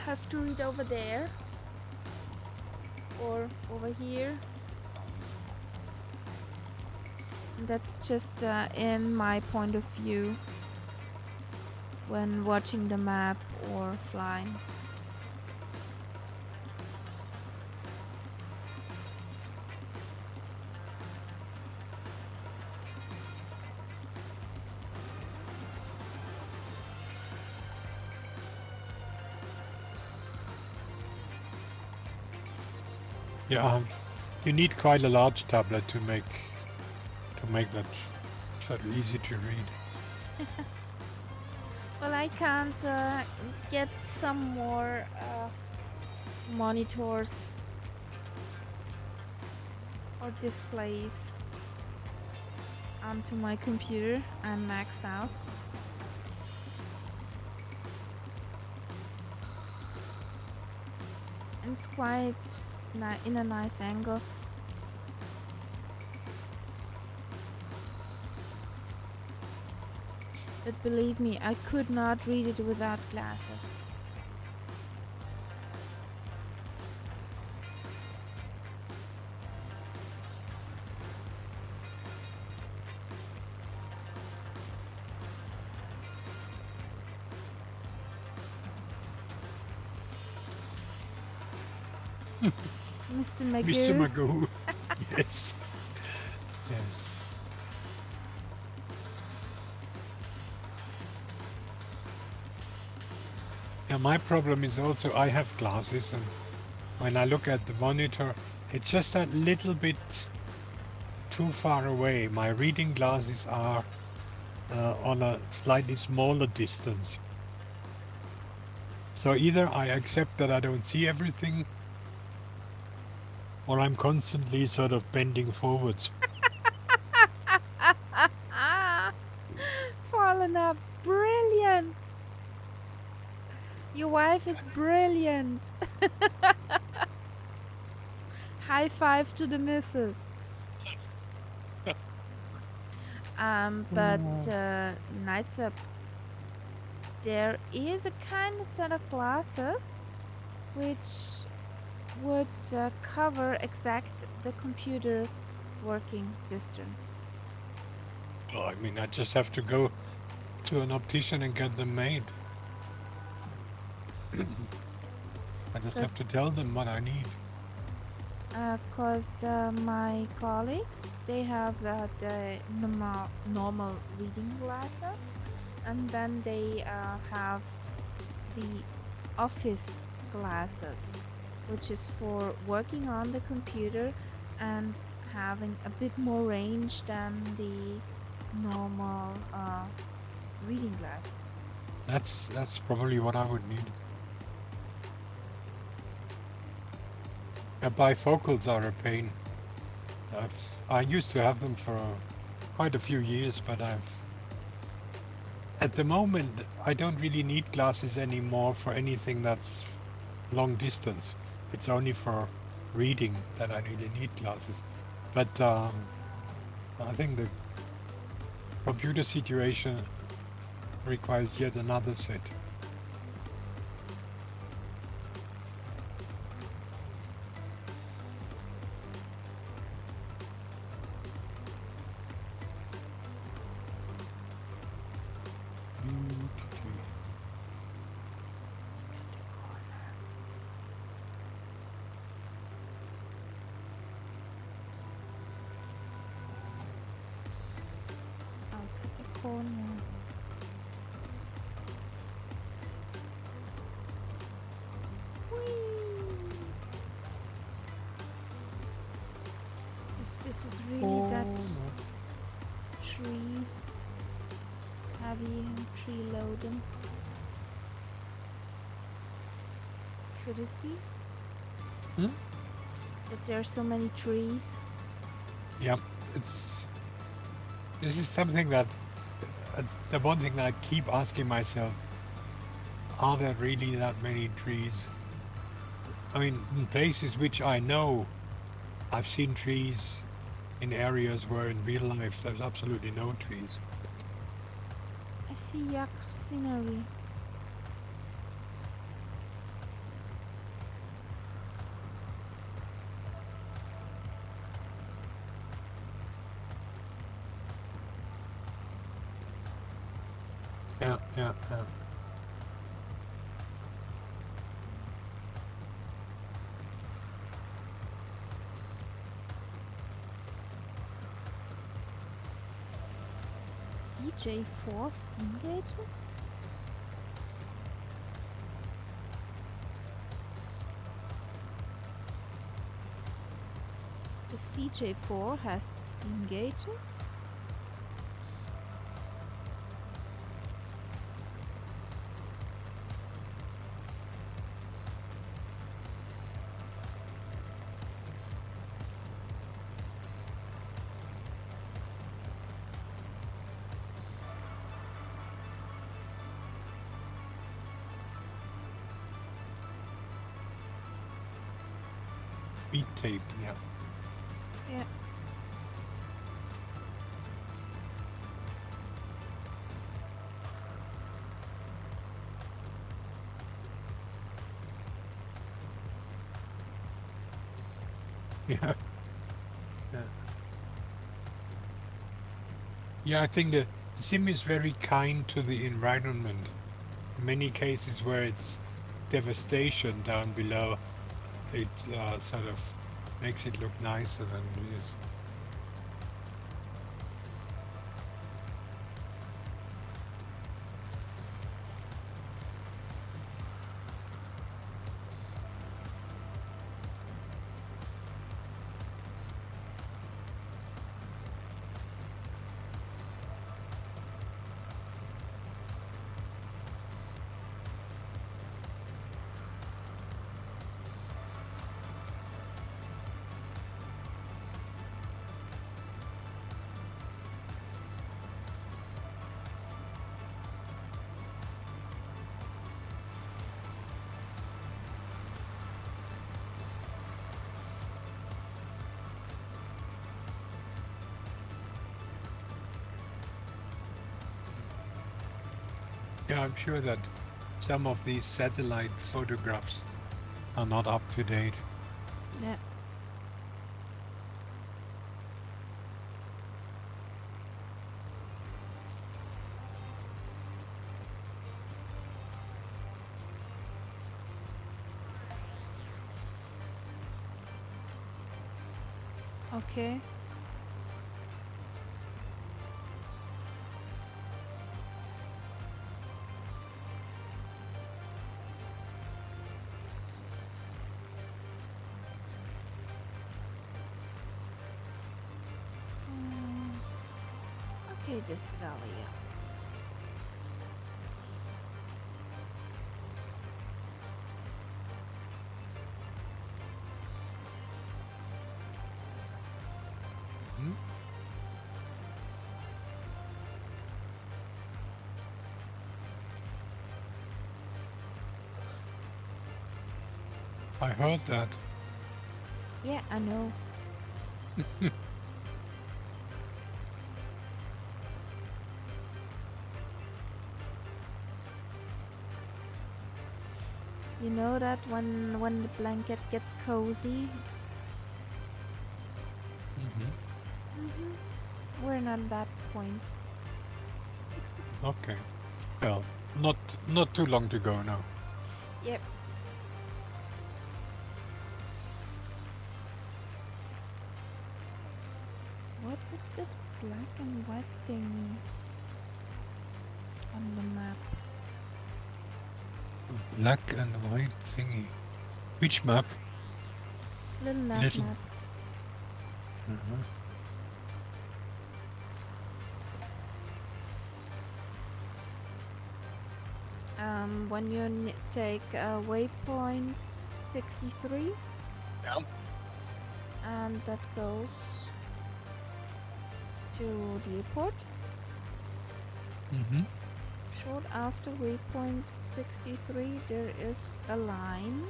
have to read over there or over here. That's just in my point of view when watching the map or flying. Yeah, you need quite a large tablet to make that easy to read. Well, I can't get some more monitors or displays onto my computer. I'm maxed out. And it's quite in a nice angle. But believe me, I could not read it without glasses. Mr. Mr. Magoo. Magoo. Yes. Yes. Yeah, my problem is also I have glasses, and when I look at the monitor, it's just that little bit too far away. My reading glasses are on a slightly smaller distance. So either I accept that I don't see everything, or I'm constantly sort of bending forwards. Fallen up. Brilliant. Your wife is brilliant. High five to the missus. But Nights Up, there is a kind of set of glasses which would cover exact the computer working distance. Well, I mean, I just have to go to an optician and get them made. I just have to tell them what I need. Because my colleagues, they have the normal reading glasses, and then they have the office glasses, which is for working on the computer and having a bit more range than the normal reading glasses. That's probably what I would need. Bifocals are a pain. I used to have them for quite a few years, but at the moment I don't really need glasses anymore for anything that's long distance. It's only for reading that I really need glasses. But I think the computer situation requires yet another set. I'll cut the corner. Whee! If this is really that no. tree heavy and tree loading, could it be that there are so many trees? Yeah, this is something that the one thing that I keep asking myself: are there really that many trees? I mean, in places which I know, I've seen trees in areas where in real life there's absolutely no trees. I see yak scenery. Yeah, yeah, yeah. CJ4 steam gauges? The CJ4 has steam gauges? Beat tape, yeah. Yeah. Yeah. Yeah. Yeah, I think the sim is very kind to the environment. In many cases where it's devastation down below, it sort of makes it look nicer than it is. Yeah, I'm sure that some of these satellite photographs are not up to date. Yeah. Okay. So, okay, this valley. Hmm? I heard that. Yeah, I know. You know that when the blanket gets cozy. We're not that point. Okay. Well, not too long to go now. Yep. What is this black and white thing? on the map. Black and white thingy. Which map? Little nav Little. map. Uh-huh. When you take waypoint 63, Yeah. and that goes to the airport. Mm-hmm. Short after waypoint 63, there is a line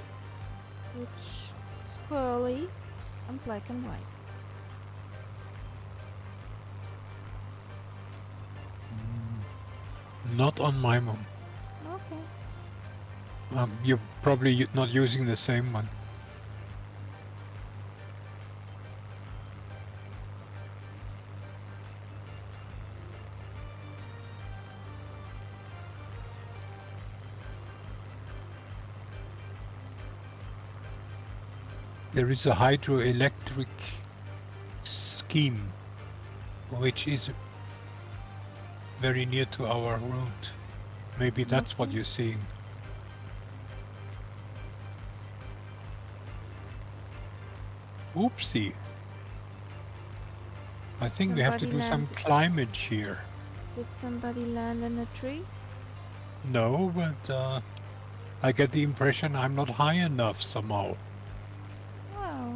which is curly and black and white. Not on my mom. Okay. You're probably not using the same one. There is a hydroelectric scheme which is very near to our route. Maybe that's what Okay. you're seeing. Oopsie. I think we have to Somebody do some land. climate here. Did somebody land in a tree? No, but I get the impression I'm not high enough somehow. Wow.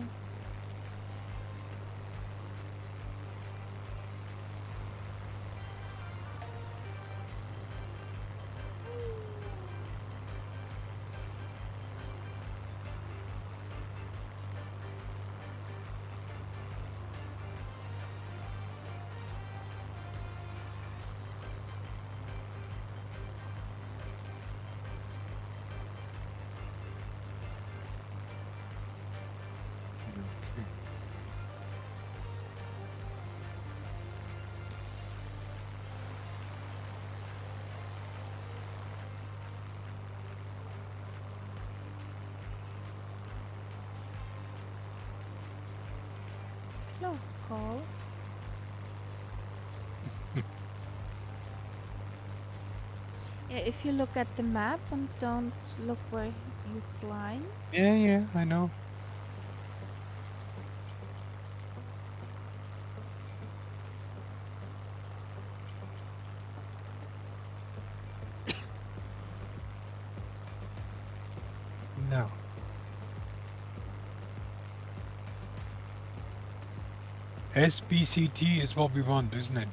Close call. Yeah, if you look at the map and don't look where you're flying. Yeah, I know. No. SBCT is what we want, isn't it?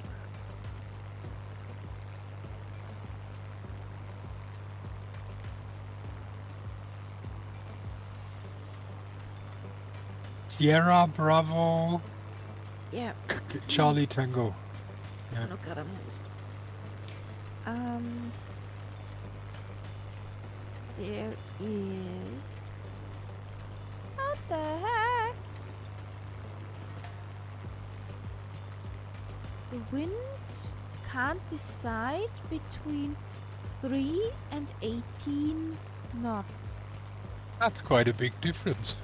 Sierra Bravo Yeah. Charlie Tango. Yeah. Look at them. Um. There is. What the heck? The wind can't decide between 3 and 18 knots. That's quite a big difference.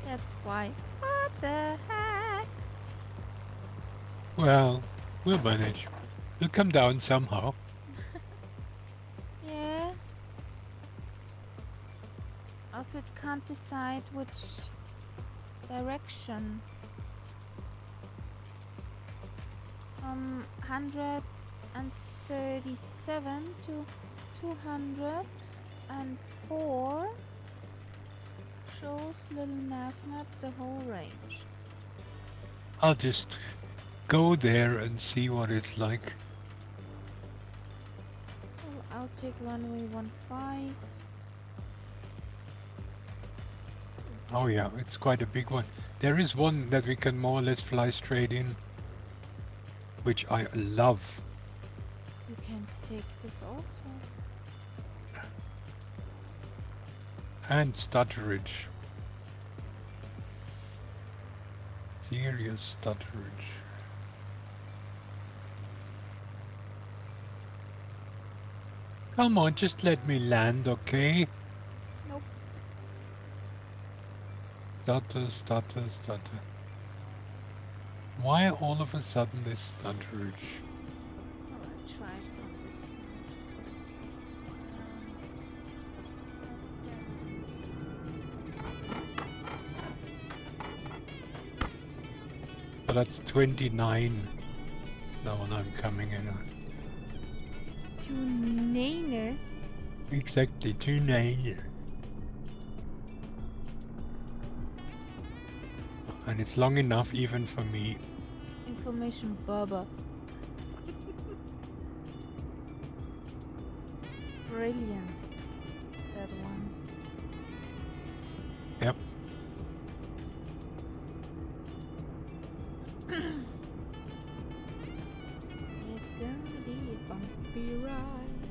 That's why. What the heck? Well, we'll manage. We'll come down somehow. Yeah. Also, it can't decide which direction. From 137 to 204 shows little nav map the whole range. I'll just go there and see what it's like. Well, I'll take runway 15. Oh yeah, it's quite a big one. There is one that we can more or less fly straight in, which I love. You can take this also. And stutterage. Serious stutterage. Come on, just let me land, okay? Nope. Stutter, stutter, stutter. Why all of a sudden this stutterage? Oh, I tried from this side. What's So that's 29. The one I'm coming in on. that? Tunane. Exactly, 29. And it's long enough even for me. Information Baba. Brilliant. That one. Yep. It's gonna be a bumpy ride.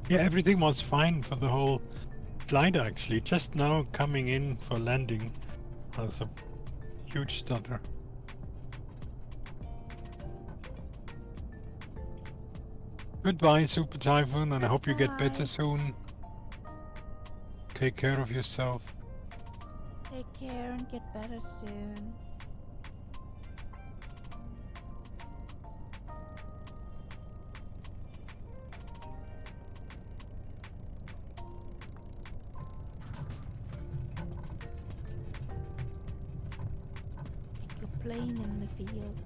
Yeah, everything was fine for the whole flight actually. Just now coming in for landing was a huge stutter. Goodbye, Super Typhoon, and I hope you get better Goodbye. soon. Take care of yourself. Take care and get better soon. Like you're playing in the field.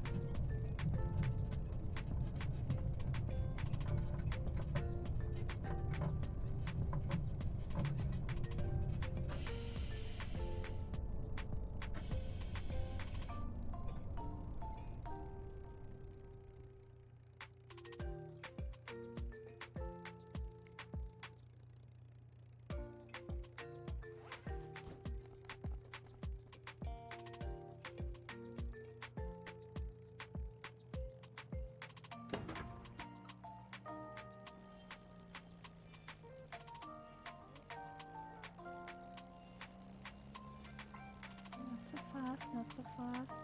Not so fast, not so fast.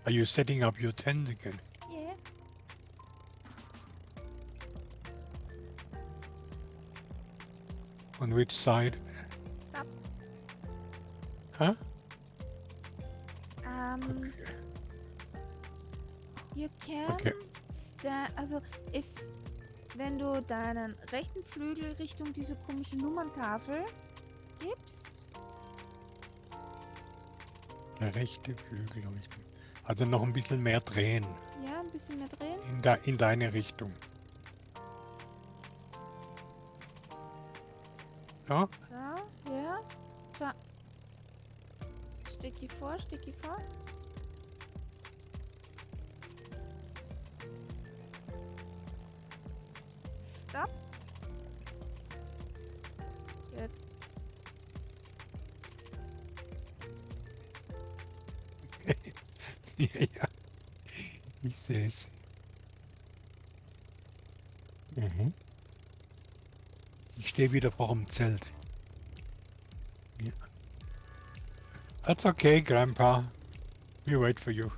Are you setting up your tent again? Yeah. On which side? Stop. Huh? Um, Okay. you can Okay. stand. Also, if wenn du deinen rechten Flügel Richtung diese komische Nummerntafel gibst. Der rechte Flügel habe ich. Also noch ein bisschen mehr drehen. Ja, ein bisschen mehr drehen. In deine Richtung. Ja? So, ja. Schau. Stecki vor, Stecki vor. Stop. Good. Ja, ja. Ich sehe es. Mhm. Ich stehe wieder vor dem Zelt. Ja. That's okay, Grandpa. We wait for you.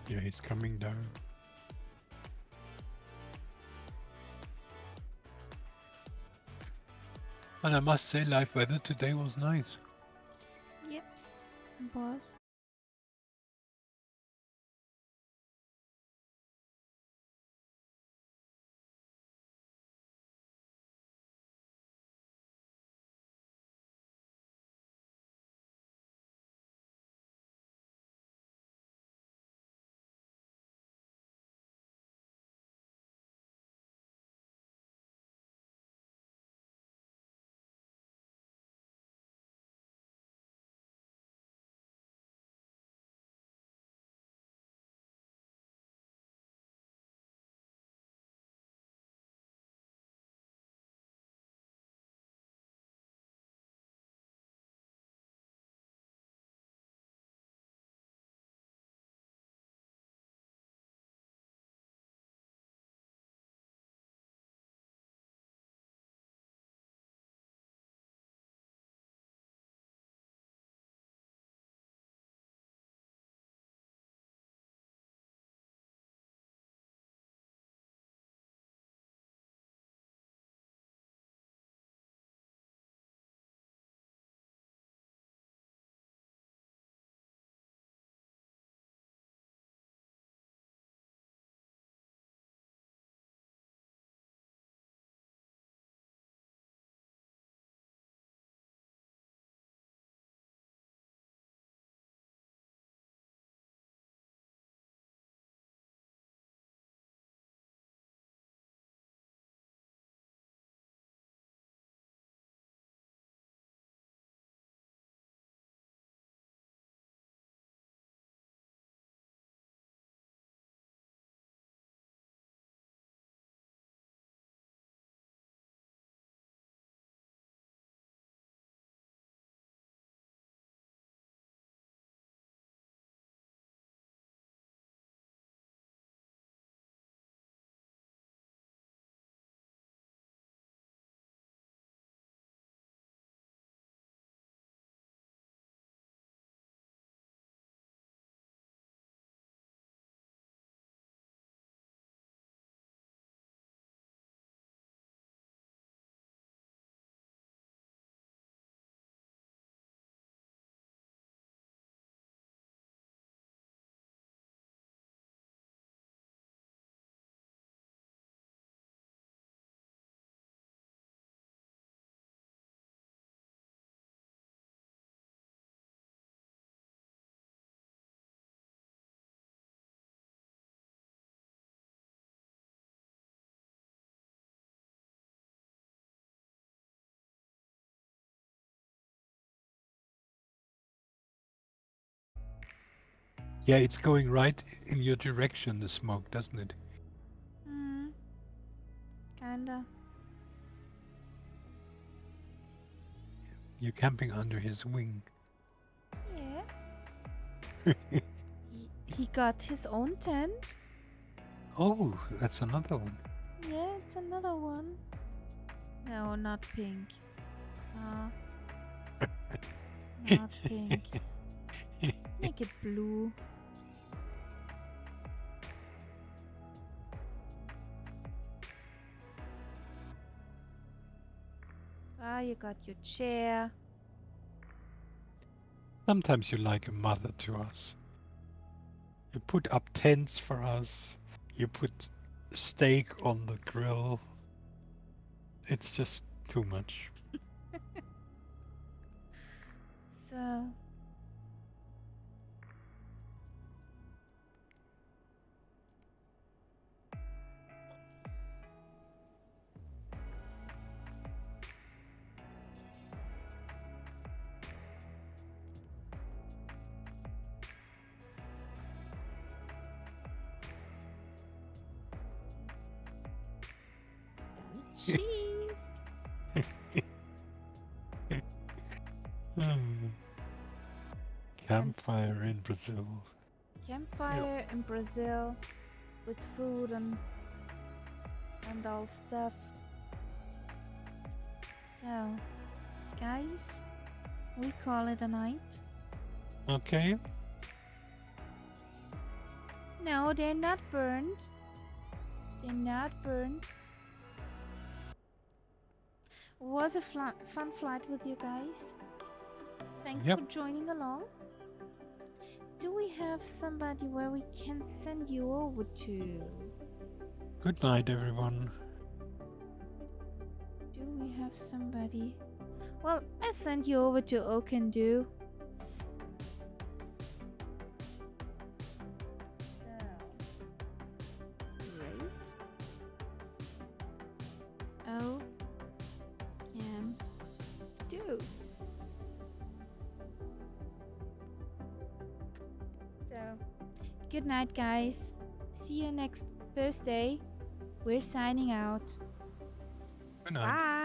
Yeah, he's coming down. And I must say, live weather today was nice. Yep, boss. Yeah, it's going right in your direction, the smoke, doesn't it? Hmm, kinda. You're camping under his wing. Yeah. He got his own tent. Oh, that's another one. Yeah, it's another one. No, not pink. Uh, not pink. Make it blue. Ah, you got your chair. Sometimes you're like a mother to us. You put up tents for us. You put steak on the grill. It's just too much. So, and cheese. And Campfire in Brazil. Yeah. campfire in Brazil with food and all stuff. So, guys, we call it a night. Okay. No, they're not burned. They're not burned. Was a fun flight with you guys. Thanks Yep. for joining along. Do we have somebody where we can send you over to? Good night, everyone. Do we have somebody? Well, I sent you over to Okendu. So, great. O can do. So, good night, guys. See you next Thursday. We're signing out. Good night. Bye.